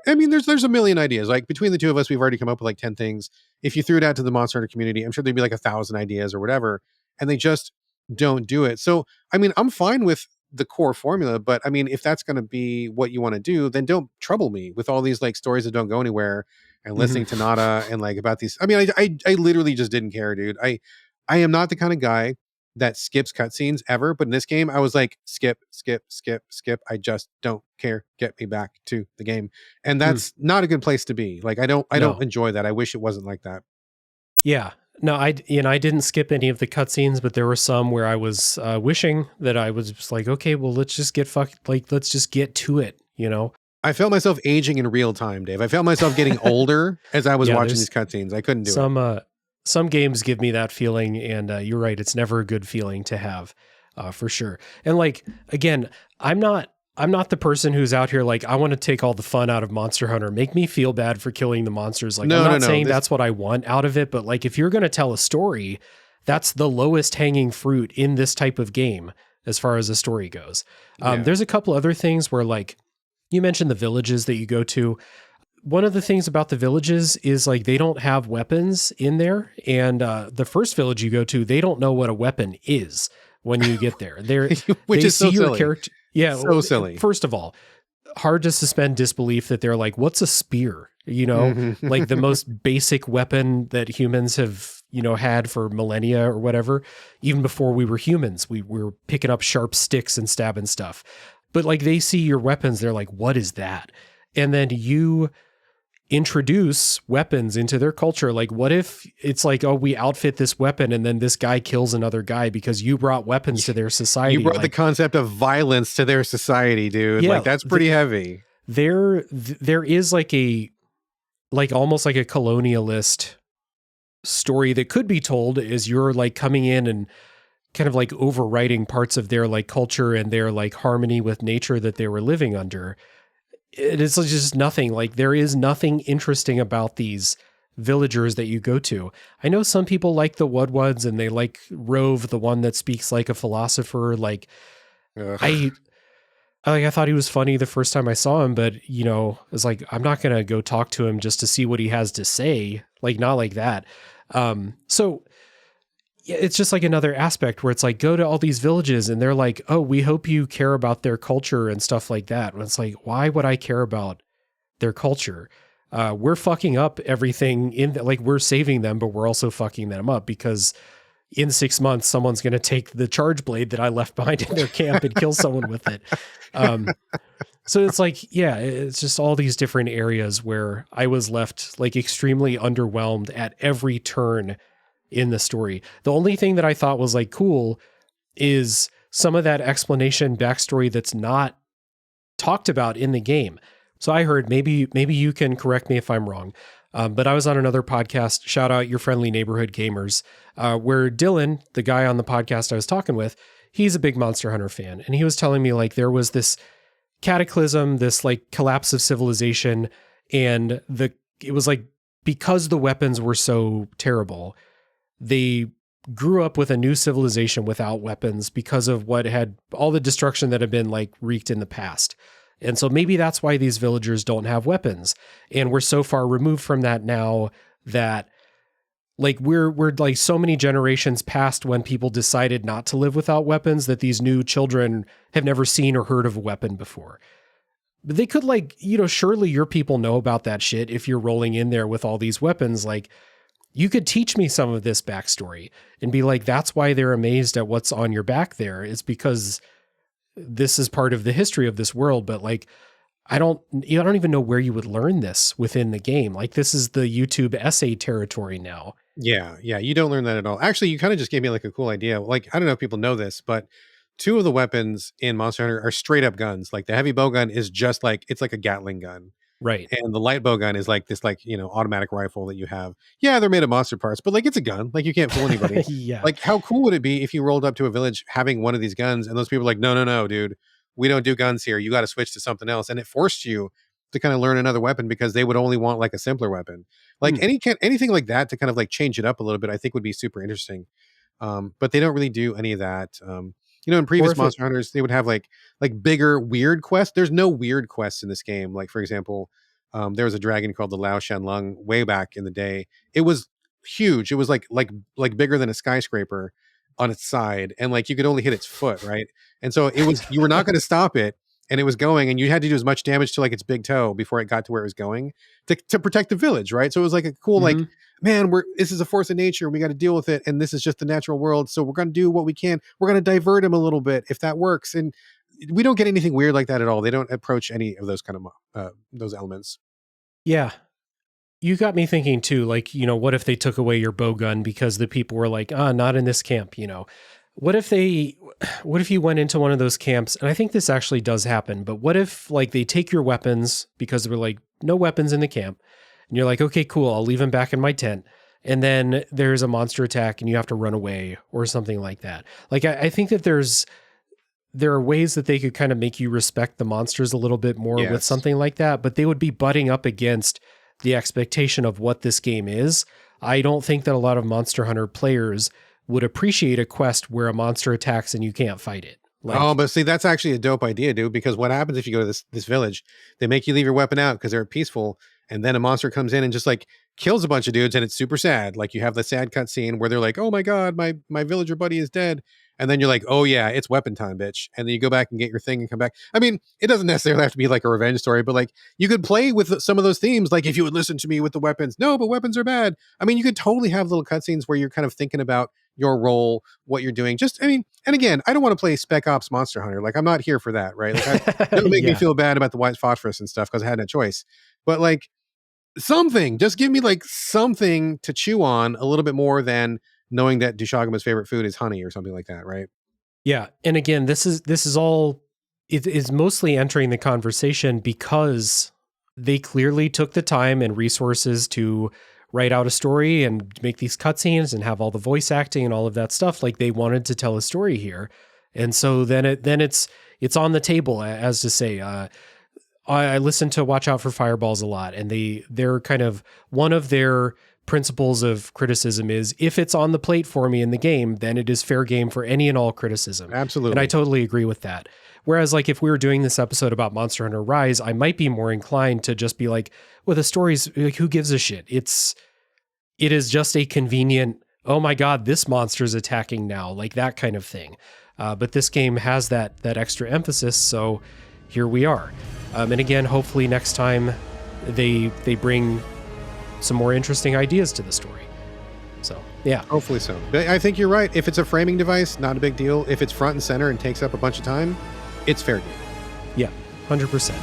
I mean, there's a million ideas. Like between the two of us, we've already come up with like 10 things. If you threw it out to the Monster Hunter community, I'm sure there'd be like 1,000 ideas or whatever, and they just don't do it. So, I mean, I'm fine with the core formula, but I mean, if that's going to be what you want to do, then don't trouble me with all these like stories that don't go anywhere and listening to Nada and like about these. I mean, I literally just didn't care, dude. I am not the kind of guy that skips cutscenes ever, but in this game, I was like, skip. I just don't care. Get me back to the game. And that's not a good place to be. Like, I don't enjoy that. I wish it wasn't like that.
Yeah. No, I didn't skip any of the cutscenes, but there were some where I was wishing that I was just like, okay, well, let's just get let's just get to it,
I felt myself aging in real time, Dave. I felt myself getting older as I was watching these cutscenes. I couldn't do it.
Some games give me that feeling, and you're right, it's never a good feeling to have, for sure. And like, again, I'm not the person who's out here like, I want to take all the fun out of Monster Hunter. Make me feel bad for killing the monsters. Like, I'm not saying that's what I want out of it, but like, if you're going to tell a story, that's the lowest hanging fruit in this type of game as far as the story goes. There's a couple other things where like, you mentioned the villages that you go to. One of the things about the villages is like, they don't have weapons in there. And the first village you go to, they don't know what a weapon is when you get there.
Which is so silly.
Character. Yeah.
So silly.
First of all, hard to suspend disbelief that they're like, what's a spear? Like the most basic weapon that humans have, had for millennia or whatever. Even before we were humans, we were picking up sharp sticks and stabbing stuff. But like, they see your weapons, they're like, what is that? And then you introduce weapons into their culture. Like, what if it's like, oh, we outfit this weapon and then this guy kills another guy because you brought weapons to their society.
You brought the concept of violence to their society, dude. Yeah, like, that's pretty heavy.
There is like almost like a colonialist story that could be told as you're like coming in and kind of like overwriting parts of their like culture and their like harmony with nature that they were living under. It is just nothing. Like, there is nothing interesting about these villagers that you go to. I know some people like the Wudwuds and they like Rove, the one that speaks like a philosopher. Like, I thought he was funny the first time I saw him, but it's like, I'm not going to go talk to him just to see what he has to say. Like, not like that. So it's just like another aspect where it's like, go to all these villages and they're like, oh, we hope you care about their culture and stuff like that. And it's like, why would I care about their culture? We're fucking up everything like, we're saving them, but we're also fucking them up because in 6 months, someone's going to take the charge blade that I left behind in their camp and kill someone with it. So it's like, yeah, it's just all these different areas where I was left like extremely underwhelmed at every turn in the story. The only thing that I thought was like cool is some of that explanation backstory that's not talked about in the game. So I heard, maybe you can correct me if I'm wrong, but I was on another podcast, shout out Your Friendly Neighborhood Gamers, where Dylan, the guy on the podcast I was talking with, he's a big Monster Hunter fan. And he was telling me like there was this cataclysm, this like collapse of civilization. And it was like, because the weapons were so terrible, they grew up with a new civilization without weapons because of what had all the destruction that had been like wreaked in the past. And so maybe that's why these villagers don't have weapons. And we're so far removed from that now that Like we're like so many generations past when people decided not to live without weapons that these new children have never seen or heard of a weapon before. But they could like, surely your people know about that shit if you're rolling in there with all these weapons. Like you could teach me some of this backstory and be like, that's why they're amazed at what's on your back there. It's because this is part of the history of this world. But like, I don't even know where you would learn this within the game. Like this is the YouTube essay territory now.
Yeah. You don't learn that at all. Actually, you kind of just gave me like a cool idea. Like, I don't know if people know this, but 2 of the weapons in Monster Hunter are straight up guns. Like the heavy bow gun is just like, it's like a Gatling gun.
Right.
And the light bow gun is like this, like, automatic rifle that you have. Yeah, they're made of monster parts, but like it's a gun. Like you can't fool anybody.
Yeah.
Like how cool would it be if you rolled up to a village having one of these guns and those people are like, no, dude, we don't do guns here. You got to switch to something else. And it forced you to kind of learn another weapon because they would only want like a simpler weapon. Like anything like that to kind of like change it up a little bit, I think would be super interesting. But they don't really do any of that. In previous Monster Hunters, they would have like bigger weird quests. There's no weird quests in this game. Like for example, there was a dragon called the Lao Shan Lung way back in the day. It was huge. It was like bigger than a skyscraper on its side, and like you could only hit its foot, right? And so it was you were not going to stop it, and it was going, and you had to do as much damage to like its big toe before it got to where it was going to protect the village, right? So it was like a cool like, man, this is a force of nature. We got to deal with it, and this is just the natural world. So we're going to do what we can. We're going to divert him a little bit if that works, and we don't get anything weird like that at all. They don't approach any of those kind of those elements.
Yeah. You got me thinking too, like, what if they took away your bow gun because the people were like, not in this camp, What if you went into one of those camps, and I think this actually does happen, but what if like they take your weapons because they're like, no weapons in the camp, and you're like, okay, cool, I'll leave them back in my tent. And then there's a monster attack and you have to run away or something like that. Like, I think that there are ways that they could kind of make you respect the monsters a little bit more with something like that, but they would be butting up against the expectation of what this game is. I don't think that a lot of Monster Hunter players would appreciate a quest where a monster attacks and you can't fight it. Like,
but see, that's actually a dope idea, dude, because what happens if you go to this village, they make you leave your weapon out because they're peaceful, and then a monster comes in and just like kills a bunch of dudes, and it's super sad. Like you have the sad cutscene where they're like, oh my God, my villager buddy is dead. And then you're like, oh yeah, it's weapon time, bitch. And then you go back and get your thing and come back. I mean, it doesn't necessarily have to be like a revenge story, but like you could play with some of those themes. Like if you would listen to me with the weapons, no, but weapons are bad. I mean, you could totally have little cutscenes where you're kind of thinking about your role, what you're doing. And again, I don't want to play Spec Ops Monster Hunter. Like I'm not here for that, right? Like it'll make me feel bad about the white phosphorus and stuff because I had no choice. But like just give me like something to chew on a little bit more than knowing that Dushagama's favorite food is honey or something like that, right?
Yeah. And again, this is all, it is mostly entering the conversation because they clearly took the time and resources to write out a story and make these cutscenes and have all the voice acting and all of that stuff. Like they wanted to tell a story here. And so then it's on the table, as to say, I listen to Watch Out for Fireballs a lot, and they're kind of one of their principles of criticism is if it's on the plate for me in the game, then it is fair game for any and all criticism.
Absolutely.
And I totally agree with that. Whereas like if we were doing this episode about Monster Hunter Rise, I might be more inclined to just be like, well, the story's like, who gives a shit? It is just a convenient, oh my God, this monster's attacking now, like that kind of thing. But this game has that extra emphasis. So here we are. And again, hopefully next time they bring some more interesting ideas to the story. So, yeah.
Hopefully so. But I think you're right. If it's a framing device, not a big deal. If it's front and center and takes up a bunch of time, it's fair game.
Yeah, 100%.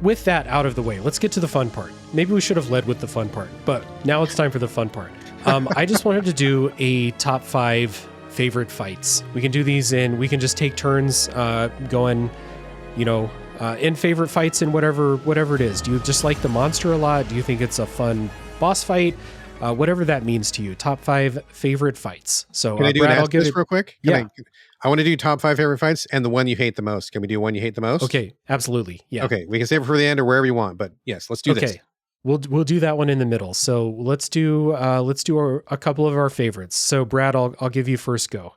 with that out of the way, let's get to the fun part. Maybe we should have led with the fun part, but now it's time for the fun part. I just wanted to do a top 5 favorite fights. We can do these we can just take turns going, in favorite fights in whatever it is. Do you just like the monster a lot? Do you think it's a fun boss fight? Whatever that means to you. Top 5 favorite fights. So
can I do
Brad,
an
I'll give
this
it
real quick? I want to do top 5 favorite fights and the one you hate the most. Can we do one you hate the most?
Okay, absolutely. Yeah.
Okay, we can save it for the end or wherever you want, but yes, let's do this.
Okay. We'll do that one in the middle. So let's do a couple of our favorites. So Brad, I'll give you first go.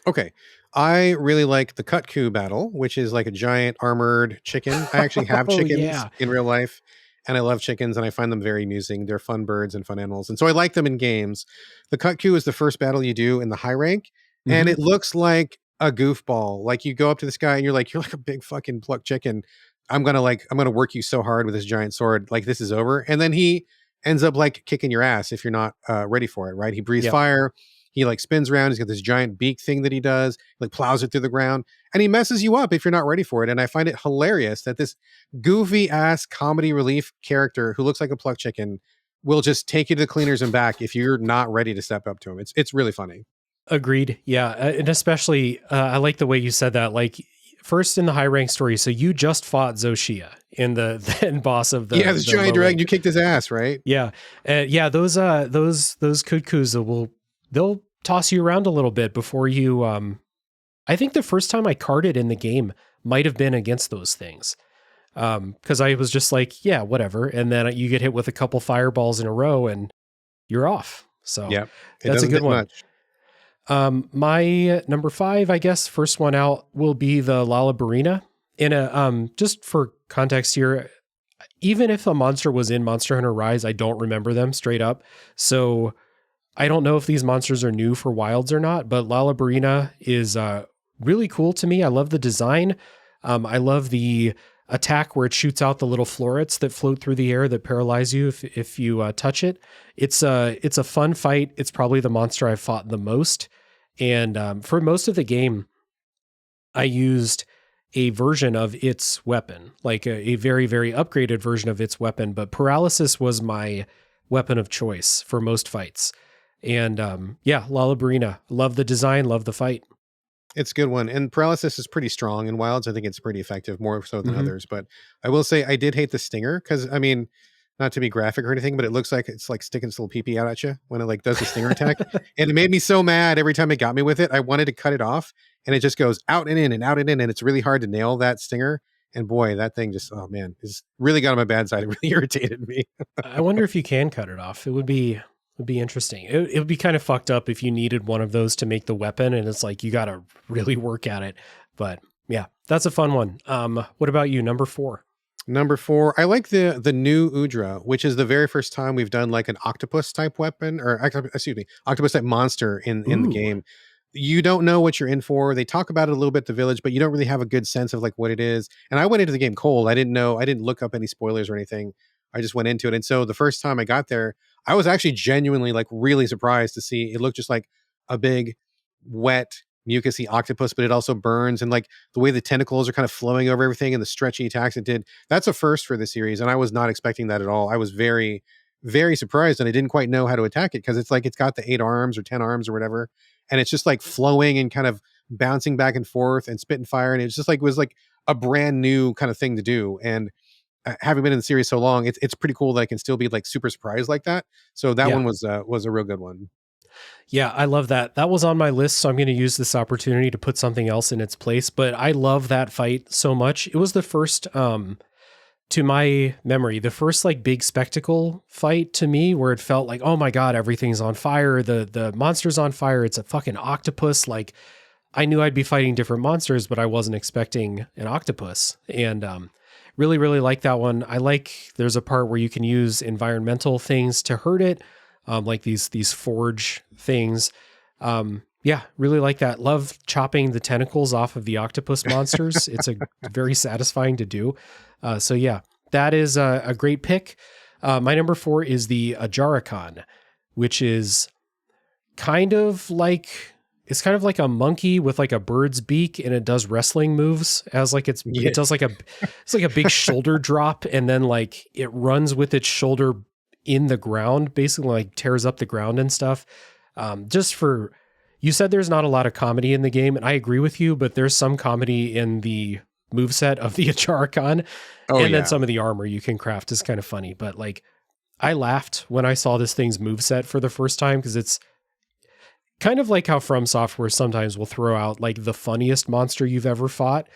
Okay. I really like the Kutku battle, which is like a giant armored chicken. I actually have chickens in real life, and I love chickens, and I find them very amusing. They're fun birds and fun animals, and so I like them in games. The Kutku is the first battle you do in the high rank, and it looks like a goofball. Like you go up to this guy, and you're like a big fucking plucked chicken. I'm gonna work you so hard with this giant sword. Like this is over, and then he ends up like kicking your ass if you're not ready for it. Right? He breathes fire. He like spins around. He's got this giant beak thing that he does, like plows it through the ground, and he messes you up if you're not ready for it. And I find it hilarious that this goofy ass comedy relief character who looks like a plucked chicken will just take you to the cleaners and back if you're not ready to step up to him. It's really funny.
Agreed. Yeah. And especially, I like the way you said that, like first in the high rank story. So you just fought Zoshia in the end boss of the,
this giant dragon. You kicked his ass, right?
Yeah. Those Kutkus they'll toss you around a little bit before you, I think the first time I carded in the game might've been against those things. Cause I was just like, yeah, whatever. And then you get hit with a couple fireballs in a row and you're off. So that's a good one. My number 5, I guess, first one out will be the Lalabarina. Just for context here, even if a monster was in Monster Hunter Rise, I don't remember them straight up. So I don't know if these monsters are new for Wilds or not, but Lalabarina is really cool to me. I love the design. I love the attack where it shoots out the little florets that float through the air that paralyze you if you touch it. It's a fun fight. It's probably the monster I've fought the most. And for most of the game, I used a version of its weapon, like a very, very upgraded version of its weapon. But paralysis was my weapon of choice for most fights. And Lalabarina, love the design, love the fight.
It's a good one. And paralysis is pretty strong in Wilds. I think it's pretty effective, more so than others. But I will say I did hate the stinger because, I mean, not to be graphic or anything, but it looks like it's like sticking its little pee-pee out at you when it like does the stinger attack. And it made me so mad every time it got me with it. I wanted to cut it off, and it just goes out and in and out and in. And it's really hard to nail that stinger. And boy, that thing just, oh man, it's really got on my bad side. It really irritated me.
I wonder if you can cut it off. It would be interesting. It would be kind of fucked up if you needed one of those to make the weapon, and it's like you got to really work at it. But yeah, that's a fun one. What about you? Number 4.
Number 4, I like the new Udra, which is the very first time we've done like an octopus type weapon, or octopus type monster in the game. You don't know what you're in for. They talk about it a little bit at the village, but you don't really have a good sense of like what it is. And I went into the game cold. I didn't look up any spoilers or anything. I just went into it. And so the first time I got there, I was actually genuinely like really surprised to see it looked just like a big, wet, mucusy octopus, but it also burns. And like the way the tentacles are kind of flowing over everything and the stretchy attacks it did, that's a first for the series. And I was not expecting that at all. I was very, very surprised, and I didn't quite know how to attack it because it's like it's got the 8 arms or 10 arms or whatever. And it's just like flowing and kind of bouncing back and forth and spitting fire. And it's just like, it was like a brand new kind of thing to do. And having been in the series so long, it's pretty cool that I can still be like super surprised like that. So that one was a real good one.
Yeah, I love that. That was on my list, so I'm going to use this opportunity to put something else in its place. But I love that fight so much. It was the first, to my memory, the first like big spectacle fight to me where it felt like, oh my God, everything's on fire. The monster's on fire. It's a fucking octopus. Like I knew I'd be fighting different monsters, but I wasn't expecting an octopus. And really, really like that one. I like there's a part where you can use environmental things to hurt it. Like these forge things. Really like that. Love chopping the tentacles off of the octopus monsters. It's very satisfying to do. So yeah, that is a great pick. My number 4 is the Ajarakan, which is kind of like it's kind of like a monkey with like a bird's beak, and it does wrestling moves as like it does like it's like a big shoulder drop, and then like it runs with its shoulder in the ground, basically like tears up the ground and stuff. You said there's not a lot of comedy in the game, and I agree with you, but there's some comedy in the moveset of the Acharacon, then some of the armor you can craft is kind of funny. But like, I laughed when I saw this thing's moveset for the first time, because it's kind of like how From Software sometimes will throw out like the funniest monster you've ever fought.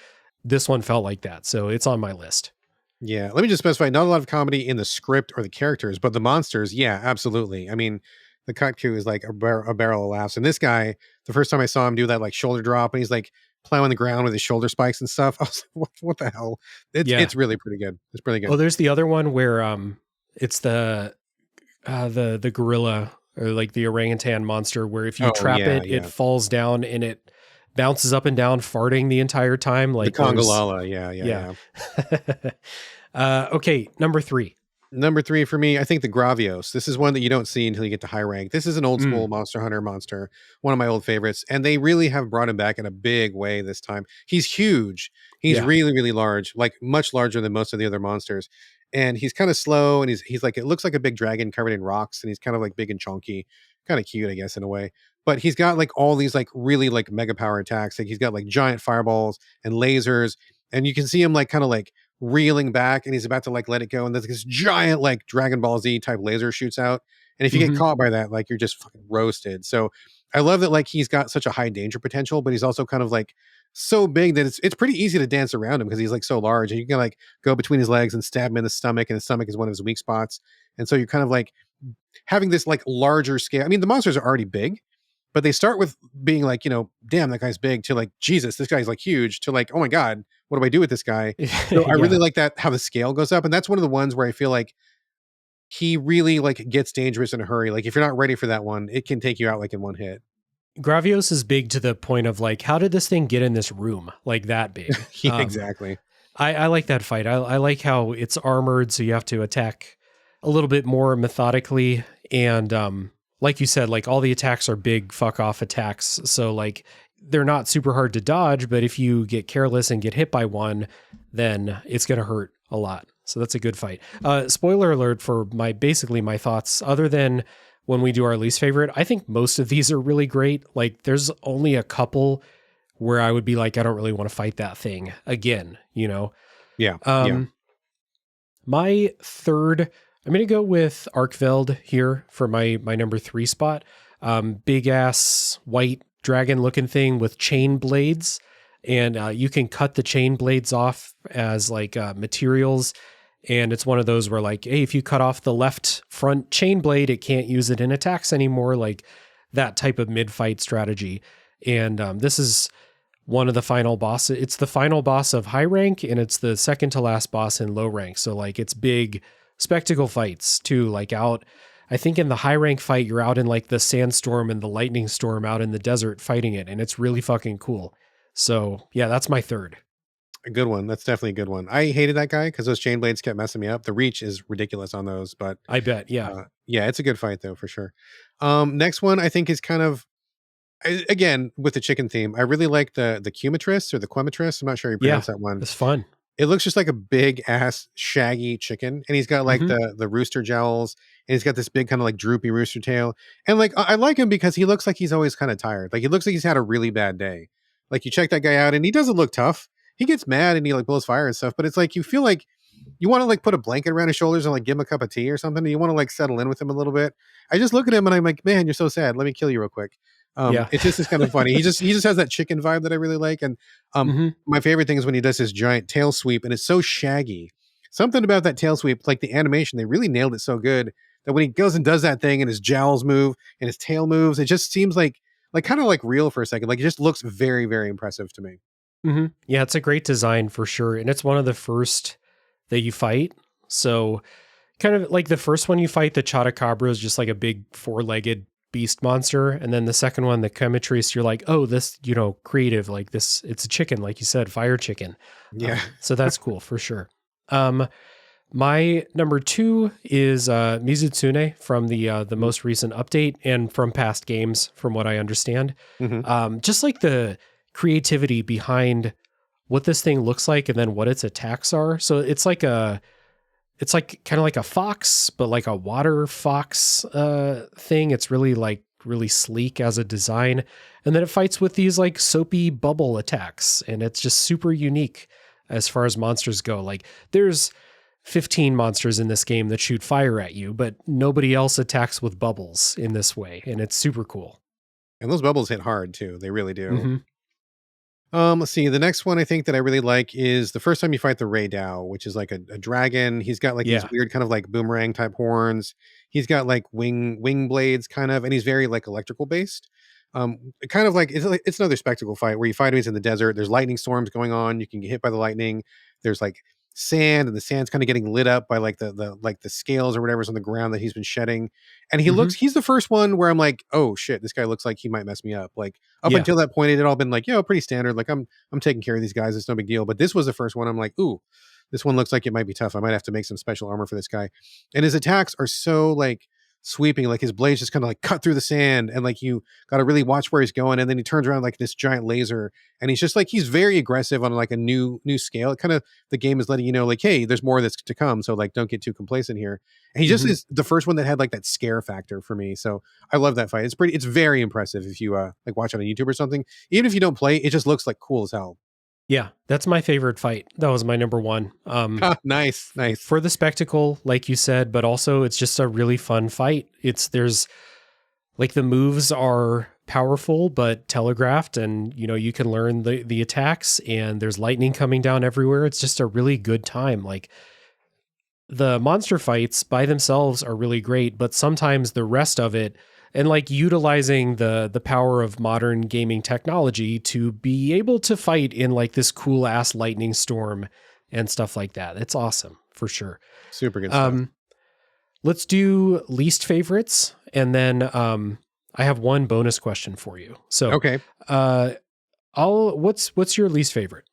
This one felt like that, so it's on my list.
Yeah, let me just specify, not a lot of comedy in the script or the characters, but the monsters, yeah, absolutely. I mean, the Kutku is like a barrel of laughs. And this guy, the first time I saw him do that like shoulder drop, and he's like plowing the ground with his shoulder spikes and stuff, I was like, what the hell? It's really pretty good. It's pretty good.
Oh, there's the other one where it's the gorilla, or like the orangutan monster, where if you trap it falls down and it bounces up and down, farting the entire time. Like
the Kongolala, yeah.
Okay, number 3.
Number 3 for me, I think the Gravios. This is one that you don't see until you get to high rank. This is an old school Monster Hunter monster, one of my old favorites, and they really have brought him back in a big way this time. He's huge. He's really, really large, like much larger than most of the other monsters. And he's kind of slow, and he's like, it looks like a big dragon covered in rocks, and he's kind of like big and chunky, kind of cute, I guess, in a way. But he's got like all these like really like mega power attacks. Like he's got like giant fireballs and lasers, and you can see him like kind of like reeling back, and he's about to like let it go, and there's this giant like Dragon Ball Z type laser shoots out, and if you get caught by that, like you're just fucking roasted. So I love that like he's got such a high danger potential, but he's also kind of like so big that it's pretty easy to dance around him, because he's like so large, and you can like go between his legs and stab him in the stomach, and the stomach is one of his weak spots. And so you're kind of like having this like larger scale. I mean, the monsters are already big, but they start with being like, damn, that guy's big, to like, Jesus, this guy's like huge, to like, oh my God, what do I do with this guy? So I really like that, how the scale goes up. And that's one of the ones where I feel like he really like gets dangerous in a hurry. Like if you're not ready for that one, it can take you out like in one hit.
Gravios is big to the point of like, how did this thing get in this room like that big?
Yeah, exactly.
I like that fight. I like how it's armored, so you have to attack a little bit more methodically. And like you said, like all the attacks are big fuck off attacks. So like they're not super hard to dodge, but if you get careless and get hit by one, then it's going to hurt a lot. So that's a good fight. Spoiler alert for my thoughts, other than when we do our least favorite, I think most of these are really great. Like there's only a couple where I would be like, I don't really want to fight that thing again,
Yeah.
My third, I'm going to go with Arkveld here for my number 3 spot. Big ass white dragon looking thing with chain blades. And you can cut the chain blades off as like materials. And it's one of those where like, hey, if you cut off the left front chain blade, it can't use it in attacks anymore. Like that type of mid-fight strategy. And this is one of the final bosses. It's the final boss of high rank, and it's the second to last boss in low rank. So like it's big spectacle fights too. Like out, I think in the high rank fight, you're out in like the sandstorm and the lightning storm out in the desert fighting it. And it's really fucking cool. So yeah, that's my third.
A good one. That's definitely a good one. I hated that guy because those chain blades kept messing me up. The reach is ridiculous on those, but
I bet. Yeah.
Yeah, it's a good fight though, for sure. Next one I think is kind of, again, with the chicken theme. I really like the Cumatris or the Quematris. I'm not sure how you pronounce that one.
It's fun.
It looks just like a big ass shaggy chicken, and he's got like the rooster jowls, and he's got this big kind of like droopy rooster tail. And like I like him because he looks like he's always kind of tired. Like he looks like he's had a really bad day. Like you check that guy out, and he doesn't look tough. He gets mad and he like blows fire and stuff, but it's like you feel like you want to like put a blanket around his shoulders and like give him a cup of tea or something. And you want to like settle in with him a little bit. I just look at him and I'm like, man, you're so sad. Let me kill you real quick. It's just kind of funny. He just has that chicken vibe that I really like. And my favorite thing is when he does his giant tail sweep, and it's so shaggy. Something about that tail sweep, like the animation, they really nailed it so good that when he goes and does that thing and his jowls move and his tail moves, it just seems like kind of like real for a second. Like it just looks very, very impressive to me.
Yeah, it's a great design for sure. And it's one of the first that you fight. So kind of like the first one you fight, the Chotacabra is just like a big 4-legged beast monster. And then the second one, the Chemitris, you're like, oh, this, creative, like this, it's a chicken, like you said, fire chicken.
Yeah.
So that's cool for sure. My number 2 is Mizutsune from the most recent update and from past games, from what I understand.
Mm-hmm.
Just like the creativity behind what this thing looks like and then what its attacks are. So it's like kind of like a fox, but like a water fox thing. It's really sleek as a design. And then it fights with these like soapy bubble attacks. And it's just super unique as far as monsters go. Like there's 15 monsters in this game that shoot fire at you, but nobody else attacks with bubbles in this way. And it's super cool.
And those bubbles hit hard too. They really do.
Mm-hmm.
Let's see. The next one I think that I really like is the first time you fight the Ray Dow, which is like a dragon. He's got like these
Yeah.
weird kind of like boomerang type horns. He's got like wing blades kind of, and he's very like electrical based. Kind of like it's another spectacle fight where you fight him. He's in the desert. There's lightning storms going on. You can get hit by the lightning. There's like sand, and the sand's kind of getting lit up by like the scales or whatever's on the ground that he's been shedding. And
Mm-hmm.
he's the first one where I'm like, oh shit, this guy looks like he might mess me up. Like up
Yeah.
until that point, it had all been like, pretty standard. Like I'm taking care of these guys. It's no big deal. But this was the first one. I'm like, ooh, this one looks like it might be tough. I might have to make some special armor for this guy. And his attacks are so like sweeping, like his blades just kind of like cut through the sand, and like you got to really watch where he's going. And then he turns around like this giant laser, and he's just like he's very aggressive on like a new scale. It kind of the game is letting you know like, hey, there's more of this to come. So like, don't get too complacent here. And he just
Mm-hmm.
is the first one that had like that scare factor for me. So I love that fight. It's very impressive if you like watch it on YouTube or something. Even if you don't play, it just looks like cool as hell.
Yeah. That's my favorite fight. That was my number 1.
Nice.
For the spectacle, like you said, but also it's just a really fun fight. There's like the moves are powerful but telegraphed, and you can learn the attacks, and there's lightning coming down everywhere. It's just a really good time. Like the monster fights by themselves are really great, but sometimes the rest of it, and like utilizing the power of modern gaming technology to be able to fight in like this cool ass lightning storm and stuff like that. It's awesome for sure.
Super good stuff.
Let's do least favorites, and then I have one bonus question for you. So,
Okay.
what's your least favorite?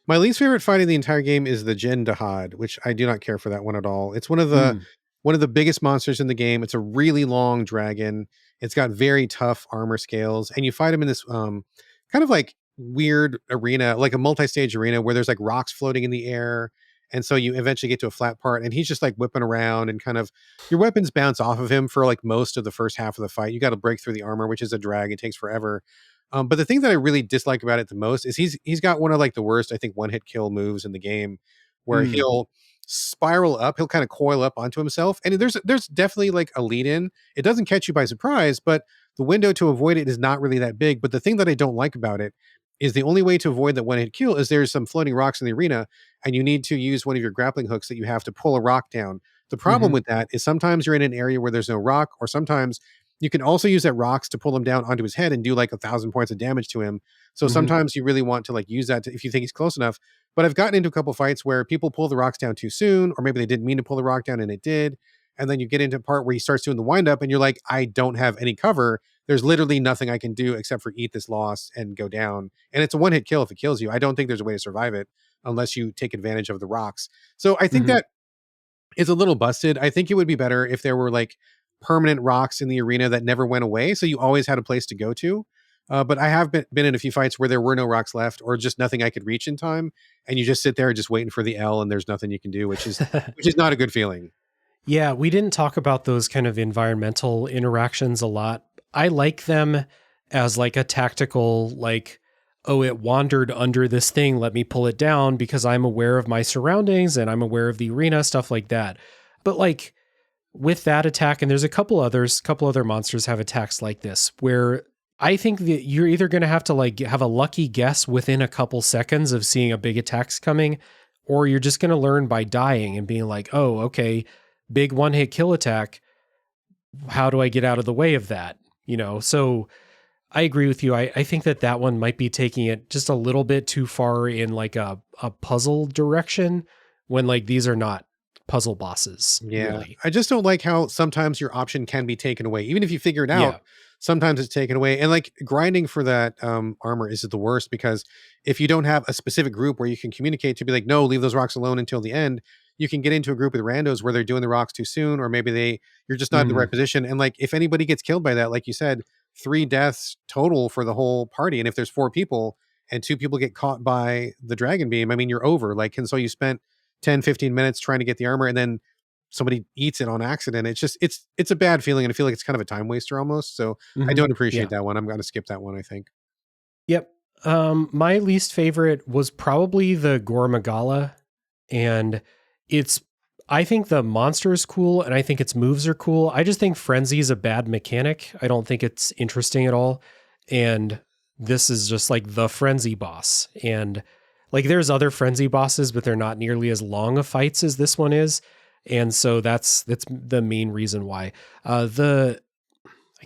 My least favorite fight in the entire game is the Jin Dahad, which I do not care for that one at all. It's one of the biggest monsters in the game. It's a really long dragon. It's got very tough armor scales, and you fight him in this kind of like weird arena, like a multi-stage arena where there's like rocks floating in the air. And so you eventually get to a flat part, and he's just like whipping around, and kind of your weapons bounce off of him for like most of the first half of the fight. You got to break through the armor, which is a drag. It takes forever. But the thing that I really dislike about it the most is he's got one of like the worst, I think, one hit kill moves in the game, where he'll spiral up, he'll kind of coil up onto himself, and there's definitely like a lead in. It doesn't catch you by surprise, but the window to avoid it is not really that big. But the thing that I don't like about it is the only way to avoid that one hit kill is there's some floating rocks in the arena, and you need to use one of your grappling hooks that you have to pull a rock down. The problem with that is sometimes you're in an area where there's no rock, or sometimes you can also use that rocks to pull him down onto his head and do like 1,000 points of damage to him. So sometimes you really want to like use that if you think he's close enough. But I've gotten into a couple fights where people pull the rocks down too soon, or maybe they didn't mean to pull the rock down and it did. And then you get into a part where he starts doing the wind up, and you're like, I don't have any cover. There's literally nothing I can do except for eat this loss and go down. And it's a one hit kill if it kills you. I don't think there's a way to survive it unless you take advantage of the rocks. So I think that is a little busted. I think it would be better if there were like permanent rocks in the arena that never went away, so you always had a place to go to. But I have been in a few fights where there were no rocks left, or just nothing I could reach in time, and you just sit there just waiting for the L, and there's nothing you can do, which is not a good feeling.
Yeah, we didn't talk about those kind of environmental interactions a lot. I like them as like a tactical, like, oh, it wandered under this thing, let me pull it down because I'm aware of my surroundings and I'm aware of the arena, stuff like that. But like with that attack, and there's a couple other monsters have attacks like this, where I think that you're either going to have to like have a lucky guess within a couple seconds of seeing a big attack's coming, or you're just going to learn by dying and being like, oh, okay, big one hit kill attack. How do I get out of the way of that? So I agree with you. I think that one might be taking it just a little bit too far in like a puzzle direction, when like these are not puzzle bosses.
Yeah.
Really.
I just don't like how sometimes your option can be taken away. Even if you figure it out,
Yeah.
sometimes it's taken away. And like grinding for that armor is the worst, because if you don't have a specific group where you can communicate to be like, no, leave those rocks alone until the end, you can get into a group with randos where they're doing the rocks too soon, or maybe you're just not in the right position. And like, if anybody gets killed by that, like you said, 3 deaths total for the whole party. And if there's 4 people and 2 people get caught by the dragon beam, I mean, you're over. Like, and so you spent 10, 15 minutes trying to get the armor, and then somebody eats it on accident. It's just, it's a bad feeling. And I feel like it's kind of a time waster almost. So I don't appreciate that one. I'm going to skip that one, I think.
Yep. My least favorite was probably the Gormagala, and I think the monster is cool, and I think its moves are cool. I just think Frenzy is a bad mechanic. I don't think it's interesting at all. And this is just like the Frenzy boss. And like, there's other Frenzy bosses, but they're not nearly as long of fights as this one is. And so that's the main reason why. I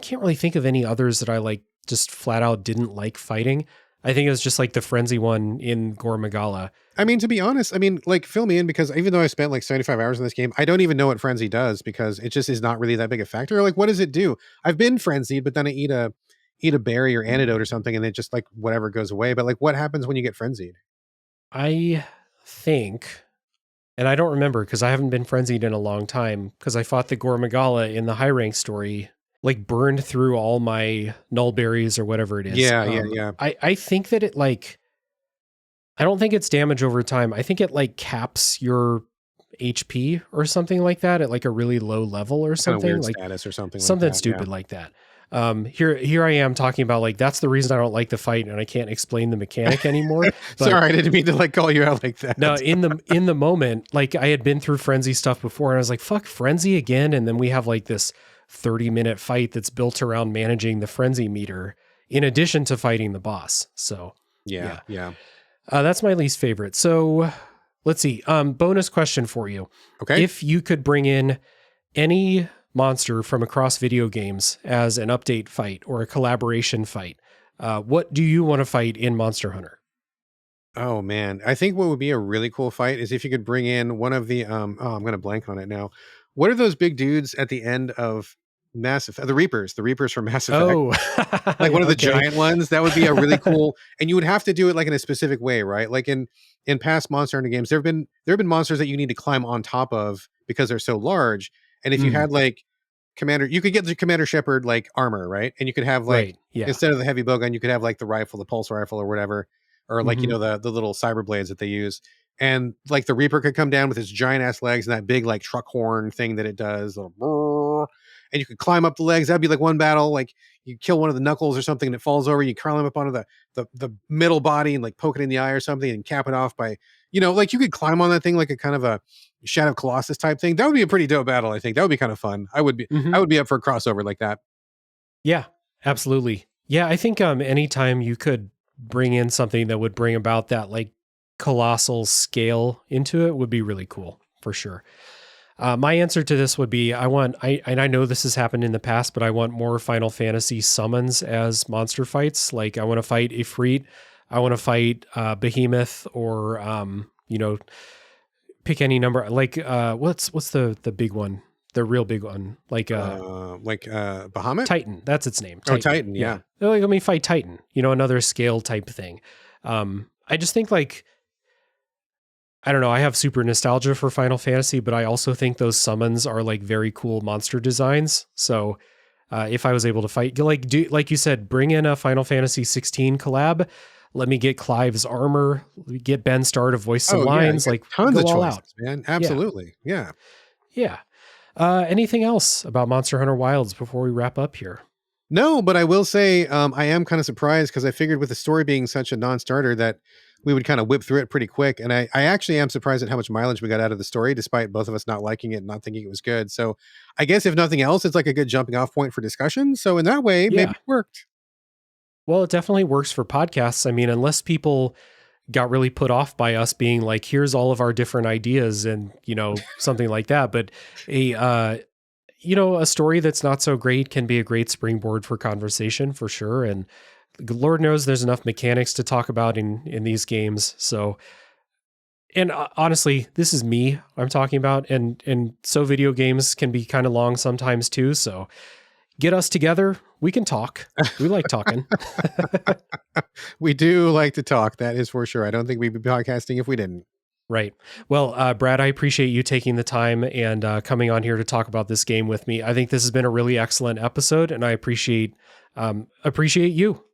can't really think of any others that I like just flat out didn't like fighting. I think it was just like the Frenzy one in Gormagala.
I mean, to be honest, I mean, like, fill me in, because even though I spent like 75 hours in this game, I don't even know what Frenzy does, because it just is not really that big a factor. Like, what does it do? I've been frenzied, but then I eat a berry or antidote or something, and it just like whatever goes away. But like, what happens when you get frenzied?
I think, and I don't remember because I haven't been frenzied in a long time, because I fought the Gormagala in the high rank story, like burned through all my null berries or whatever it is.
Yeah.
I think that it like, I don't think it's damage over time. I think it like caps your HP or something like that at like a really low level or something,
weird
like
status or something
something stupid like that. Here I am talking about like, that's the reason I don't like the fight, and I can't explain the mechanic anymore. But
sorry, I didn't mean to like call you out like that.
no, in the moment, like I had been through Frenzy stuff before, and I was like, fuck Frenzy again. And then we have like this 30-minute fight that's built around managing the Frenzy meter in addition to fighting the boss. So
yeah.
That's my least favorite. So let's see. Bonus question for you.
Okay.
If you could bring in any monster from across video games as an update fight or a collaboration fight, what do you want to fight in Monster Hunter?
Oh man, I think what would be a really cool fight is if you could bring in one of the I'm going to blank on it now. What are those big dudes at the end of Mass Effect? The Reapers from Mass Effect.
Oh,
like one of the giant ones. That would be a really cool, and you would have to do it like in a specific way, right? Like in past Monster Hunter games, there have been monsters that you need to climb on top of because they're so large. And if you had like you could get the Commander Shepard like armor, right? And you could have like instead of the heavy bowgun, you could have like the rifle, the pulse rifle, or whatever, or like the little cyber blades that they use. And like the Reaper could come down with its giant ass legs and that big like truck horn thing that it does, and you could climb up the legs. That'd be like one battle. Like you kill one of the knuckles or something and it falls over. You climb up onto the middle body and like poke it in the eye or something and cap it off by, like you could climb on that thing like a kind of a Shadow of Colossus type thing. That would be a pretty dope battle. I think that would be kind of fun. I would be up for a crossover like that.
Yeah, absolutely. Yeah, I think anytime you could bring in something that would bring about that like colossal scale into it would be really cool for sure. My answer to this would be I know this has happened in the past, but I want more Final Fantasy summons as monster fights. Like I want to fight Ifrit, I want to fight Behemoth, or pick any number. Like what's the big one? The real big one, like
Bahamut?
Titan. That's its name.
Titan. Oh, Titan, yeah.
Like, let me fight Titan. Another scale type thing. I just think like, I don't know. I have super nostalgia for Final Fantasy, but I also think those summons are like very cool monster designs. So if I was able to fight, like you said, bring in a Final Fantasy 16 collab. Let me get Clive's armor. Get Ben Starr to voice some lines. Like
tons of choices,
out.
Man. Absolutely. Yeah.
Anything else about Monster Hunter Wilds before we wrap up here?
No, but I will say I am kind of surprised because I figured with the story being such a non-starter that we would kind of whip through it pretty quick. And I actually am surprised at how much mileage we got out of the story, despite both of us not liking it and not thinking it was good. So I guess if nothing else, it's like a good jumping off point for discussion. So in that way, maybe it worked.
Well, it definitely works for podcasts. I mean, unless people got really put off by us being like, here's all of our different ideas and, something like that. But a story that's not so great can be a great springboard for conversation for sure. And Lord knows there's enough mechanics to talk about in these games. So, and honestly, this is me I'm talking about. And so video games can be kind of long sometimes too. So get us together. We can talk. We like talking.
We do like to talk. That is for sure. I don't think we'd be podcasting if we didn't.
Right. Well, Brad, I appreciate you taking the time and coming on here to talk about this game with me. I think this has been a really excellent episode, and I appreciate you.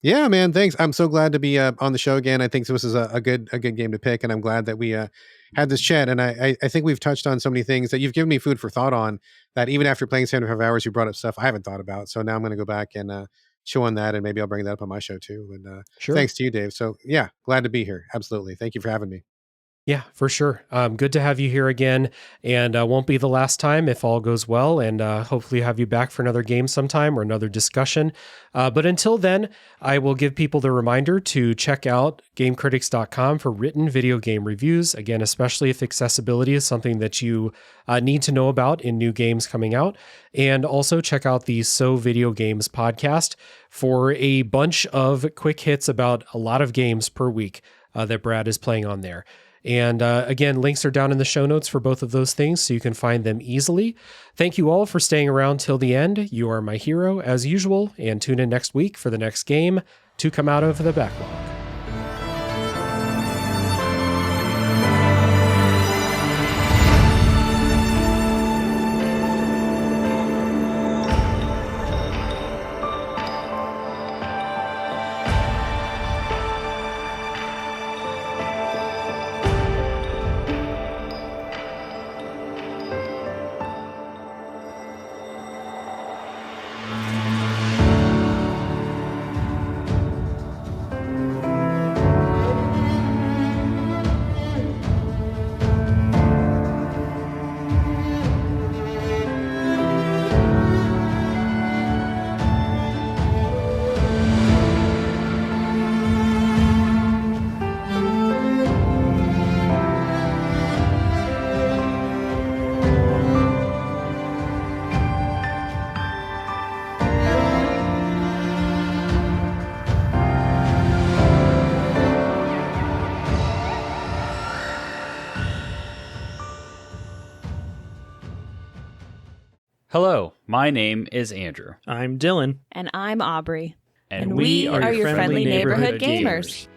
Yeah, man. Thanks. I'm so glad to be on the show again. I think this is a good game to pick, and I'm glad that we had this chat. And I think we've touched on so many things that you've given me food for thought on. That even after playing 75 hours, you brought up stuff I haven't thought about. So now I'm going to go back and chew on that, and maybe I'll bring that up on my show too. And
Sure.
Thanks to you, Dave. So yeah, glad to be here. Absolutely. Thank you for having me.
Yeah, for sure. Good to have you here again, and won't be the last time if all goes well, and hopefully have you back for another game sometime or another discussion. But until then, I will give people the reminder to check out GameCritics.com for written video game reviews. Again, especially if accessibility is something that you need to know about in new games coming out. And also check out the So Video Games podcast for a bunch of quick hits about a lot of games per week that Brad is playing on there. And again, links are down in the show notes for both of those things, so you can find them easily. Thank you all for staying around till the end. You are my hero, as usual, and tune in next week for the next game to come out of the backlog.
Hello, my name is Andrew.
I'm Dylan.
And I'm Aubrey.
And we are
your friendly neighborhood gamers.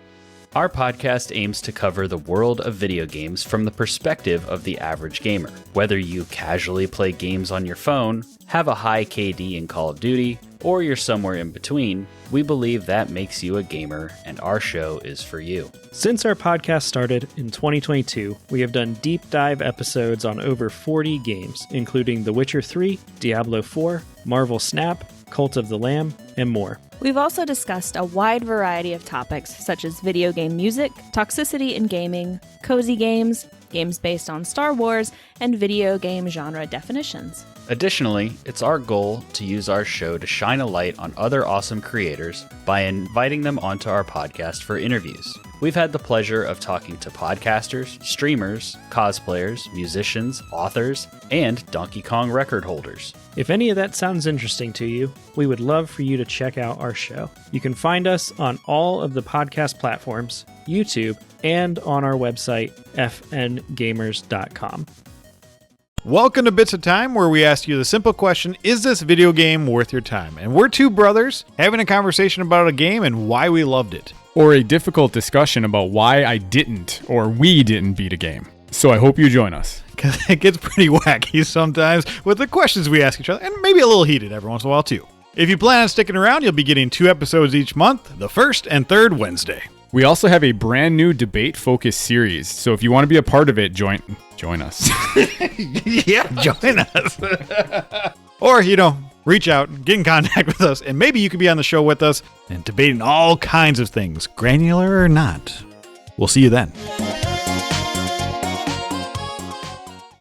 Our podcast aims to cover the world of video games from the perspective of the average gamer. Whether you casually play games on your phone, have a high KD in Call of Duty, or you're somewhere in between, we believe that makes you a gamer, and our show is for you.
Since our podcast started in 2022, we have done deep dive episodes on over 40 games, including The Witcher 3, Diablo 4, Marvel Snap, Cult of the Lamb, and more.
We've also discussed a wide variety of topics such as video game music, toxicity in gaming, cozy games, games based on Star Wars, and video game genre definitions.
Additionally, it's our goal to use our show to shine a light on other awesome creators by inviting them onto our podcast for interviews. We've had the pleasure of talking to podcasters, streamers, cosplayers, musicians, authors, and Donkey Kong record holders.
If any of that sounds interesting to you, we would love for you to check out our show. You can find us on all of the podcast platforms, YouTube, and on our website, fngamers.com.
Welcome to Bits of Time, where we ask you the simple question, is this video game worth your time? And we're two brothers having a conversation about a game and why we loved it.
Or a difficult discussion about why I didn't or we didn't beat a game. So I hope you join us.
Because it gets pretty wacky sometimes with the questions we ask each other, and maybe a little heated every once in a while too. If you plan on sticking around, you'll be getting 2 episodes each month, the first and third Wednesday.
We also have a brand new debate-focused series, so if you want to be a part of it, join us.
Yeah, join us. Or, reach out, get in contact with us, and maybe you could be on the show with us and debating all kinds of things, granular or not. We'll see you then.